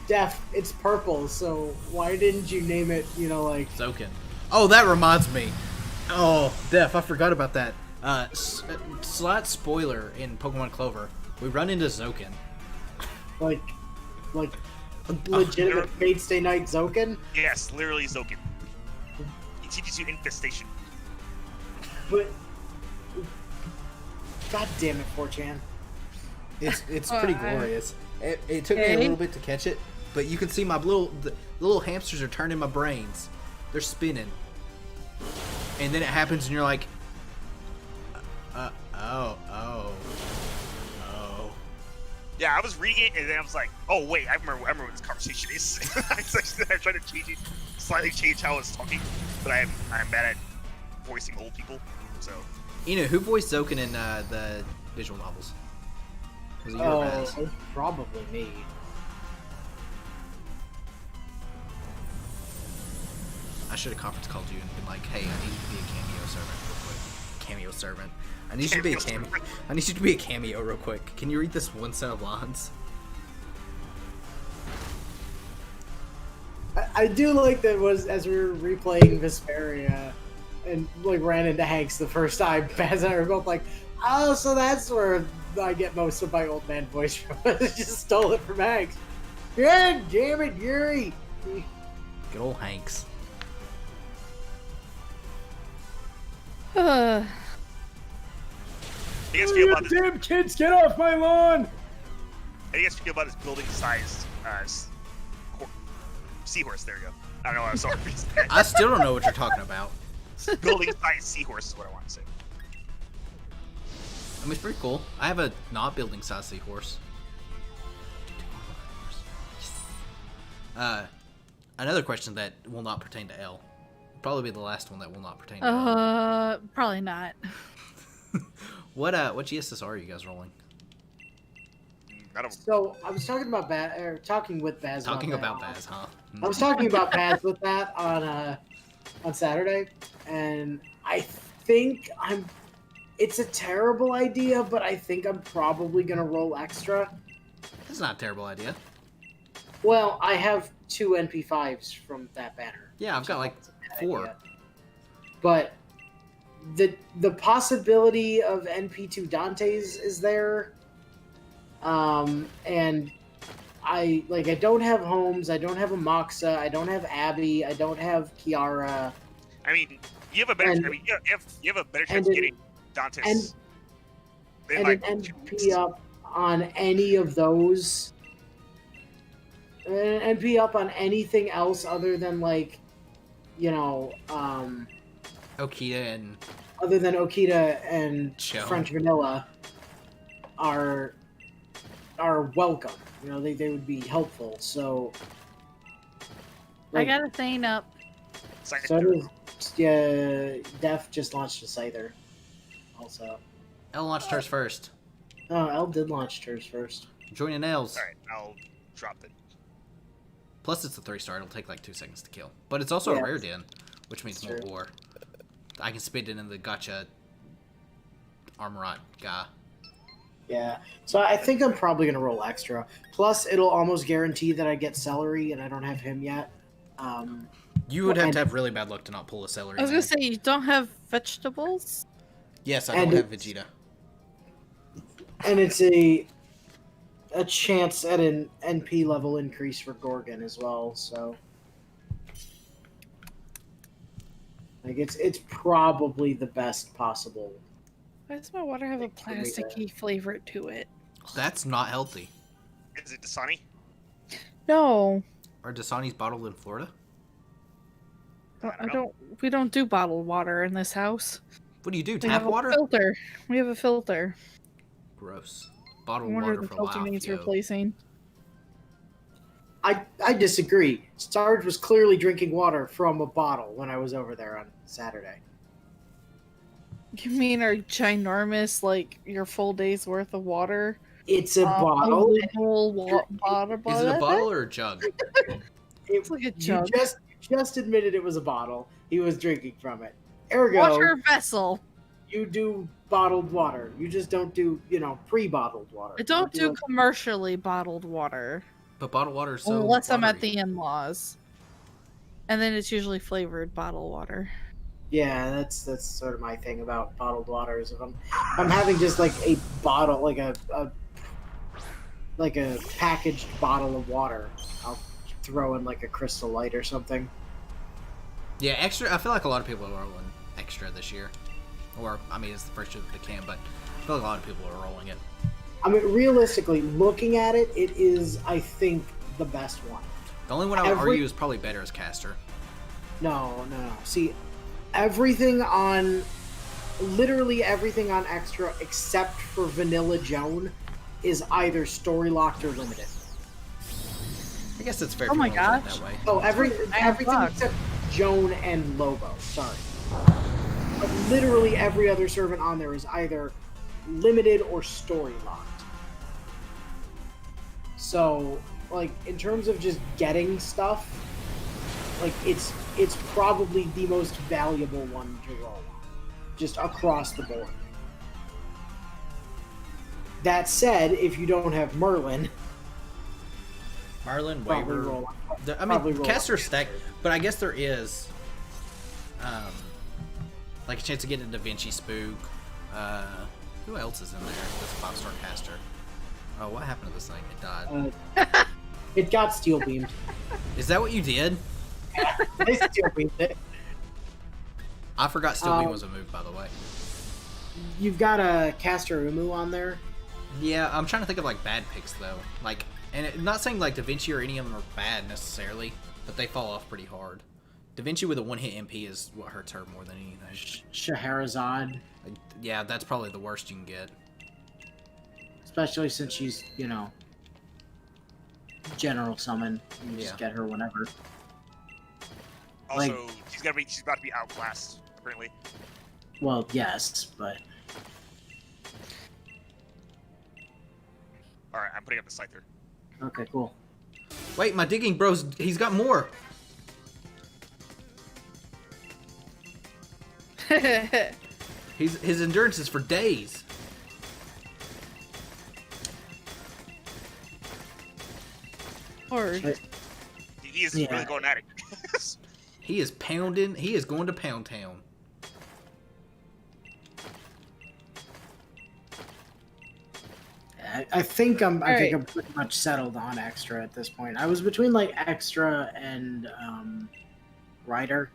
Def, it's purple, so why didn't you name it, like... Zoken. Oh, that reminds me. Oh, Def, I forgot about that. Slight spoiler in Pokemon Clover. We run into Zoken. Like legitimate Fate Stay Night Zoken? Yes, literally Zoken. He teaches you infestation. But... God damn it, 4chan. It's pretty glorious. It took me a little bit to catch it, but you can see my the little hamsters are turning my brains. They're spinning. And then it happens and you're like, oh. Yeah, I was reading it and then I was like, oh wait, I remember what this conversation is. I tried to slightly change how I was talking, but I'm bad at voicing old people, so. Who voiced Zoken in the visual novels? Was it you or Baz? Probably me. I should have conference called you and been like, hey, I need you to be a cameo servant real quick. Cameo servant. I need you to be a cameo. I need you to be a cameo real quick. Can you read this one set of lines? I do like that was as we were replaying Vesperia and like ran into Hanks the first time, Baz and I were both like, oh, so that's where I get most of my old man voice from. I just stole it from Hanks. God damn it, Yuri! Good old Hanks. How do you guys feel about this? Damn kids, get off my lawn! How do you guys feel about his building-sized seahorse? There you go. I don't know. I'm sorry. I still don't know what you're talking about. Building-sized seahorse is what I want to say. I mean, it's pretty cool. I have a not building size seahorse. Another question that will not pertain to L. Probably be the last one that will not pertain to L. Probably not. What GSSR are you guys rolling? So I was talking about talking with Baz. Talking about Baz, huh? I was talking about Baz with that on Saturday, and I think it's a terrible idea, but I think I'm probably gonna roll extra. That's not a terrible idea. Well, I have 2 NP5s from that banner. Yeah, I've got like 4. Idea. But the possibility of NP2 Dante's is there. And I don't have Holmes, I don't have a Moxa, I don't have Abby, I don't have Kiara. I mean, you have a better. And- I mean, you have a better chance of getting Dante's. And an NP up on any of those. An NP up on anything else other than Okita and other than Okita and Cho. French Vanilla are welcome. They would be helpful. So I got a thing up. So does Def just launched a Scyther. Also. L launched hers first. Oh, Elle did launch hers first. Joining L's. All right, I'll drop it. Plus, it's a 3-star. It'll take like 2 seconds to kill. But it's also a rare den, which means more True. war. I can spit it in the gotcha Armorot guy. Yeah. So I think I'm probably gonna roll extra. Plus, it'll almost guarantee that I get Celery, and I don't have him yet. You would have to have really bad luck to not pull a Celery. I was man. gonna say, you don't have vegetables? Yes, I And don't have Vegeta. And it's a chance at an NP level increase for Gorgon as well. So, it's probably the best possible. Why does my water have a plasticky flavor to it? That's not healthy. Is it Dasani? No. Are Dasani's bottled in Florida? I don't. We don't do bottled water in this house. What do you do? We Tap have water? a filter. We have a filter. Gross. I Bottled wonder water if the for filter life, needs yo. replacing. I disagree. Sarge was clearly drinking water from a bottle when I was over there on Saturday. You mean our ginormous, like, your full day's worth of water? It's a A bottle. little bottle. Is it a bottle or a jug? It's like a jug. You just admitted it was a bottle. He was drinking from it. Ergo, Water vessel. you do bottled water. You just don't do, pre-bottled water. I don't do commercially bottled water. But bottled water is so Unless I'm at watery. the in-laws. And then it's usually flavored bottled water. Yeah, that's sort of my thing about bottled water. Is if I'm having just like a bottle, like a packaged bottle of water, I'll throw in like a Crystal Light or something. Yeah, extra. I feel like a lot of people are rolling extra this year. Or, I mean, it's the first year that they can, but I feel like a lot of people are rolling it. I mean, realistically, looking at it, it is, I think, the best one. The only one I would argue is probably better is Caster. No. See, literally everything on Extra except for Vanilla Joan is either story locked or limited. I guess it's fair Oh to my roll it gosh. that way. Oh, everything fuck. except Joan and Lobo. Sorry. But literally every other servant on there is either limited or story locked. So, like, in terms of just getting stuff, like, it's probably the most valuable one to roll on. Just across the board. That said, if you don't have Merlin, Marlin, probably Waver. roll on. I probably mean, roll Caster on. stack, but I guess there is, like a chance to get a Da Vinci Spook. Who else is in there? This 5-star Caster. Oh, what happened to this thing? It died. It got steel beamed. Is that what you did? They steel beamed it. I forgot Steel Beam was a move, by the way. You've got a Caster Umu on there. Yeah, I'm trying to think of like bad picks though. Like, not saying like Da Vinci or any of them are bad necessarily, but they fall off pretty hard. Da Vinci with a one-hit MP is what hurts her more than anything. Scheherazade. Yeah, that's probably the worst you can get. Especially since she's, general summon. You can just Yeah. get her whenever. Also, she's about to be outclassed, apparently. Well, yes, but Alright, I'm putting up the Scyther. okay, cool. Wait, my digging bros, he's got more. His endurance is for days. Or He is Yeah. really going at it. He is pounding. He is going to Pound Town. I think I'm Alright. pretty much settled on Extra at this point. I was between like Extra and Rider,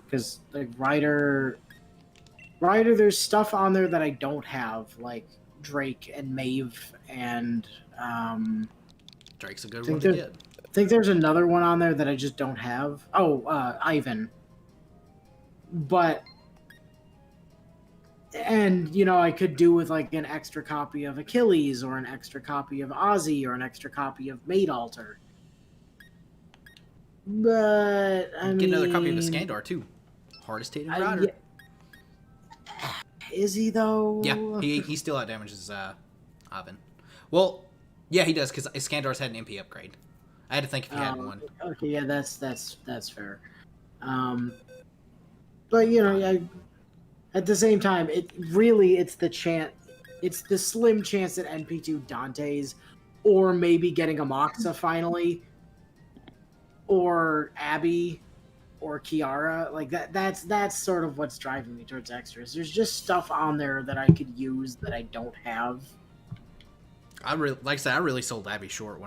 because like Rider, there's stuff on there that I don't have, like Drake and Maeve and Drake's a good Think one to that- get. I think there's another one on there that I just don't have. Oh, Ivan. But, and, I could do with like an extra copy of Achilles or an extra copy of Ozzy or an extra copy of Maid Alter. But, I mean... Get another copy of Iskandar too. Hardest hitting rider. Is he though? Yeah, he still out damages Ivan. Well, yeah, he does because Iskandar's had an MP upgrade. I had to think if he had one. Okay, yeah, that's fair. But at the same time, it's the slim chance that NP2 Dante's, or maybe getting a Moxa finally, or Abby, or Kiara. Like that's sort of what's driving me towards extras. There's just stuff on there that I could use that I don't have. I really sold Abby short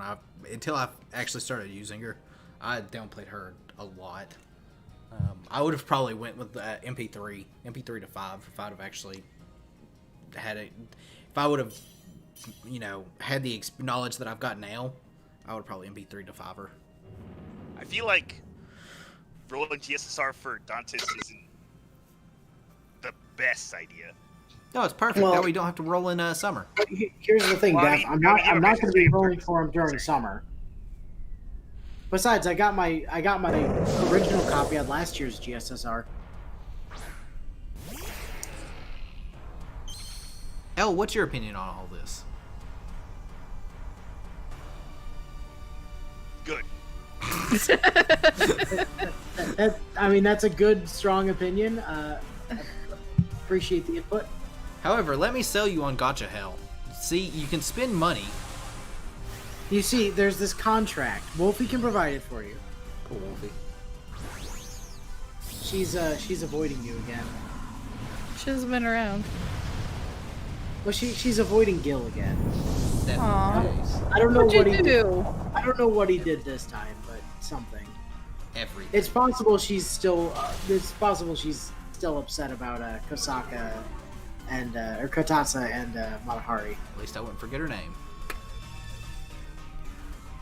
until I actually started using her. I downplayed her a lot. I would have probably went with MP3 to 5 if I'd have actually if I would have, had the knowledge that I've got now, I would probably MP3 to 5er. I feel like rolling GSSR for Dantes isn't the best idea. No, it's perfect. Well- that way you don't have to roll in summer. Here's the thing, Well, I Beth. mean, I'm not you have going to be Vegas rolling Games. for him during summer. Besides, I got my original copy of last year's GSSR. Elle, what's your opinion on all this? Good. That's a good, strong opinion. Appreciate the input. However, let me sell you on Gotcha Hell. See, you can spend money. You see, there's this contract. Wolfie can provide it for you. Poor Wolfie. She's avoiding you again. She hasn't been around. Well, she's avoiding Gil again. That's Aw. nice. I don't know What'd what he you did. do? I don't know what he did this time, but something. Everything. It's possible she's still. It's possible she's still upset about Kosaka and or Kotasa and Matahari. At least I wouldn't forget her name.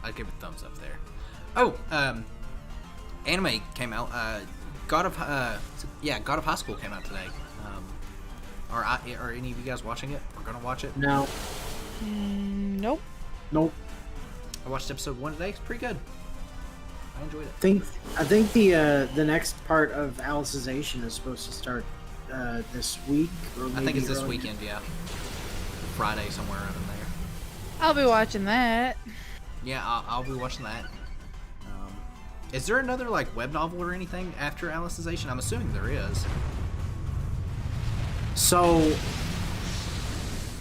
I'd give it a thumbs up there. Oh, anime came out. God of High School came out today. Are any of you guys watching it? Or gonna watch it? No. Nope. Nope. I watched episode 1 today. It's pretty good. I enjoyed it. I think the next part of Alicization is supposed to start this week. Or maybe I think it's this early. weekend. Yeah, Friday somewhere around in there. I'll be watching that. Yeah, I'll be watching that. Is there another web novel or anything after Alicization? I'm assuming there is. So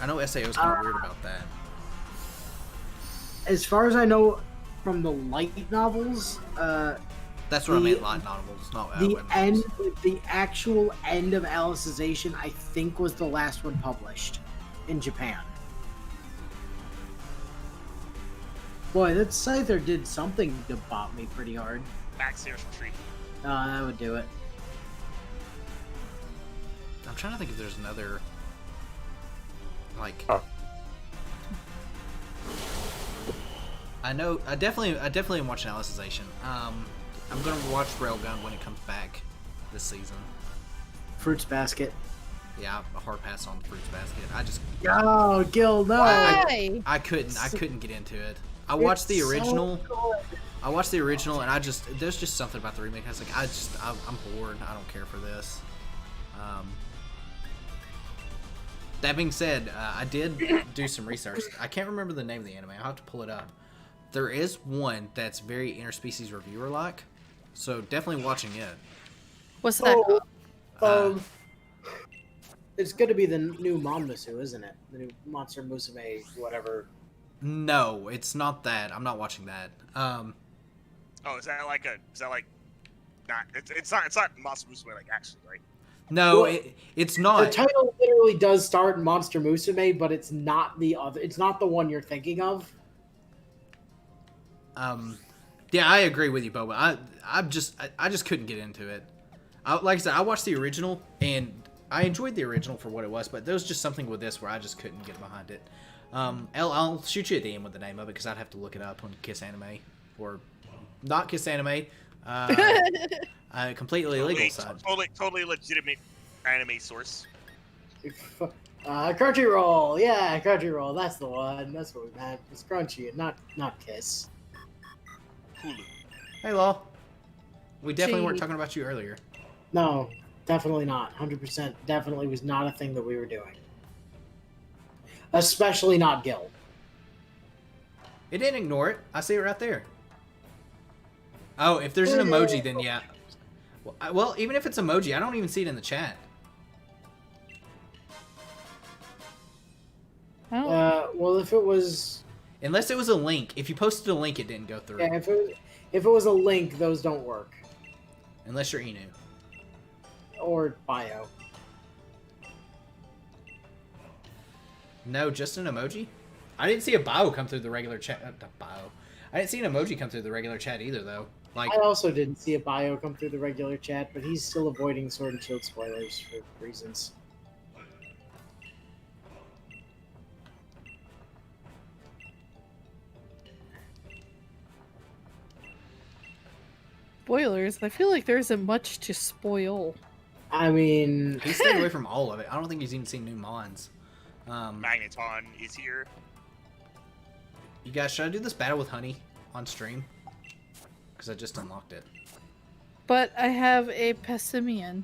I know SAO's kind of weird about that. as far as I know, from the light novels, That's what I meant, light novels, not the web end, novels. the actual end of Alicization, I think, was the last one published in Japan. Boy, that Scyther did something to bop me pretty hard. Max Air Street. That would do it. I'm trying to think if there's another, I definitely am watching Alicization. I'm gonna watch Railgun when it comes back this season. Fruits Basket. Yeah, a hard pass on the Fruits Basket. I just Oh, Gil, no. Why? I couldn't get into it. I watched the original. I watched the original, and there's just something about the remake. I was like, I'm bored. I don't care for this. That being said, I did do some research. I can't remember the name of the anime. I'll have to pull it up. There is one that's very interspecies reviewer-like, so definitely watching it. What's that? It's going to be the new Monmusu, isn't it? The new Monster Musume, whatever. No, it's not that. I'm not watching that. Oh, is that not? It's not Monster Musume actually, right? No, Well, it's The not. title literally does start Monster Musume, but it's not the other. It's not the one you're thinking of. Yeah, I agree with you, Boba. I just couldn't get into it. Like I said, I watched the original and I enjoyed the original for what it was, but there was just something with this where I just couldn't get behind it. I'll shoot you a DM with the name of it because I'd have to look it up on Kiss Anime or not Kiss Anime. Completely illegal side. Totally legitimate anime source. Crunchyroll, yeah, Crunchyroll. That's the one. That's what we meant. It's Crunchy, and not Kiss. Hulu. Hey, Law. We definitely weren't Gee. talking about you earlier. No, definitely not. 100% definitely was not a thing that we were doing. Especially not Gil. It didn't ignore it. I see it right there. Oh, if there's an emoji, then yeah. Well, even if it's emoji, I don't even see it in the chat. Oh. Well, if it was, Unless it was a link. If you posted a link, it didn't go through. yeah, if it was a link, those don't work. Unless you're Inu. Or bio. No, just an emoji? I didn't see a bio come through the regular chat. I didn't see an emoji come through the regular chat either, though. Like, I also didn't see a bio come through the regular chat, but he's still avoiding Sword and Shield spoilers for reasons. spoilers. I feel like there isn't much to spoil. I mean, He stayed away from all of it. I don't think he's even seen new mons. Magneton is here. You guys, should I do this battle with Honey on stream? Because I just unlocked it. But I have a Pessimian.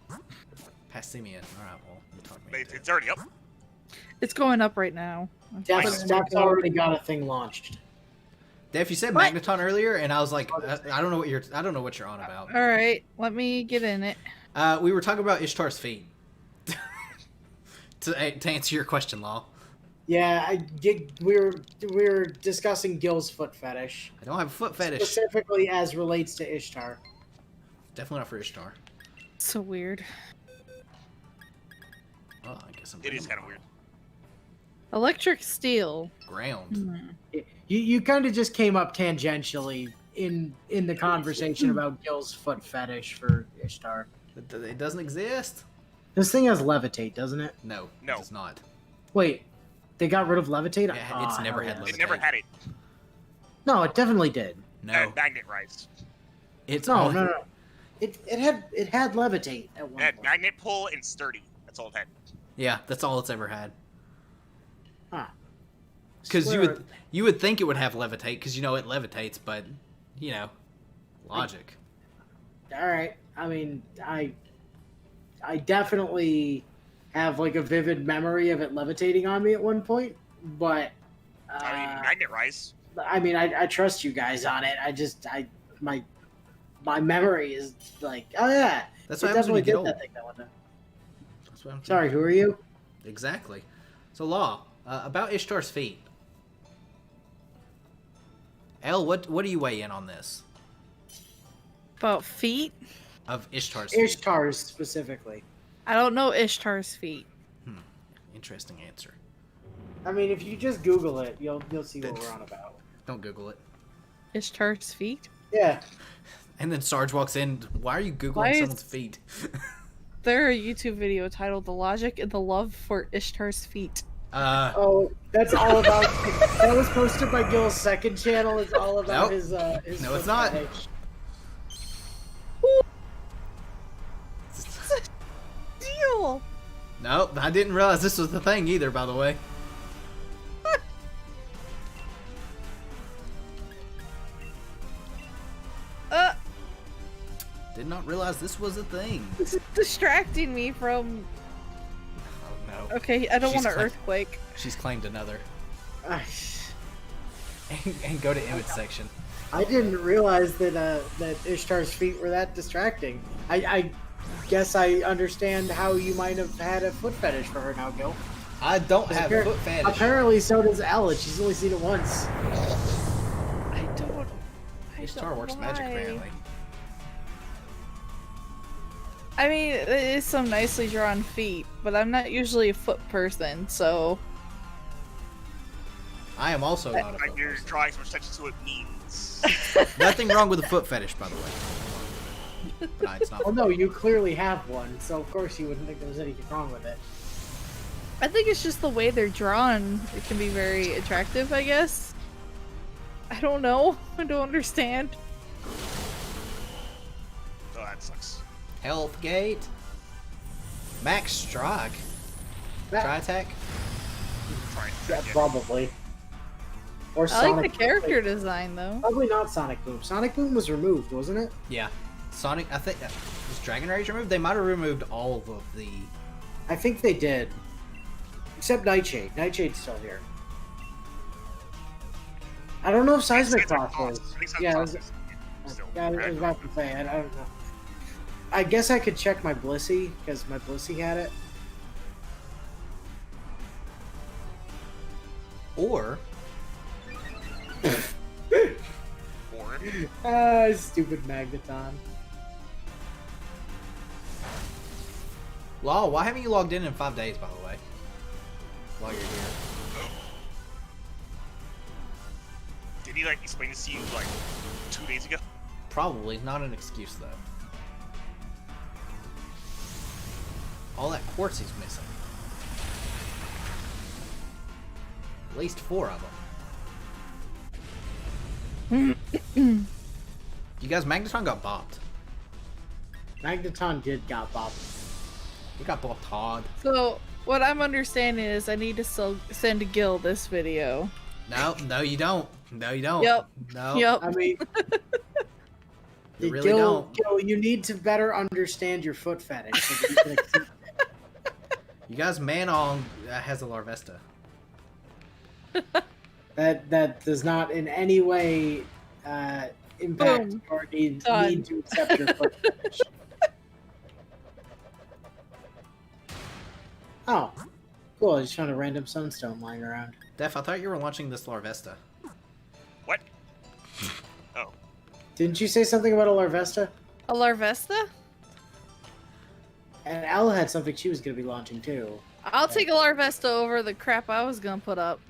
Passimian. Alright, well, you talk me into it. It's already up. It's going up right now. Steph's already got a thing launched. Dave, you said What? Magneton earlier, and I was like, I don't know what you're on about. All right, let me get in it. We were talking about Ishtar's feet. to answer your question, Law. Yeah, we were discussing Gil's foot fetish, I don't have a foot fetish. specifically as relates to Ishtar. Definitely not for Ishtar. So weird. Oh, I guess I'm. It is kind of weird. Electric steel. Ground. You kind of just came up tangentially in the conversation about Gil's foot fetish for Ishtar. It doesn't exist. This thing has levitate, doesn't it? No, No. it does not. Wait, they got rid of levitate? It's never had hell levitate. It never had it. No, it definitely did. No, Magnet Rise. it's No, only- no. It had levitate at It one had point. Magnet Pull and Sturdy. That's all it had. Yeah, that's all it's ever had. Huh. Because Swear- you would think it would have levitate, because you know it levitates, but logic. All right. I mean, I definitely have like a vivid memory of it levitating on me at one point, but I mean, Magnet Rise. I trust you guys on it. My memory is like, oh yeah, That's it what happens when you get definitely did old. that thing that one time. That's what I'm Sorry, who are you? Exactly. So, Law, about Ishtar's feet. Elle, what do you weigh in on this? About feet? Of Ishtar's feet? Ishtar's specifically. I don't know Ishtar's feet. Interesting answer. I mean, if you just Google it, you'll see what we're on about. Don't Google it. Ishtar's feet? Yeah. And then Sarge walks in. Why are you Why Googling is- someone's feet? There's a YouTube video titled "The Logic and the Love for Ishtar's Feet." Oh, that's all about. That was posted by Gil's second channel. It's all about Nope. his. No, No, it's not. Deal. No, I didn't realize this was the thing either, by the way. Did not realize this was a thing. This is distracting me from. Oh no. Okay, I don't She's want an cla- earthquake. She's claimed another. I And go to image section. didn't realize that that Ishtar's feet were that distracting. I guess I understand how you might have had a foot fetish for her now, Gil. I don't have Appar- foot fetish. Apparently, so does Ella. She's only seen it once. I don't. Ishtar works magic, why. apparently. I mean, it is some nicely drawn feet, but I'm not usually a foot person, so. I am also not a Like foot you're person. drawing so much attention to what it means. Nothing wrong with a foot fetish, by the way. But it's not. Well, no, you clearly have one, so of course you wouldn't think there was anything wrong with it. I think it's just the way they're drawn. It can be very attractive, I guess. I don't know. I don't understand. Oh, that sucks. Health gate. Max strike. That- Try attack. Sorry. Yeah, probably. Or I Sonic like the character design, though. Probably not Sonic Boom. Sonic Boom was removed, wasn't it? Yeah. Sonic, I think. Was Dragon Rage removed? They might have removed all of the. I think they did. Except Nightshade. Nightshade's still here. I don't know if Seismic Toss was. Yeah, I was about to say, I don't know. I guess I could check my Blissey, because my Blissey had it. Or. Stupid Magneton. Law, why haven't you logged in 5 days, by the way? While you're here. Did he explain this to you 2 days ago? Probably. Not an excuse, though. All that quartz he's missing. At least 4 of them. You guys, Magneton got bopped. Magneton did got bopped. You got both Todd. So what I'm understanding is I need to send Gil this video. No, you don't. No, you don't. Yep. No. Yep. I mean, You really don't. Gil, you need to better understand your foot fetish. So that you can accept it. You guys, Manong has a Larvesta. That does not in any way impact Boom. or need Done. to accept your foot fetish. Oh, cool. I just found a random sunstone lying around. Def, I thought you were launching this Larvesta. What? Oh. Didn't you say something about a Larvesta? A Larvesta? And Elle had something she was going to be launching too. I'll take a Larvesta over the crap I was gonna put up.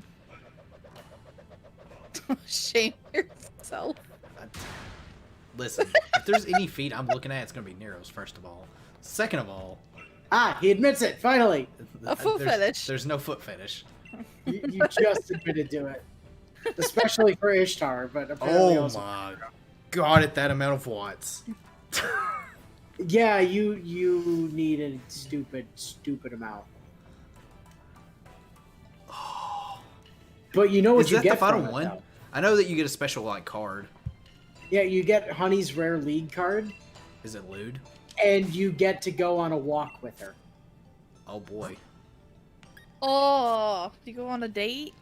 Shame yourself. Listen, if there's any feat I'm looking at, it's gonna be Nero's, first of all. Second of all, Ah, he admits it, finally! A foot fetish. There's no foot fetish. You just admitted to it. Especially for Ishtar, but apparently Oh also... my god, at that amount of watts. Yeah, you need a stupid amount. But you know what Is you that get the final from it, one? though. I know that you get a special, like, card. Yeah, you get Honey's rare league card, Is it lewd? and you get to go on a walk with her. Oh boy. Oh, you go on a date?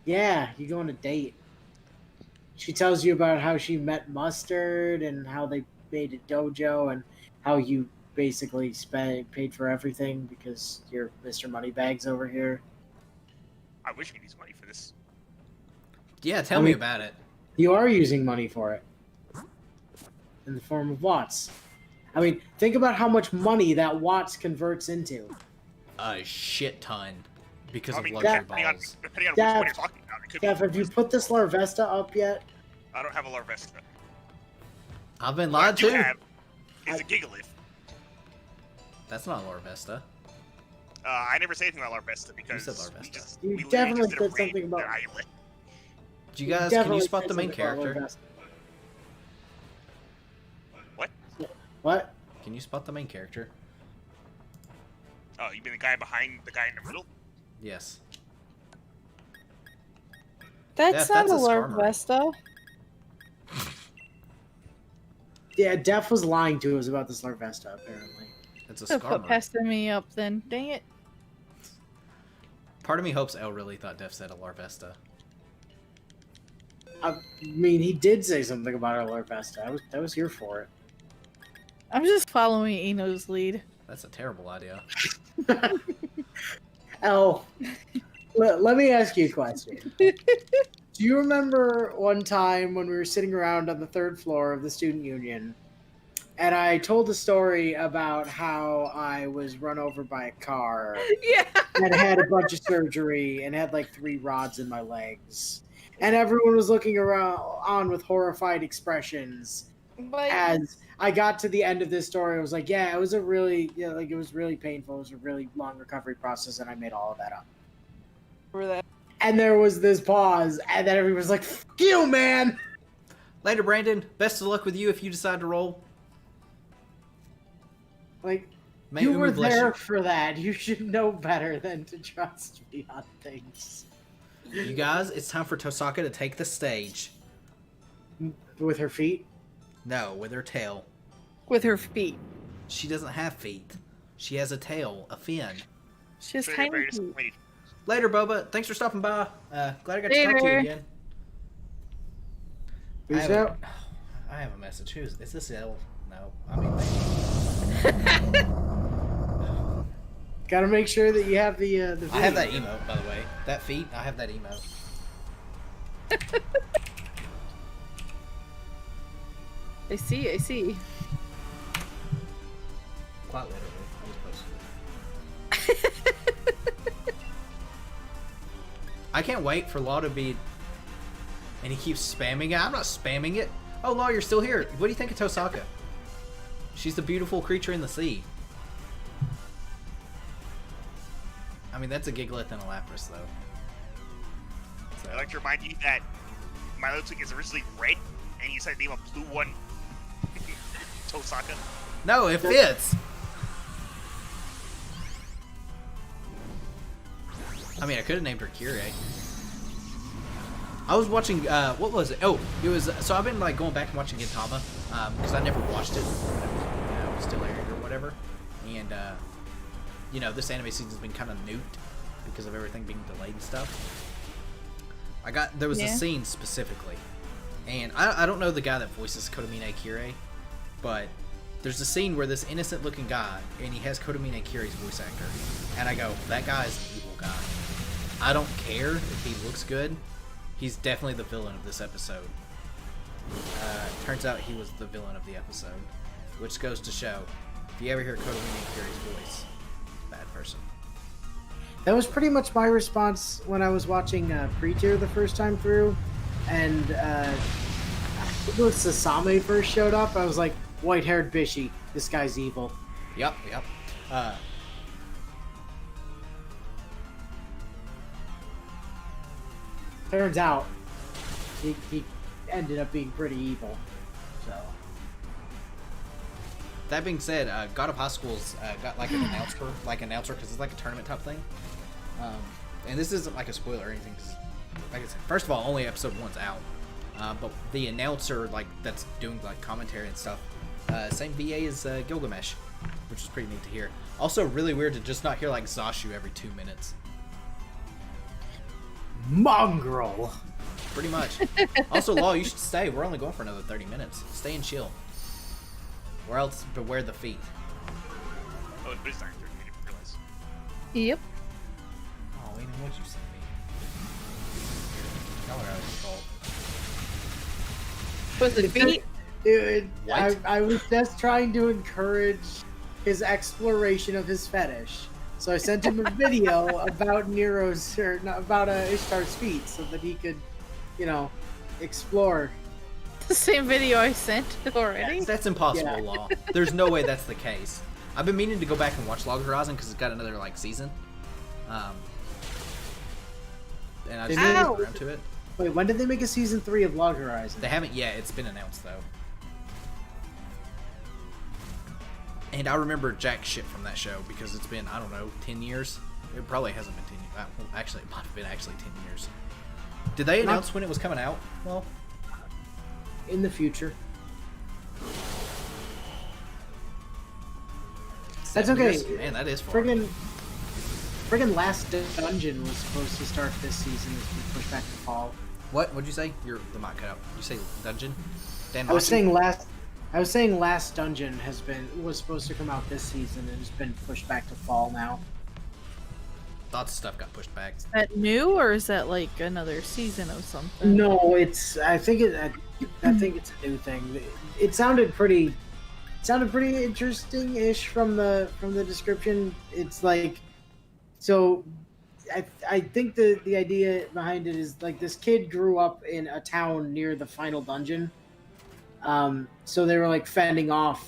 Yeah, you go on a date. She tells you about how she met Mustard and how they made a dojo and how you basically paid for everything because you're Mr. Moneybags over here. I wish I could use money for this. Yeah, tell I me mean- about it. You are using money for it. In the form of watts. I mean, think about how much money that watts converts into. A shit ton. Because I of mean, luxury depending on, balls. depending on which Def- one you're talking about. It could Jeff, be have you put this Larvesta up yet? I don't have a Larvesta. I've been What I lied do to. have is a Gigalith. That's not Larvesta. I never say anything about Larvesta because said Larvesta. we just You we literally definitely just did a said something raid about- their island. Do you guys, can Definitely you spot said the main something about character? Larvesta. What? What? Can you spot the main character? Oh, you mean the guy behind the guy in the middle? Yes. That's Yeah, not that's a a Skarmory. Larvesta. Yeah, Def was lying to us about this Larvesta, apparently. It's a Could put Skarmory. pesting me up then. Dang it. Part of me hopes Elle really thought Def said a Larvesta. I mean, he did say something about a Larvesta. I was here for it. I'm just following Eno's lead. That's a terrible idea. Elle, let me ask you a question. Do you remember one time when we were sitting around on the third floor of the student union, and I told a story about how I was run over by a car Yeah. and had a bunch of surgery and had like 3 rods in my legs, and everyone was looking around on with horrified expressions. But As I got to the end of this story, I was like, "Yeah, it was a really, it was really painful. It was a really long recovery process, and I made all of that up." for that. And there was this pause, and then everyone was like, "Fuck you, man!" Later, Brandon. Best of luck with you if you decide to roll. Like, May you Umi were bless there you. for that. You should know better than to trust me on things. You guys, it's time for Tosaka to take the stage. With her feet. No, with her tail. With her feet. She doesn't have feet. She has a tail, a fin. She has Very, tiny very feet. disappointed. Later, Boba. Thanks for stopping by. Glad I got to talk to you Later. again. I Who's have, out? I have a message. Is this Elle? No. I mean, Gotta make sure that you have the I video. have that emote, by the way. That feet, I have that emote. I see. Quite literally. I was posting it. I can't wait for Law to be... And he keeps spamming it. I'm not spamming it. Oh, Law, you're still here. What do you think of Tosaka? She's the beautiful creature in the sea. I mean, that's a Gigalith and a Lapras, though. So, I'd like to remind you that Milotic is originally red, and you said name a blue one, Tosaka. No, it fits. I mean, I could have named her Kyrie. I was watching, what was it? Oh, it was, so I've been, like, going back and watching Gintama, because I never watched it when it was still aired or whatever. And, you know, this anime season's been kind of nuked because of everything being delayed and stuff. There was a scene specifically, and I don't know the guy that voices Kotomine Kirei, but there's a scene where this innocent-looking guy, and he has Kotomine Kirei's voice actor, and I go, that guy is an evil guy. I don't care if he looks good. He's definitely the villain of this episode. Turns out he was the villain of the episode, which goes to show, if you ever hear Kotomine Kirei's voice, bad person. That was pretty much my response when I was watching Pre-Tier the first time through, and I think when Sasame first showed up, I was like, white-haired Bishi, this guy's evil. Yep. Turns out, he ended up being pretty evil. So. That being said, God of High School's got like an announcer because it's like a tournament type thing. And this isn't like a spoiler or anything. Cause, like I said, first of all, only episode 1's out. But the announcer like that's doing like commentary and stuff, same VA as Gilgamesh, which is pretty neat to hear. Also, really weird to just not hear like Zashu every 2 minutes. Mongrel. Pretty much. Also, Law, you should stay. We're only going for another 30 minutes. Stay and chill. Or else beware the feet. Oh, but it's not 30 minutes, I realize. Yep. Oh, wait, what'd you send me? Y'all are out of control. Was it feet? Dude, What? I was just trying to encourage his exploration of his fetish. So I sent him a video about Ishtar's feet so that he could, you know, explore. The same video I sent already? That's impossible, Yeah. Law. There's no way that's the case. I've been meaning to go back and watch Log Horizon because it's got another like season. And I just Ow! haven't got around to it. Wait, when did they make a season 3 of Log Horizon? They haven't yet. It's been announced though. And I remember jack shit from that show because it's been, I don't know, 10 years? It probably hasn't been 10 years. Well, actually, it might have been actually 10 years. Did they announce when it was coming out? Well, In the future. That's 7 okay. years? Man, that is far. Friggin' Last Dungeon was supposed to start this season. It's been pushed back to fall. What'd you say? The mic cut out. Did you say Dungeon? Dan I was Machi? saying Last Dungeon was supposed to come out this season and it's been pushed back to fall now. Lots of stuff got pushed back. Is that new or is that like another season of something? No, I think it's a new thing. It sounded pretty interesting-ish from the description. It's like, so I think the idea behind it is like this kid grew up in a town near the final dungeon. So they were like fending off,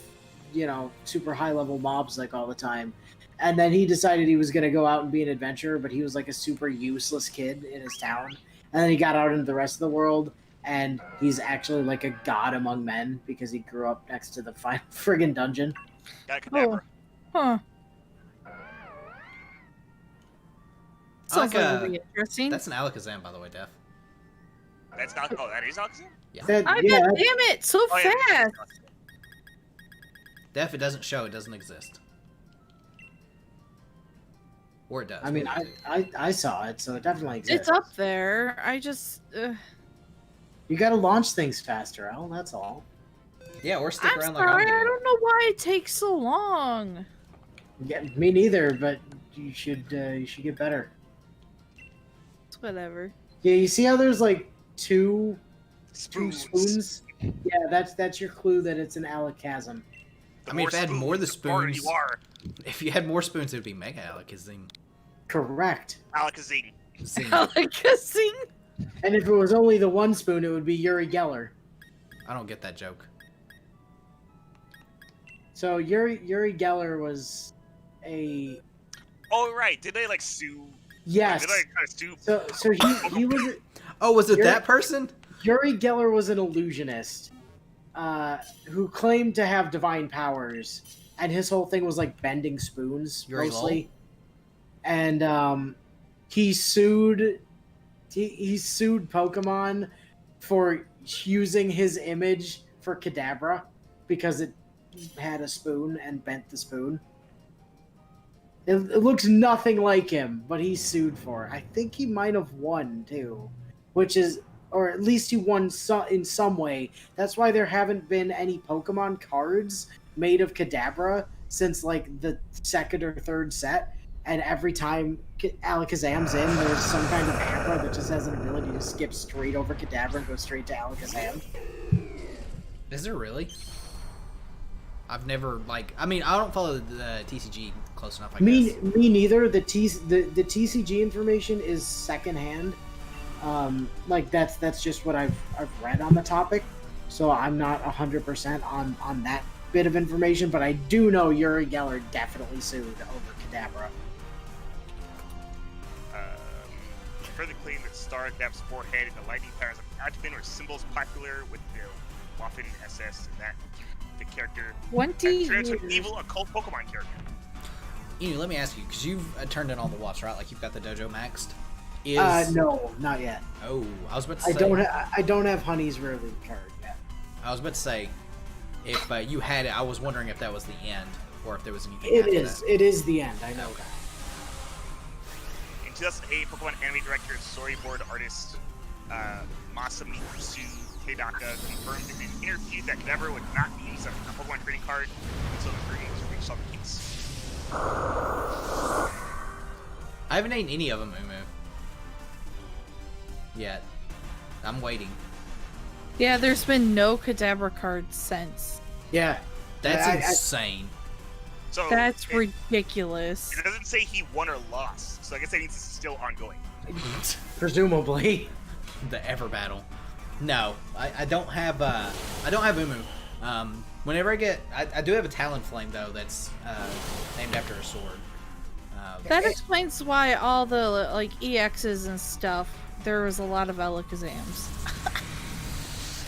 you know, super high level mobs like all the time. And then he decided he was going to go out and be an adventurer, but he was like a super useless kid in his town. And then he got out into the rest of the world, and he's actually like a god among men because he grew up next to the final friggin' dungeon. Got a cadabra. Huh. Sounds like, like really interesting. That's an Alakazam, by the way, Def. That's not. Oh, that is Alakazam? Yeah. That- God yeah, damn it, so Oh, yeah. fast! Def, it doesn't show. It doesn't exist. Or it does. I mean, one of the two. I saw it, so it definitely exists. It's up there. I just. You got to launch things faster, Al. That's all. Yeah, or stick I'm around like sorry, I'm I doing. don't know why it takes so long. Yeah, me neither. But you should get better. It's whatever. Yeah, you see how there's like two spoons? Yeah, that's your clue that it's an alakazam. The I mean, if more I had more of the smarter spoons- you are. If you had more spoons, it would be Mega Alakazam. Correct. Alakazam. Zing. Alakazam. And if it was only the one spoon, it would be Yuri Geller. I don't get that joke. So Yuri Geller was a Oh, right. Did they like sue? yes. Did they like kind of sue? So he was Oh, was it You're- that person? Yuri Geller was an illusionist. who claimed to have divine powers, and his whole thing was like bending spoons Yuri mostly. And he sued Pokemon for using his image for Kadabra because it had a spoon and bent the spoon. It looks nothing like him, but he's sued for it. I think he might have won too, which is, or at least he won in some way. That's why there haven't been any Pokemon cards made of Kadabra since like the second or third set. And every time Alakazam's in, there's some kind of Abra that just has an ability to skip straight over Kadabra and go straight to Alakazam. Is there really? I've never I don't follow the TCG close enough. Me neither. The TCG information is secondhand. That's just what I've read on the topic. So I'm not 100% on that bit of information, but I do know Uri Geller definitely sued over Kadabra. Further claim that Star Depth's forehead and the lightning powers of abdomen were symbols popular with the Waffen SS, and that the character 20 turns years. an evil occult Pokemon character. Let me ask you, because you've turned in all the watts, right? Like you've got the dojo maxed. No, not yet. Oh, I was about to say. I don't have Honey's Rare Leaf card yet. I was about to say, if you had it, I was wondering if that was the end or if there was anything. It after is. That. It is the end. I know that. In 2008, Pokemon anime director and storyboard artist Masami Hidaka confirmed in an interview that Kadabra would not use a Pokemon trading card until the creators reached on the case. I haven't named any of them Umu yet. I'm waiting. Yeah, there's been no Kadabra cards since. Yeah. That's insane. So That's ridiculous. It doesn't say he won or lost, so I guess that means it's still ongoing. Presumably. The ever battle. No, I don't have Umu. Whenever I get, I do have a Talonflame though that's named after a sword. That explains why all the EXs and stuff, there was a lot of Alakazams.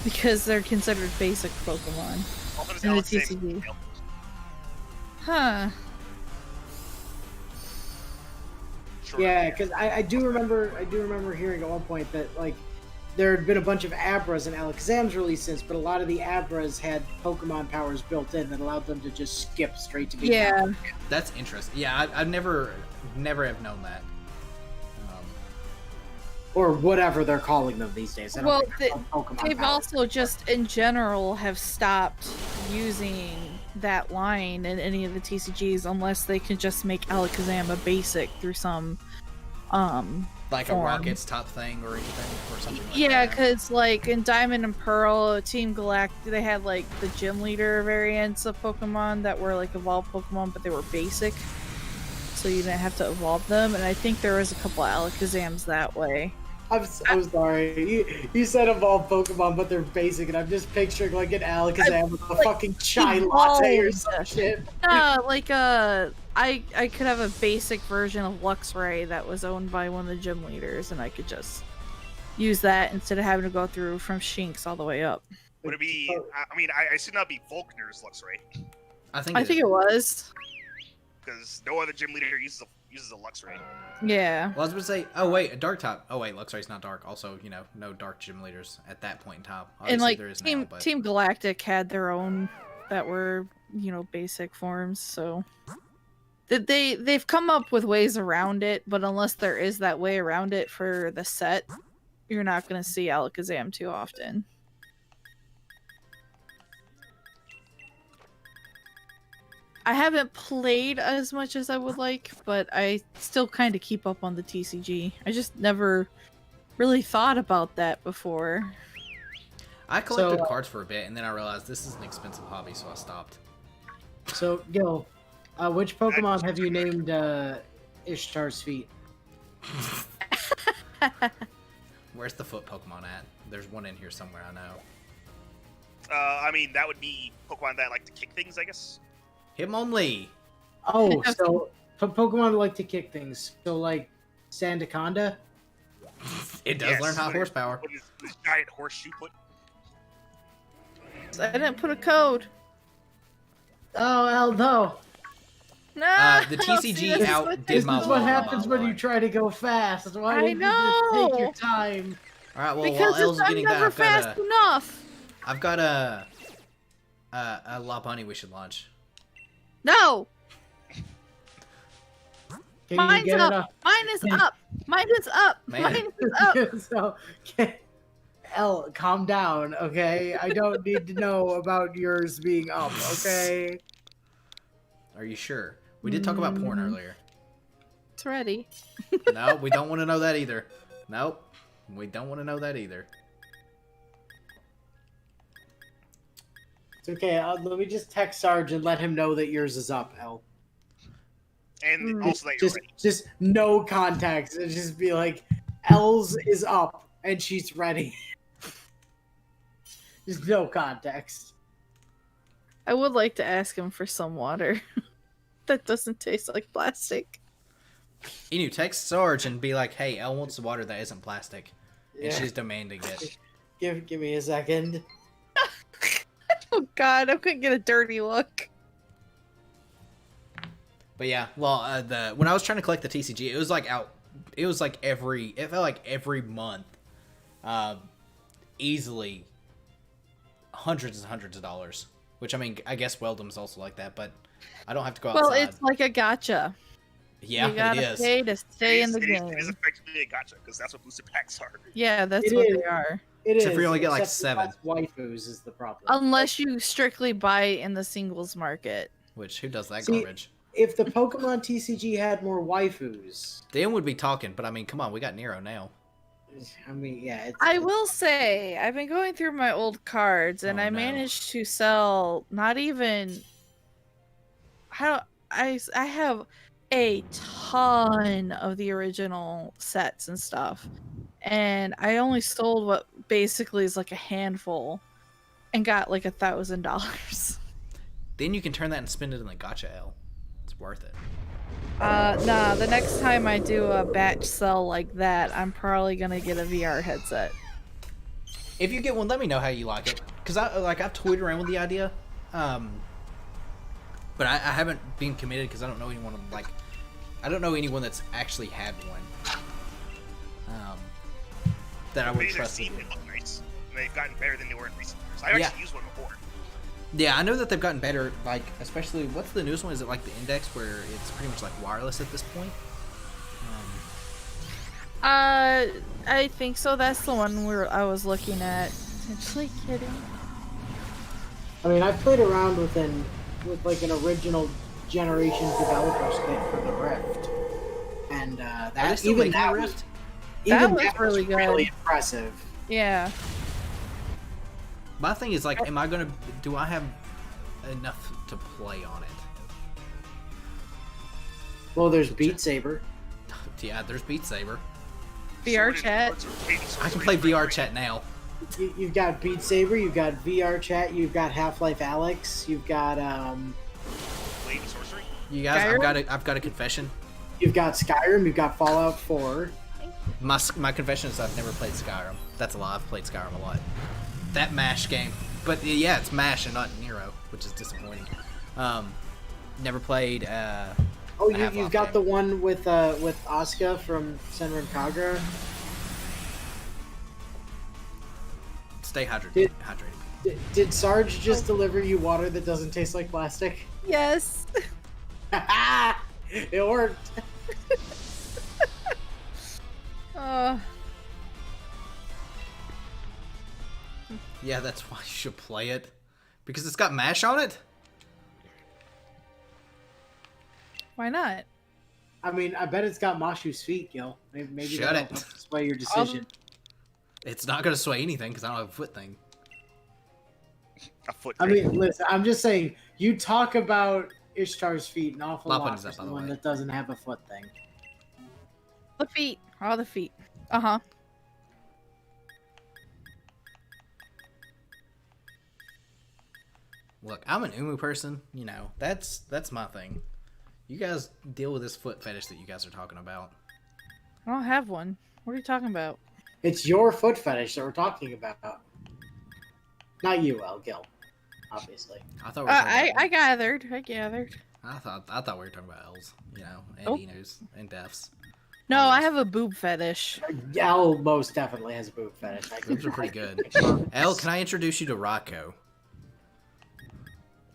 Because they're considered basic Pokemon. In the TCG. Huh. Sure. Yeah, because I do remember hearing at one point that there had been a bunch of Abras and Alakazams released since, but a lot of the Abras had Pokemon powers built in that allowed them to just skip straight to being Yeah. That's interesting. Yeah, I've never have known that. or whatever they're calling them these days. I don't Well, think they're called Pokemon they've powers. also just, in general, have stopped using that line in any of the TCGs unless they can just make Alakazam a basic through some, Like form. a Rockets top thing or anything or something like Yeah, that. because in Diamond and Pearl, Team Galactic, they had the gym leader variants of Pokemon that were evolved Pokemon, but they were basic, so you didn't have to evolve them. And I think there was a couple of Alakazams that way. I'm sorry. You said evolved Pokemon, but they're basic, and I'm just picturing an Alakazam with a fucking chai latte or some shit. I could have a basic version of Luxray that was owned by one of the gym leaders, and I could just use that instead of having to go through from Shinx all the way up. Would it be? I should not be Volkner's Luxray, I think I think it was. because no other gym leader uses a Luxray. Yeah. Well, I was going to say, oh wait, a dark type. Oh wait, Luxray's not dark. Also, no dark gym leaders at that point in time. And Obviously, there is Team now, but Team Galactic had their own that were, basic forms, so they've come up with ways around it, but unless there is that way around it for the set, you're not going to see Alakazam too often. I haven't played as much as I would like, but I still kind of keep up on the TCG. I just never really thought about that before. I collected cards for a bit, and then I realized this is an expensive hobby, so I stopped. So, Gil, which Pokemon have you named Ishtar's feet? Where's the foot Pokemon at? There's one in here somewhere, I know. That would be Pokemon that like to kick things, I guess. Hitmonlee! Oh, so Pokemon like to kick things. So, Sandaconda? It does learn high horsepower. With his giant horseshoe foot. I didn't put a code. Oh, hell no. No. The See, TCG this is outdid what This is my what lawn by happens a when you lot. try to go fast. Why I didn't you just take your know. time? All right, well, Because while Elle's I'm getting never that, fast enough. I've got a La Bunny we should launch. No. Can Mine's you get up. it up? Mine is up. Mine is up. Man. Mine is up. So, Elle, calm down, okay? I don't need to know about yours being up, okay? Are you sure? We did talk about porn earlier. It's ready. No, we don't want to know that either. Nope. We don't want to know that either. It's okay. Let me just text Sarge and let him know that yours is up, Elle. And also that you're ready. Just no context. And just be like, Elle's is up and she's ready. Just no context. I would like to ask him for some water that doesn't taste like plastic. You text Sarge and be like, hey, Elle wants water that isn't plastic. And Yeah. she's demanding it. Give me a second. Oh god, I'm gonna get a dirty look. But yeah, well, when I was trying to collect the TCG, it was like it felt like every month, easily hundreds and hundreds of dollars. Which, I mean, I guess Weldum's also like that, but I don't have to go outside. Well, it's like a gotcha. Yeah, you gotta it is. pay to stay in the It game. is effectively a gotcha, because that's what booster packs are. Yeah, that's It what is. they are. It Except is. for you only get, like, except 7. that's waifus is the problem. Unless you strictly buy in the singles market. Which, who does that See, garbage? If the Pokemon TCG had more waifus, Dan would be talking, but I mean, come on, we got Nero now. I mean, yeah. I will say, I've been going through my old cards, and Oh, I no. managed to sell not even. I have a ton of the original sets and stuff, and I only sold what basically is like a handful, and got like $1,000. Then you can turn that and spend it in the gacha L. It's worth it. Nah, the next time I do a batch sell like that, I'm probably gonna get a VR headset. If you get one, let me know how you like it. Because I've toyed around with the idea. But I haven't been committed because I don't know anyone I don't know anyone that's actually had one. That I would They trust. seem to look nice. And they've gotten better than they were in recent years. I actually used one before. Yeah, I know that they've gotten better, like, especially, what's the newest one? Is it like the Index, where it's pretty much like wireless at this point? I think so. That's the one where I was looking at. Actually, kidding. I mean, I've played around with like an original generation developer's kit for the Rift, and Are they that still even making that the was Rift? even was that really was good. really impressive. Yeah. My thing is, like, do I have enough to play on it? Well, there's Beat Saber. Yeah, there's Beat Saber. VR chat. I can play VR chat now. You've got Beat Saber. You've got VR chat. You've got Half-Life Alyx. You've got Blade and sorcery. You guys, Skyrim? I've got a confession. You've got Skyrim. You've got Fallout 4. My confession is I've never played Skyrim. That's a lie. I've played Skyrim a lot. That MASH game. But yeah, it's MASH and not Nero, which is disappointing. Never played Oh, the Half-Life you've got game. the one with Asuka from Senran Kagura. Stay hydrated. Did Sarge just deliver you water that doesn't taste like plastic? Yes. It worked. Yeah, that's why you should play it. Because it's got MASH on it? Why not? I mean, I bet it's got Mashu's feet, Gil. Maybe Shut that'll it. help sway your decision. It's not going to sway anything because I don't have a foot thing. A foot. I mean, listen, I'm just saying, you talk about Ishtar's feet an awful Lop lot one's for up, by the someone way. that doesn't have a foot thing. The feet. All the feet. Uh-huh. Look, I'm an Umu person. You know, that's my thing. You guys deal with this foot fetish that you guys are talking about. I don't have one. What are you talking about? It's your foot fetish that we're talking about. Not you, El Gil. obviously. I thought we were talking about I gathered. I thought we were talking about L's, you know, and Oh. Enos and deaths. No, I have a boob fetish. L most definitely has a boob fetish. Boobs are pretty good. L, can I introduce you to Rocco?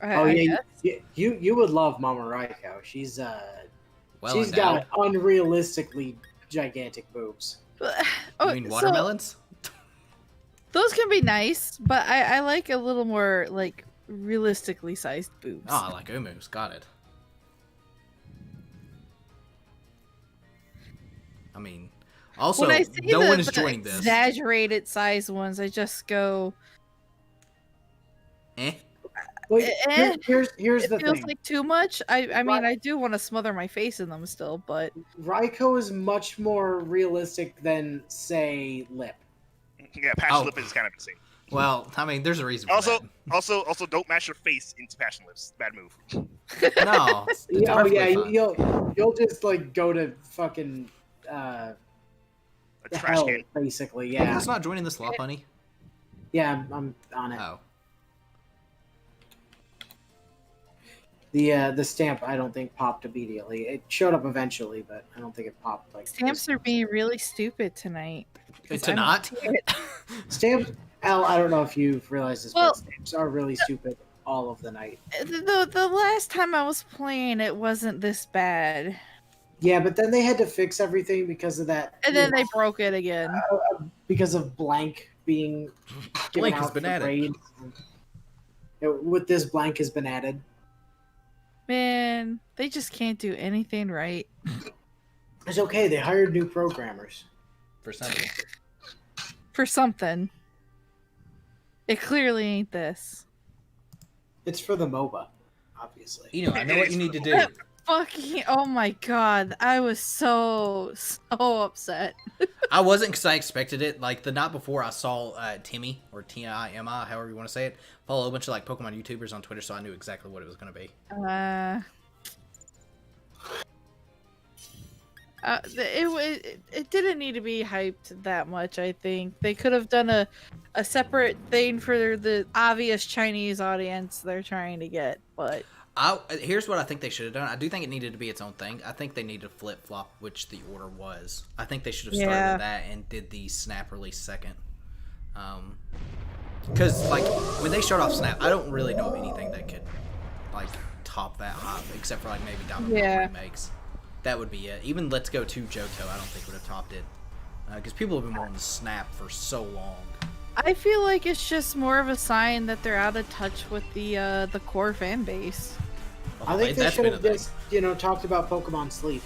Oh I yeah, guess. you would love Mama Raiko. She's Well she's endowed. got unrealistically gigantic boobs. Oh, You mean so watermelons? those can be nice, but I like a little more like realistically sized boobs. Oh, I like Umus. Got it. I mean, also, when I see no the, one is the joining this. exaggerated size ones, I just go. Eh? Wait, Eh, here's It the feels thing. like too much. I mean, I do want to smother my face in them still, but Raiko is much more realistic than, say, Lip. Yeah, Passion Lip is kind of insane. Well, I mean, there's a reason for Also, that. also, don't mash your face into Passion Lips. Bad move. No, it's Oh perfectly yeah, fine. you'll just like go to fucking A trash hell, can. basically. You Yeah, guys not joining this Lop Honey? yeah, I'm on it. Oh. The stamp I don't think popped immediately. It showed up eventually, but I don't think it popped like stamps are being really stupid tonight. 'cause I don't Tonight? see it. Stamps. Al, I don't know if you've realized this, Well- but stamps are really stupid all of the night. The last time I was playing, it wasn't this bad, Yeah, but then they had to fix everything because of that. and then they broke it again. because of blank being given Blank has out been for added. grades. With this, blank has been added. Man, they just can't do anything right. It's okay. They hired new programmers. For something. For something. It clearly ain't this. It's for the MOBA, obviously. You know, I know what you need to do. Fucking, oh my god, I was so upset. I wasn't because I expected it. Like, the night before, I saw Timmy, or T-I-M-I, however you want to say it, follow a bunch of, like, Pokemon YouTubers on Twitter, so I knew exactly what it was going to be. It didn't need to be hyped that much, I think. They could have done a separate thing for the obvious Chinese audience they're trying to get, but... Here's what I think they should have done. I do think it needed to be its own thing. I think they need to flip-flop which the order was. I think they should have started Yeah. with that and did the Snap release second. Because, like, when they showed off Snap, I don't really know of anything that could, like, top that hype, except for, like, maybe Diamond Yeah. remakes. That would be it. Even Let's Go 2 Johto, I don't think would have topped it. Because people have been wanting Snap for so long. I feel like it's just more of a sign that they're out of touch with the core fan base. I think they That's should been have a thing. just, talked about Pokemon Sleep.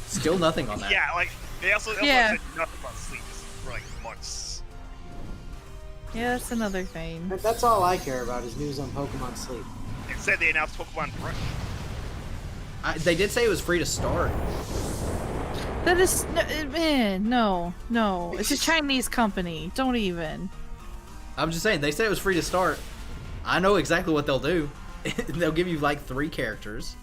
Still nothing on that. Yeah, like they also Yeah. said nothing about sleep for like months. Yeah, that's another thing. That's all I care about is news on Pokemon Sleep. Instead, they announced Pokemon Brush. They did say it was free to start. That is, no. It's a Chinese company. Don't even. I'm just saying, they said it was free to start. I know exactly what they'll do. They'll give you like 3 characters,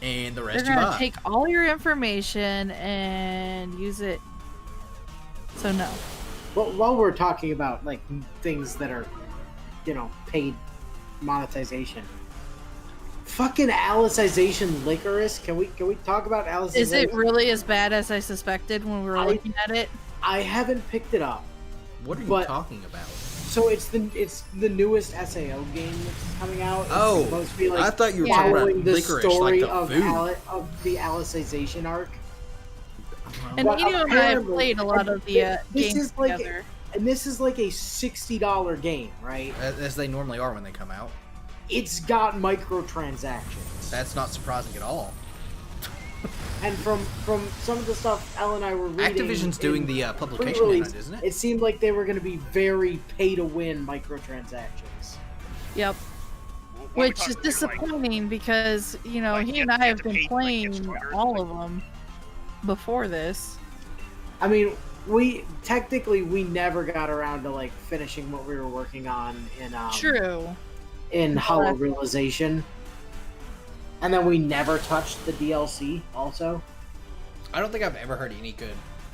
and the rest They're you gonna buy. take all your information and use it. So no. Well, while we're talking about like things that are, paid monetization, fucking Alicization Licorice. Can we talk about Alicization? Is it really as bad as I suspected when we were looking at it? I haven't picked it up. What are you but- talking about? So it's the newest SAO game that's coming out. It's Oh, supposed to be like I thought you were Yeah. talking about following the licorice, story like the of food. of the Alicization arc. And Well, you and I have apparently- played a lot of the this games is like- together. And this is like a $60 game, right? As they normally are when they come out. It's got microtransactions. That's not surprising at all. And from some of the stuff Elle and I were reading, Activision's doing the publication pre-release, behind, isn't it? it seemed like they were going to be very pay-to-win microtransactions. Yep. What are we Which is talking here, like, disappointing because, he Like, and you I have have to been pay, like, playing extra $100, all of like- them before this. I mean, we never got around to like finishing what we were working on True. in No, Hollow that's- Realization. And then we never touched the DLC also. I don't think I've ever heard any good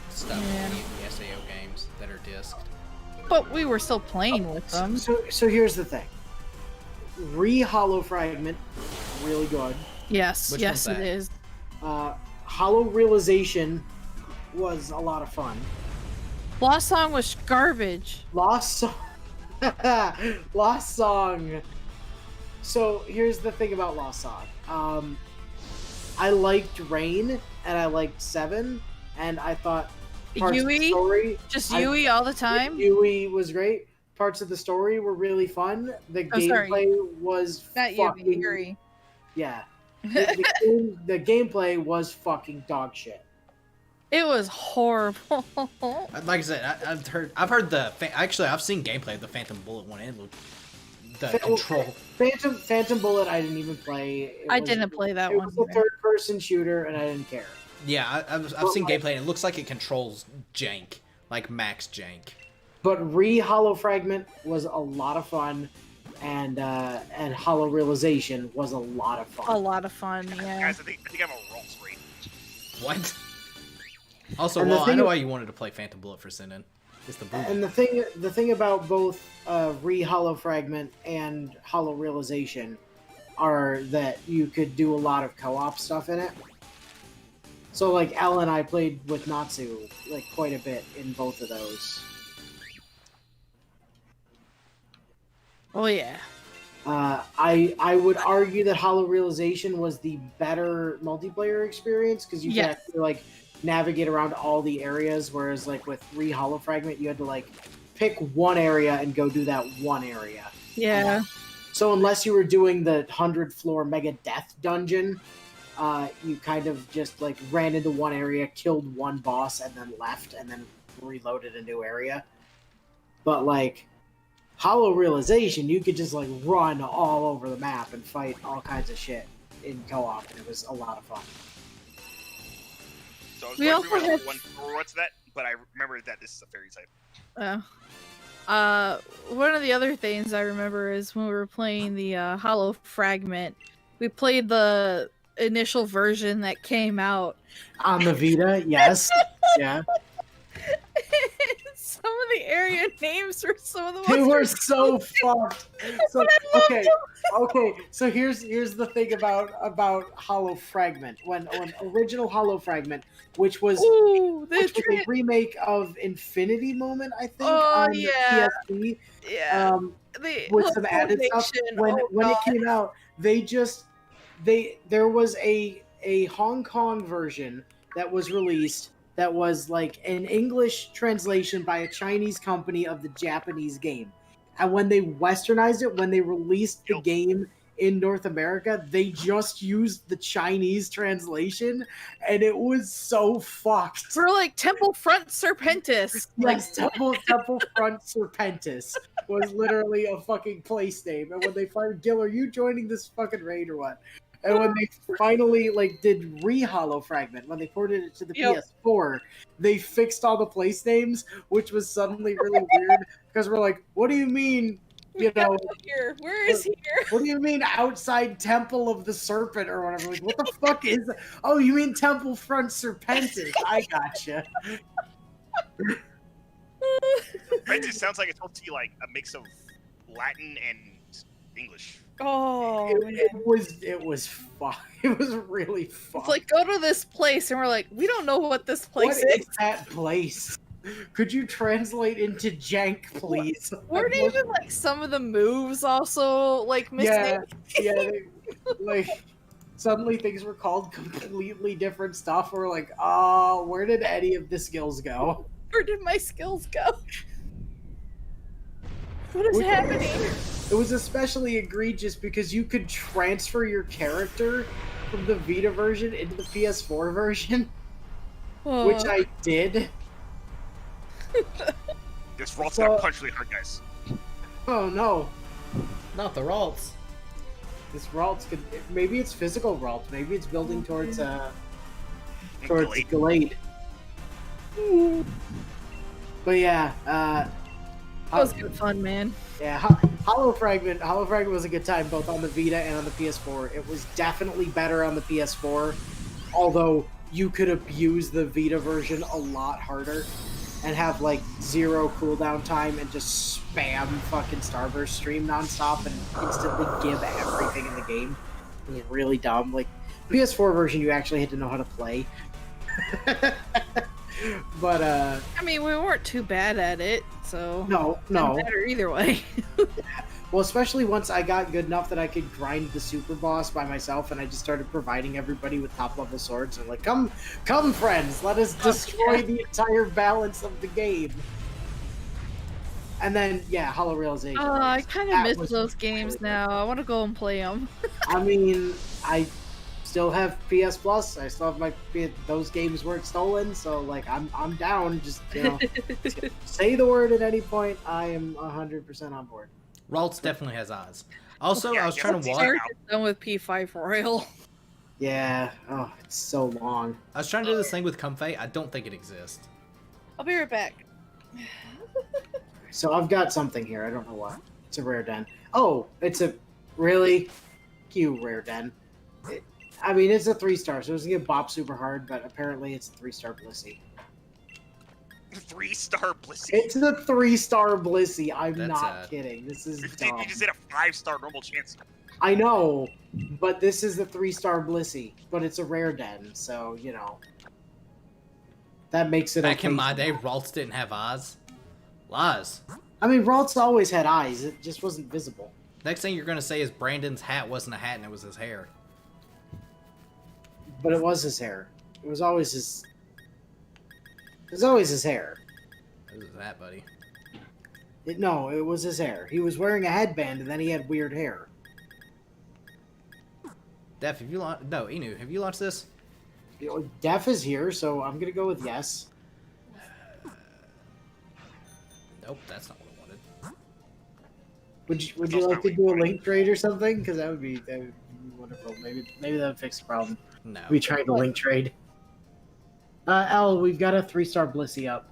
stuff in Yeah. any of the SAO games that are disked. But we were still playing with them. So here's the thing. Hollow Fragment, really good. Yes, Which yes, one's it that? is. Hollow Realization was a lot of fun. Lost Song was garbage. Lost Song. Lost Song. So here's the thing about Lost Song. I liked Rain and I liked 7, and I thought parts of the Yui? story. Just Yui all the time? Yui was great. Parts of the story were really fun. The gameplay was Not fucking Yuri. yeah. The gameplay was fucking dog shit. It was horrible. Like I said, I've heard I've seen gameplay of the Phantom Bullet one. And the control. Phantom Bullet, I didn't even play. I didn't play that one. It was a third-person shooter, and I didn't care. Yeah, I've seen gameplay, and it looks like it controls jank, like max jank. But Hollow Fragment was a lot of fun, and Hollow Realization was a lot of fun. A lot of fun, yeah. Guys, I think I'm a Rolls rate. What? Also, And well, I know why you wanted to play Phantom Bullet for Sinan. It's the boom. And the thing about both Hollow Fragment and Hollow Realization are that you could do a lot of co-op stuff in it. So like Al and I played with Natsu like quite a bit in both of those. Oh yeah. I would argue that Hollow Realization was the better multiplayer experience because you could actually like navigate around all the areas, whereas like with Hollow Fragment you had to like pick one area and go do that one area. Yeah. So unless you were doing the 100-floor mega death dungeon, you kind of just like ran into one area, killed one boss, and then left, and then reloaded a new area. But like Hollow Realization, you could just like run all over the map and fight all kinds of shit in co-op, and it was a lot of fun. So I was We going also through had- what's that, but I remember that this is a fairy type. One of the other things I remember is when we were playing the Hollow Fragment, we played the initial version that came out. On the Vita, yes. Yeah. Some of the area names were some of the most They were so fucked. So, okay. So here's the thing about Hollow Fragment. When original Hollow Fragment, which was a remake of Infinity Moment, I think, on the PSP. Yeah. With some added stuff. When it came out, there was a Hong Kong version that was released that was like an English translation by a Chinese company of the Japanese game. And when they westernized it, when they released the game in North America, they just used the Chinese translation, and it was so fucked. We're like Temple Front Serpentis. Yes, Temple Front Serpentis was literally a fucking place name. And when they find Gil, are you joining this fucking raid or what? And when they finally like did Hollow Fragment, when they ported it to the PS4, they fixed all the place names, which was suddenly really weird because we're like, what do you mean? You know, here. Where is here? What do you mean outside Temple of the Serpent or whatever? Like, what the fuck is that? Oh, you mean Temple Front Serpentis? I gotcha. Serpentis sounds like it's supposed to be like a mix of Latin and English. Oh, it was fun. It was really fun. It's like, go to this place, and we're like, we don't know what this place What is. is that place? Could you translate into jank, please? Weren't even like some of the moves also like missing? Like suddenly things were called completely different stuff. We're like, oh, where did any of the skills go? Where did my skills go? What is happening? It was especially egregious because you could transfer your character from the Vita version into the PS4 version, which I did. This Ralt's gonna punch really hard, guys. Oh no. Not the Ralts. This Ralt's good. Maybe it's physical Ralt. Maybe it's building towards Glade. But yeah, that was good fun, man. Yeah, Hollow Fragment was a good time both on the Vita and on the PS4. It was definitely better on the PS4, although you could abuse the Vita version a lot harder. and have like 0 cooldown time and just spam fucking Starburst stream nonstop and instantly give everything in the game. It was really dumb. Like PS4 version, you actually had to know how to play. But I mean, we weren't too bad at it, so no. Didn't matter either way. Well, especially once I got good enough that I could grind the super boss by myself, and I just started providing everybody with top level swords. And like, come, friends, let us destroy the entire balance of the game. And then, yeah, Hollow Realization. I kind of That miss was those games really now. I want to go and play them. I mean, I still have PS Plus. I still have my those games weren't stolen, so like I'm down. Just say the word at any point. I am 100% on board. Ralts definitely has eyes. Also, Yeah, I was trying to watch. Start done with P5 Royal. Yeah. Oh, it's so long. I was trying to do this thing with Comfey. I don't think it exists. I'll be right back. So I've got something here. I don't know what. It's a rare den. Oh, it's a really cute rare den. I mean, it's a 3-star, so it's gonna get bop super hard, but apparently it's a 3-star Blissey. 3-star Blissey. It's a 3-star Blissey. I'm That's not sad. kidding. This is You dumb. just did a 5-star normal chance. I know, but this is the 3-star Blissey, but it's a rare den, so that makes it Back okay. in my day, Ralts didn't have eyes. Lies. I mean, Ralts always had eyes. It just wasn't visible. Next thing you're gonna say is Brandon's hat wasn't a hat and it was his hair. But it was his hair. It was always his. It was always his hair. It was his hat, buddy. No, it was his hair. He was wearing a headband and then he had weird hair. Def, have you launched? No, Inu, have you launched this? Def is here, so I'm gonna go with yes. Nope, that's not what I wanted. Would you like to do a link trade or something? Because that would be wonderful. Maybe that would fix the problem. No. We tried to link trade. L, we've got a 3-star Blissey up.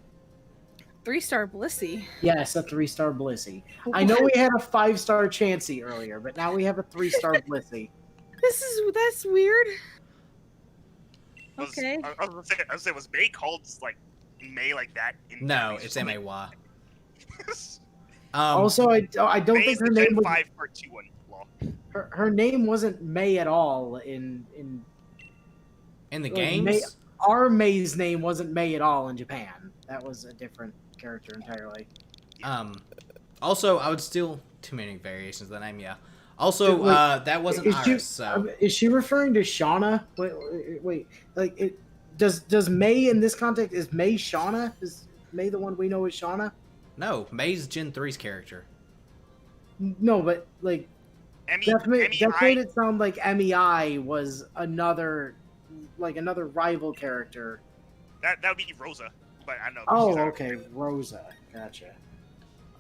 3-star Blissey. Yes, a 3-star Blissey. I know we had a 5-star Chansey earlier, but now we have a 3-star Blissey. That's weird. Okay. I was gonna say, was May called like May like that? No, it's M-A-Y. Also, I don't May think is her the name Gen was 5 Part 2 one. Law. her name wasn't May at all in in the like, games? our May's name wasn't May at all in Japan. That was a different character entirely. Also, I would still... Too many variations of the name, yeah. Also, Wait, that wasn't Iris, so... Is she referring to Shauna? Wait. Like, does May in this context, is May Shauna? Is May the one we know as Shauna? No, May's Gen 3's character. No, but, like, Def made it sound like MEI was another rival character. That would be Rosa, but I know. Oh, she's not- okay, Rosa. Gotcha.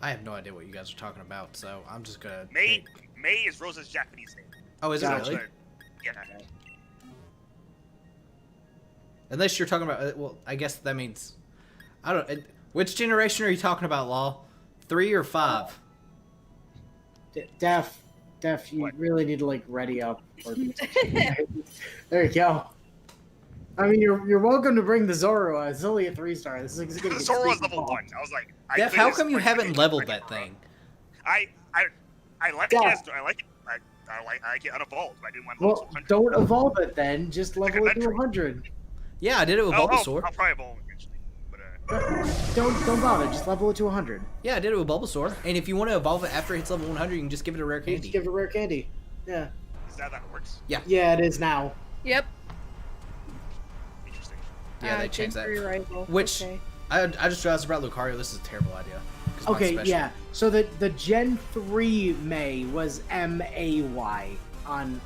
I have no idea what you guys are talking about, so I'm just gonna... May is Rosa's Japanese name. Oh, is it Gotcha. really? Yeah. Unless you're talking about... Well, I guess that means... I don't... Which generation are you talking about, Law? 3 or 5? Def, you What? really need to like ready up. There you go. I mean, you're welcome to bring the Zoro. It's only a 3-star. This is gonna get Zoro was super level tall. 1. I was like, Def, how come you haven't leveled that thing? I like Yeah. it. I like it. I like it unevolved. I didn't want to Well, 100. don't evolve it then. Just level it to Inventory. 100. Yeah, I did it with Bulbasaur. I'll probably evolve eventually. But Don't bother. Just level it to 100. Yeah, I did it with Bulbasaur. And if you want to evolve it after it hits level 100, you can just give it a rare You just candy. give it rare candy. Yeah. is that how it works? Yeah, it is now. Yep. Interesting. Yeah, they changed Gen that. 3 rival. Which- Okay. I just realized about Lucario, this is a terrible idea. 'Cause mine's Okay, special. yeah. So the Gen 3 May was MAY on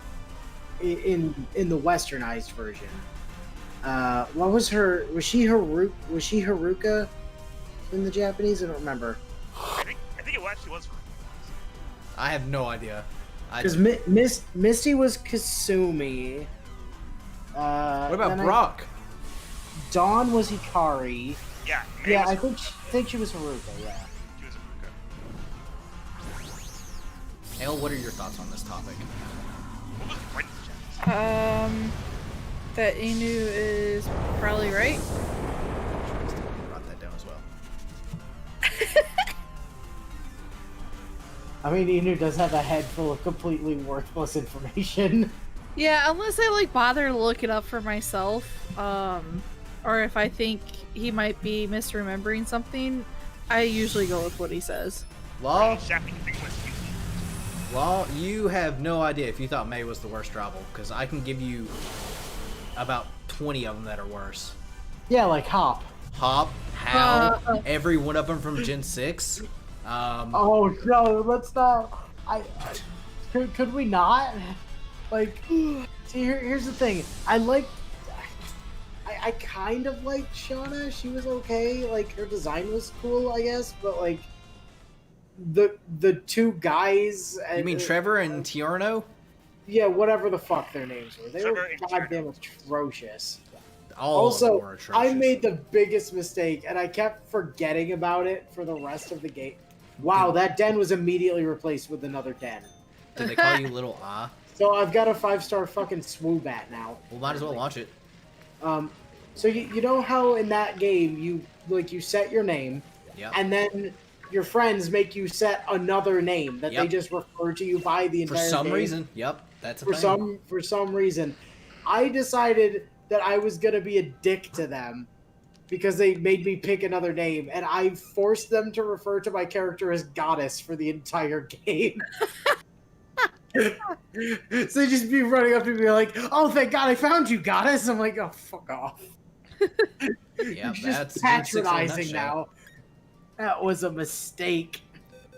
in the westernized version. What was her? Was she Haruka in the Japanese? I don't remember. I think it actually was. I have no idea. Because Misty was Kasumi. What about then Brock? Dawn was Hikari. Yeah. May Yeah, was, I think she was Haruka. Yeah. she was a Ruka. Elle, what are your thoughts on this topic? What was Bright's Japanese? That Inu is probably right. Write that down as well. I mean, Inu does have a head full of completely worthless information. Yeah, unless I like bother to look it up for myself, or if I think he might be misremembering something, I usually go with what he says. Law, Shapping thing was Law, you have no idea if you thought May was the worst rival, because I can give you about 20 of them that are worse. Yeah, like Hop. Hop, Hal, every one of them from Gen 6. Oh no, let's not. Could we not? Like, see, here's the thing. I kind of liked Shauna. She was okay. Like, her design was cool, I guess. But like, the two guys. You mean Trevor and Tiarno? Yeah, whatever the fuck their names were. They Trevor were and goddamn atrocious. All of them Also, were atrocious. I made the biggest mistake, and I kept forgetting about it for the rest of the game. Wow, that den was immediately replaced with another den. Did they call you Little Ah? So I've got a 5-star fucking Swoobat now. Well, might as well launch it. So you know how in that game you set your name, Yeah. and then your friends make you set another name that they just refer to you by the For entire some game. reason. Yep. That's a thing. For some reason, I decided that I was gonna be a dick to them because they made me pick another name, and I forced them to refer to my character as Goddess for the entire game. So they just be running up to me like, "Oh, thank God I found you, Goddess." I'm like, "Oh, fuck off." Yeah, You're that's just Gen 6 in a patronizing nutshell. now. That was a mistake.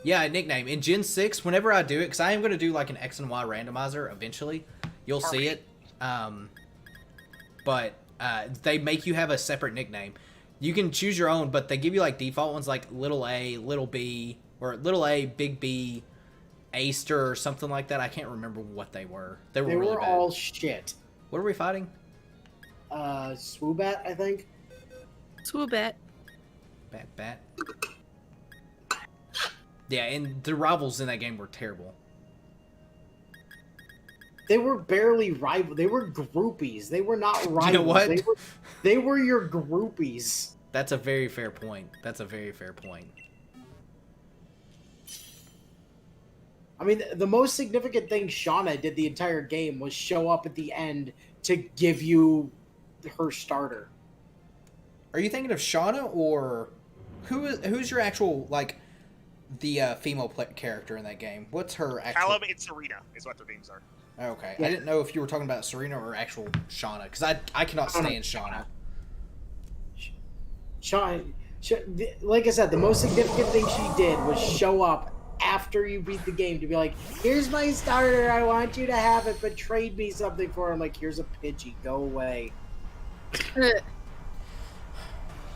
Yeah, a nickname. In Gen 6, whenever I do it, because I am going to do like an X and Y randomizer eventually, you'll see it. But they make you have a separate nickname. You can choose your own, but they give you like default ones like Little A, Little B, or Little A, Big B, Aster, or something like that. I can't remember what they were. They were really bad. all shit. What are we fighting? Swoobat, I think. Swoobat. Bat. Yeah, and the rivals in that game were terrible. They were barely rival. They were groupies. They were not rivals. You know what? They were your groupies. That's a very fair point. That's a very fair point. I mean, the most significant thing Shauna did the entire game was show up at the end to give you her starter. Are you thinking of Shauna, or who's your actual, like, the female character in that game? What's her actual... Callum and Serena is what their names are. Okay. Yeah. I didn't know if you were talking about Serena or actual Shauna, because I cannot stand Shauna. Shauna, like I said, the most significant thing she did was show up after you beat the game to be like, "Here's my starter, I want you to have it, but trade me something for him." Like, "Here's a Pidgey, go away."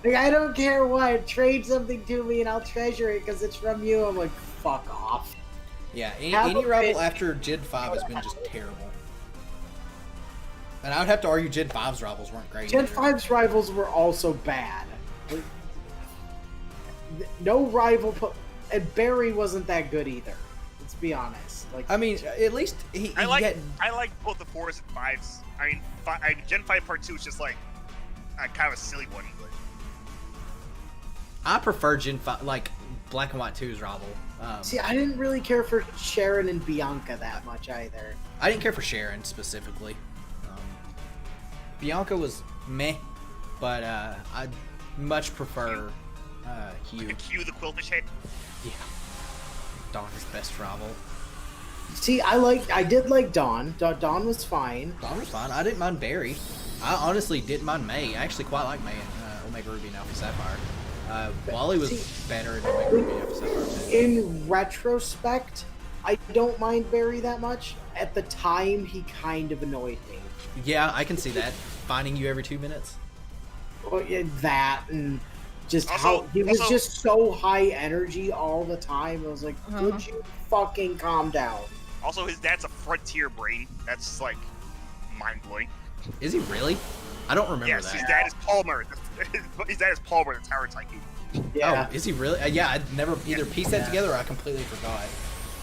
Like, "I don't care what, trade something to me and I'll treasure it because it's from you." I'm like, fuck off. Yeah, Have any a rival bit- after Gen 5 has been just terrible. And I would have to argue Gen 5's rivals weren't great Gen either. 5's rivals were also bad. Like, no rival, and Barry wasn't that good either. Let's be honest. Like, I mean, at least he I like had... both the 4s and 5s. I mean, Gen 5 Part 2 is just like kind of a silly one. But I prefer Gen 5, like, Black and White 2's rival. see, I didn't really care for Sharon and Bianca that much either. I didn't care for Sharon specifically. Bianca was meh, but I'd much prefer Hugh. Q, the Quillfish head. Yeah, Dawn's best rival. See, I did like Dawn. Dawn was fine. Dawn was fine. I didn't mind Barry. I honestly didn't mind May. I actually quite like May in Omega Ruby and Alpha Sapphire. Wally was better in Omega Ruby and Alpha Sapphire too. In retrospect, I don't mind Barry that much. At the time, he kind of annoyed me. Yeah, I can see that. Finding you every 2 minutes. Well, yeah, that and just Also- how he was also- just so high energy all the time. I was like, "Would you fucking calm down?" Also, his dad's a frontier brain. That's like mind blowing. Is he really? I don't remember Yes, that. his dad is Palmer. His dad is Palmer, the Tower Tycoon. Yeah. Oh, is he really? Yeah, I'd never either pieced that together or I completely forgot.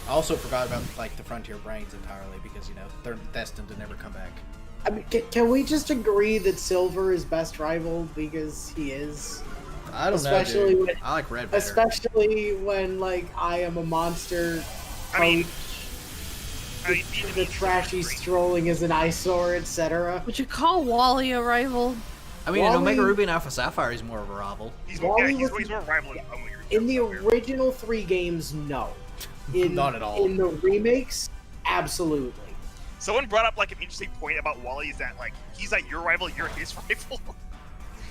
I also forgot about, like, the Frontier Brains entirely because, you know, they're destined to never come back. I mean, can we just agree that Silver is best rival because he is? I don't Especially know, dude. when- I like Red better. Especially when, like, I am a monster I mean, the trashy strolling as an eyesore, etc. Would you call Wally a rival? I mean, Wally- in Omega Ruby and Alpha Sapphire, he's more of a rival. He's Wally more was- rival than In the original 3 games, no. Not at all. In the remakes, absolutely. Someone brought up like an interesting point about Wally is that like he's not your rival, you're his rival.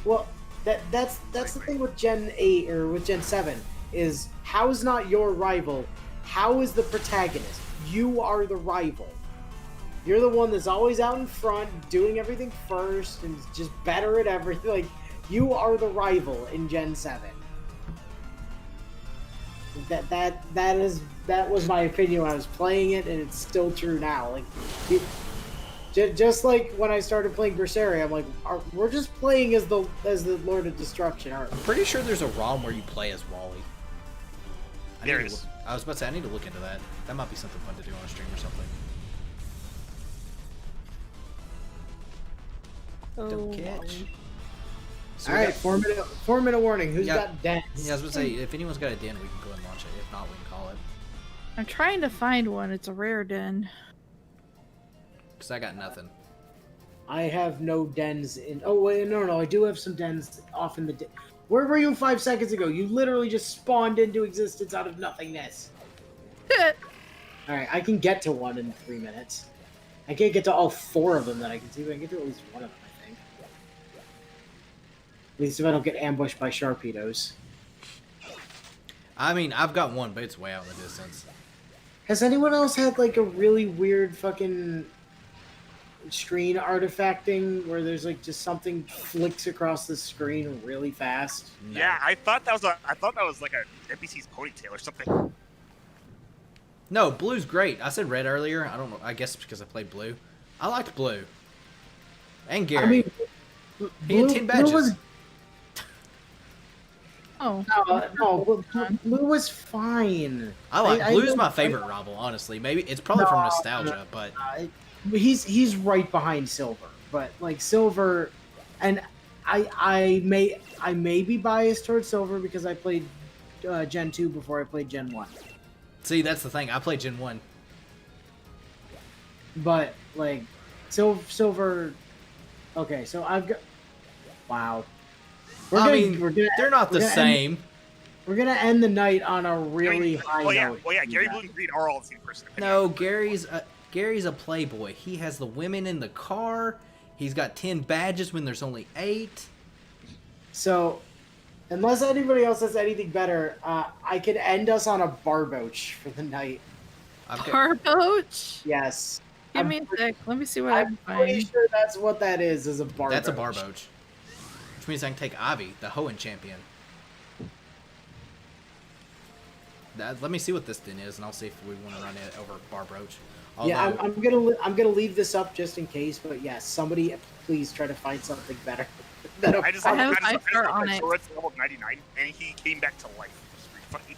Well, that's the thing with Gen 8 or with Gen 7 is how is not your rival? How is the protagonist? You are the rival. You're the one that's always out in front, doing everything first, and just better at everything. Like you are the rival in Gen 7. That was my opinion when I was playing it, and it's still true now. Like, just like when I started playing Berseria, I'm like, we're just playing as the Lord of Destruction, aren't we? I'm pretty sure there's a ROM where you play as Wally. There is. I was about to say, I need to look into that. That might be something fun to do on a stream or something. Don't catch. Wally. So All we right, got- 4-minute warning. Who's Yeah. got dens? Yeah, I was about to say, if anyone's got a den, we can go and launch it. If not, we can call it. I'm trying to find one. It's a rare den. Because I got nothing. I have no dens in. Oh wait, no, I do have some dens off in the. Where were you 5 seconds ago? You literally just spawned into existence out of nothingness. All right, I can get to one in 3 minutes. I can't get to all 4 of them that I can see, but I can get to at least one of them, I think. At least if I don't get ambushed by Sharpedos. I mean, I've got one, but it's way out in the distance. Has anyone else had like a really weird fucking screen artifacting where there's like just something flicks across the screen really fast? No. Yeah, I thought that was like a NPC's ponytail or something. No, blue's great. I said red earlier. I don't know. I guess it's because I played blue. I liked blue. And Gary. I mean, He had 10 badges. Blue was, Oh. Blue was fine. I like blue's don't- my favorite rival, honestly. Maybe it's probably from nostalgia, but He's right behind Silver, but like Silver, and I may be biased towards Silver because I played Gen 2 before I played Gen 1. see, that's the thing. I played Gen 1. But like Silver, okay, so I've got wow. They're not the same. We're gonna end the night on a really high well, yeah, note. Gary Blue and Green are all the same person. No, Gary's a playboy. He has the women in the car. He's got 10 badges when there's only 8. So, unless anybody else has anything better, I could end us on a barboach for the night. Barboach? Yes. Give me a sec. Let me see what I can I'm pretty find. sure that's what that is a barboach. That's a barboach. Which means I can take Ivy, the Hoenn champion. Let me see what this thing is, and I'll see if we want to run it over barboach. Yeah, I'm gonna leave this up just in case, but yes, somebody please try to find something better. I just I have a I just 5-star on it. Sora's level 99, and he came back to life. It's pretty funny.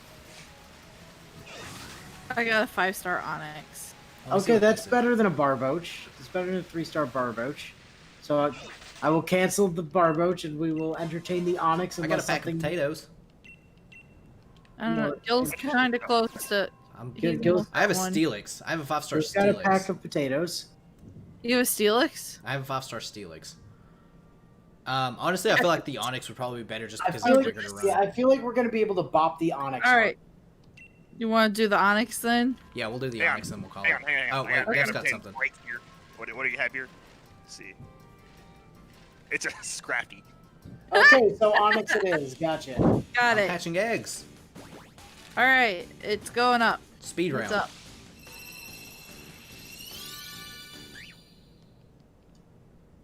I got a 5-star Onyx. Okay, that's better than a barboach. It's better than a 3-star barboach. So I will cancel the barboach, and we will entertain the onyx. I got a pack of potatoes. I don't know. Gil's kind of close to. I have a one. Steelix. I have a 5-star He's got a pack Steelix. of potatoes. You have a Steelix? I have a 5-star Steelix. Honestly, I feel like the Onyx would probably be better just because I feel it's like, bigger to run. yeah, I feel like we're gonna be able to bop the onyx. All right. You want to do the Onyx then? Yeah, we'll do the Hang on, Onyx, then we'll call Hang it. on, hang on, Oh, hang on. wait, I Dev's got got a pen something. right here. What do you have here? Let's see. It's a Scrappy. Okay, so onyx it is. Gotcha. Got I'm it. hatching eggs. All right. It's going up. Speed What's round. up?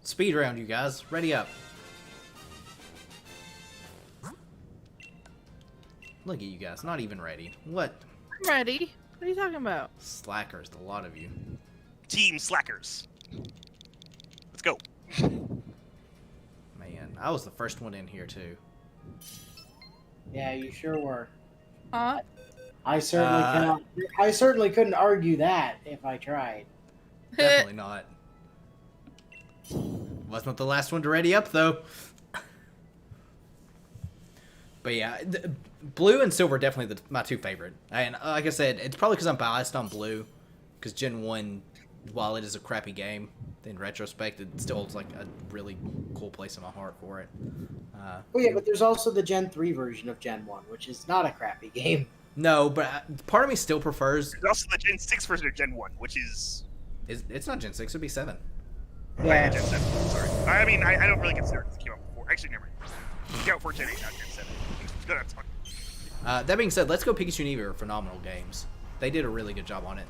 Speed round, you guys. Ready up. Look at you guys, not even ready. What? I'm ready. What are you talking about? Slackers, a lot of you. Team Slackers. Let's go. Man, I was the first one in here, too. Yeah, you sure were. Hot. I certainly cannot. I certainly couldn't argue that if I tried. Definitely not. Wasn't the last one to ready up, though. But yeah, Blue and Silver are definitely my two favorite. And like I said, it's probably because I'm biased on Blue. Because Gen 1, while it is a crappy game, in retrospect, it still holds like a really cool place in my heart for it. Oh yeah, but there's also the Gen 3 version of Gen 1, which is not a crappy game. No, but part of me still prefers... There's also the Gen 6 version of Gen 1, which is... It's not Gen 6, it'd be 7. Yeah. Gen 7, sorry. I mean, I don't really consider it because it came out before. Actually, never mind. It came out before Gen 8, not Gen 7. It's good, I'm talking. That being said, Let's Go Pikachu and Eevee are phenomenal games. They did a really good job on it.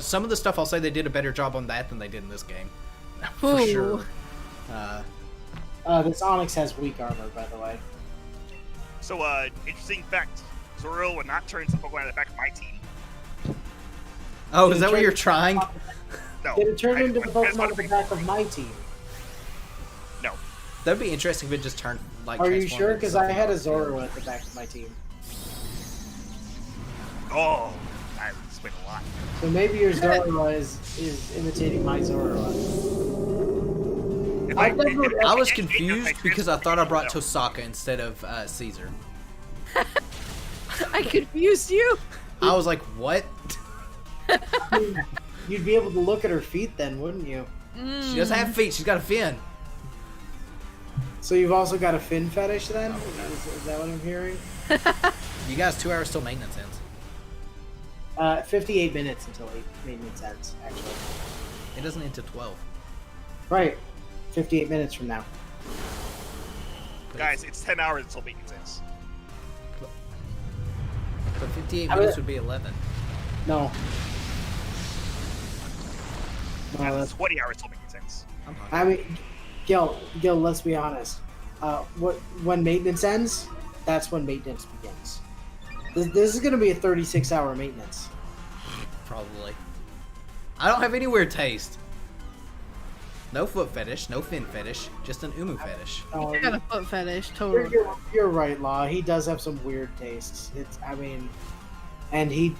Some of the stuff I'll say they did a better job on that than they did in this game. For Ooh. sure. This Onyx has weak armor, by the way. So, interesting fact. Zoro would not turn some Pokemon at the back of my team. Oh, is that what you're trying? No. Did it turn I- into the I just Pokemon wanted at the to back of my team? No. That'd be interesting if it just turned like. Are you transformed sure? into Because I something had a else. Zoro at the back of my team. Oh, that would explain a lot. So maybe your Zoro is imitating my Zoro. If I definitely- I was if confused because I thought I brought Tosaka instead of Caesar. I confused you. I was like, what? You'd be able to look at her feet then, wouldn't you? She doesn't have feet. She's got a fin. So you've also got a fin fetish then? Is that what I'm hearing? You guys, 2 hours till maintenance ends. 58 minutes until maintenance ends, actually. It doesn't end till 12. Right. 58 minutes from now. Guys, it's 10 hours until maintenance ends. But 58 I minutes would- would be 11. No. No, Guys, that's, it's 20 hours till maintenance ends. I'm hungry. I mean, Gil, let's be honest. When maintenance ends, that's when maintenance begins. This is going to be a 36-hour maintenance. Probably. I don't have any weird taste. No foot fetish, no fin fetish, just an umu fetish. Oh, I got a foot fetish, totally. you're right, Law. He does have some weird tastes. And he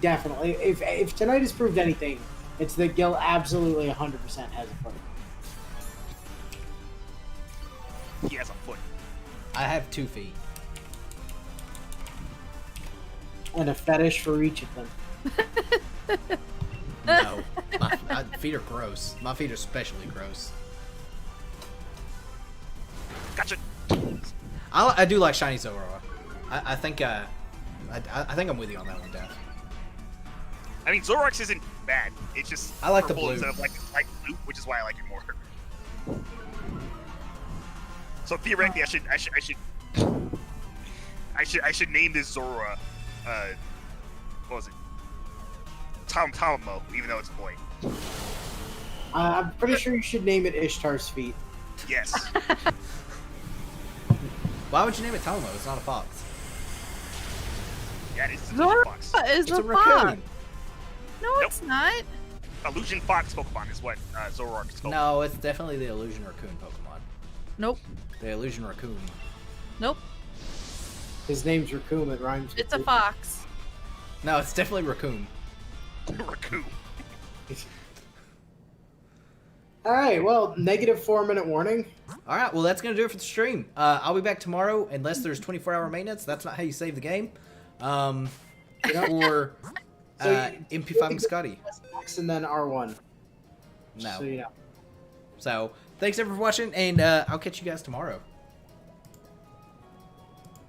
definitely. If tonight has proved anything, it's that Gil absolutely 100% has a foot. He has a foot. I have 2 feet. And a fetish for each of them. No. My feet are gross. My feet are especially gross. Gotcha. I do like shiny Zoro. I think I think I'm with you on that one, Daph. I mean, Zoroark isn't bad. It's just I like the purple blue. instead of like light blue, which is why I like it more. So theoretically, I should name this Zorora. What was it? Tomo, even though it's a boy. I'm pretty sure you should name it Ishtar's feet. Yes. Why would you name it Tomo? It's not a fox. Yeah, it's a Zora fox. is It's a a fox. raccoon. No, it's not. Illusion Fox Pokemon is what Zoroark is called. No, it's definitely the Illusion Raccoon Pokemon. Nope. The Illusion Raccoon. Nope. His name's Raccoon. It rhymes. with It's a Raccoon. fox. No, it's definitely Raccoon. Raccoon. All right. Well, negative 4-minute warning. All right, well, that's going to do it for the stream. I'll be back tomorrow unless there's 24-hour maintenance. That's not how you save the game. Or So MP5 and Skadi. X and then R1. No. So you know. So, thanks everyone for watching, and I'll catch you guys tomorrow.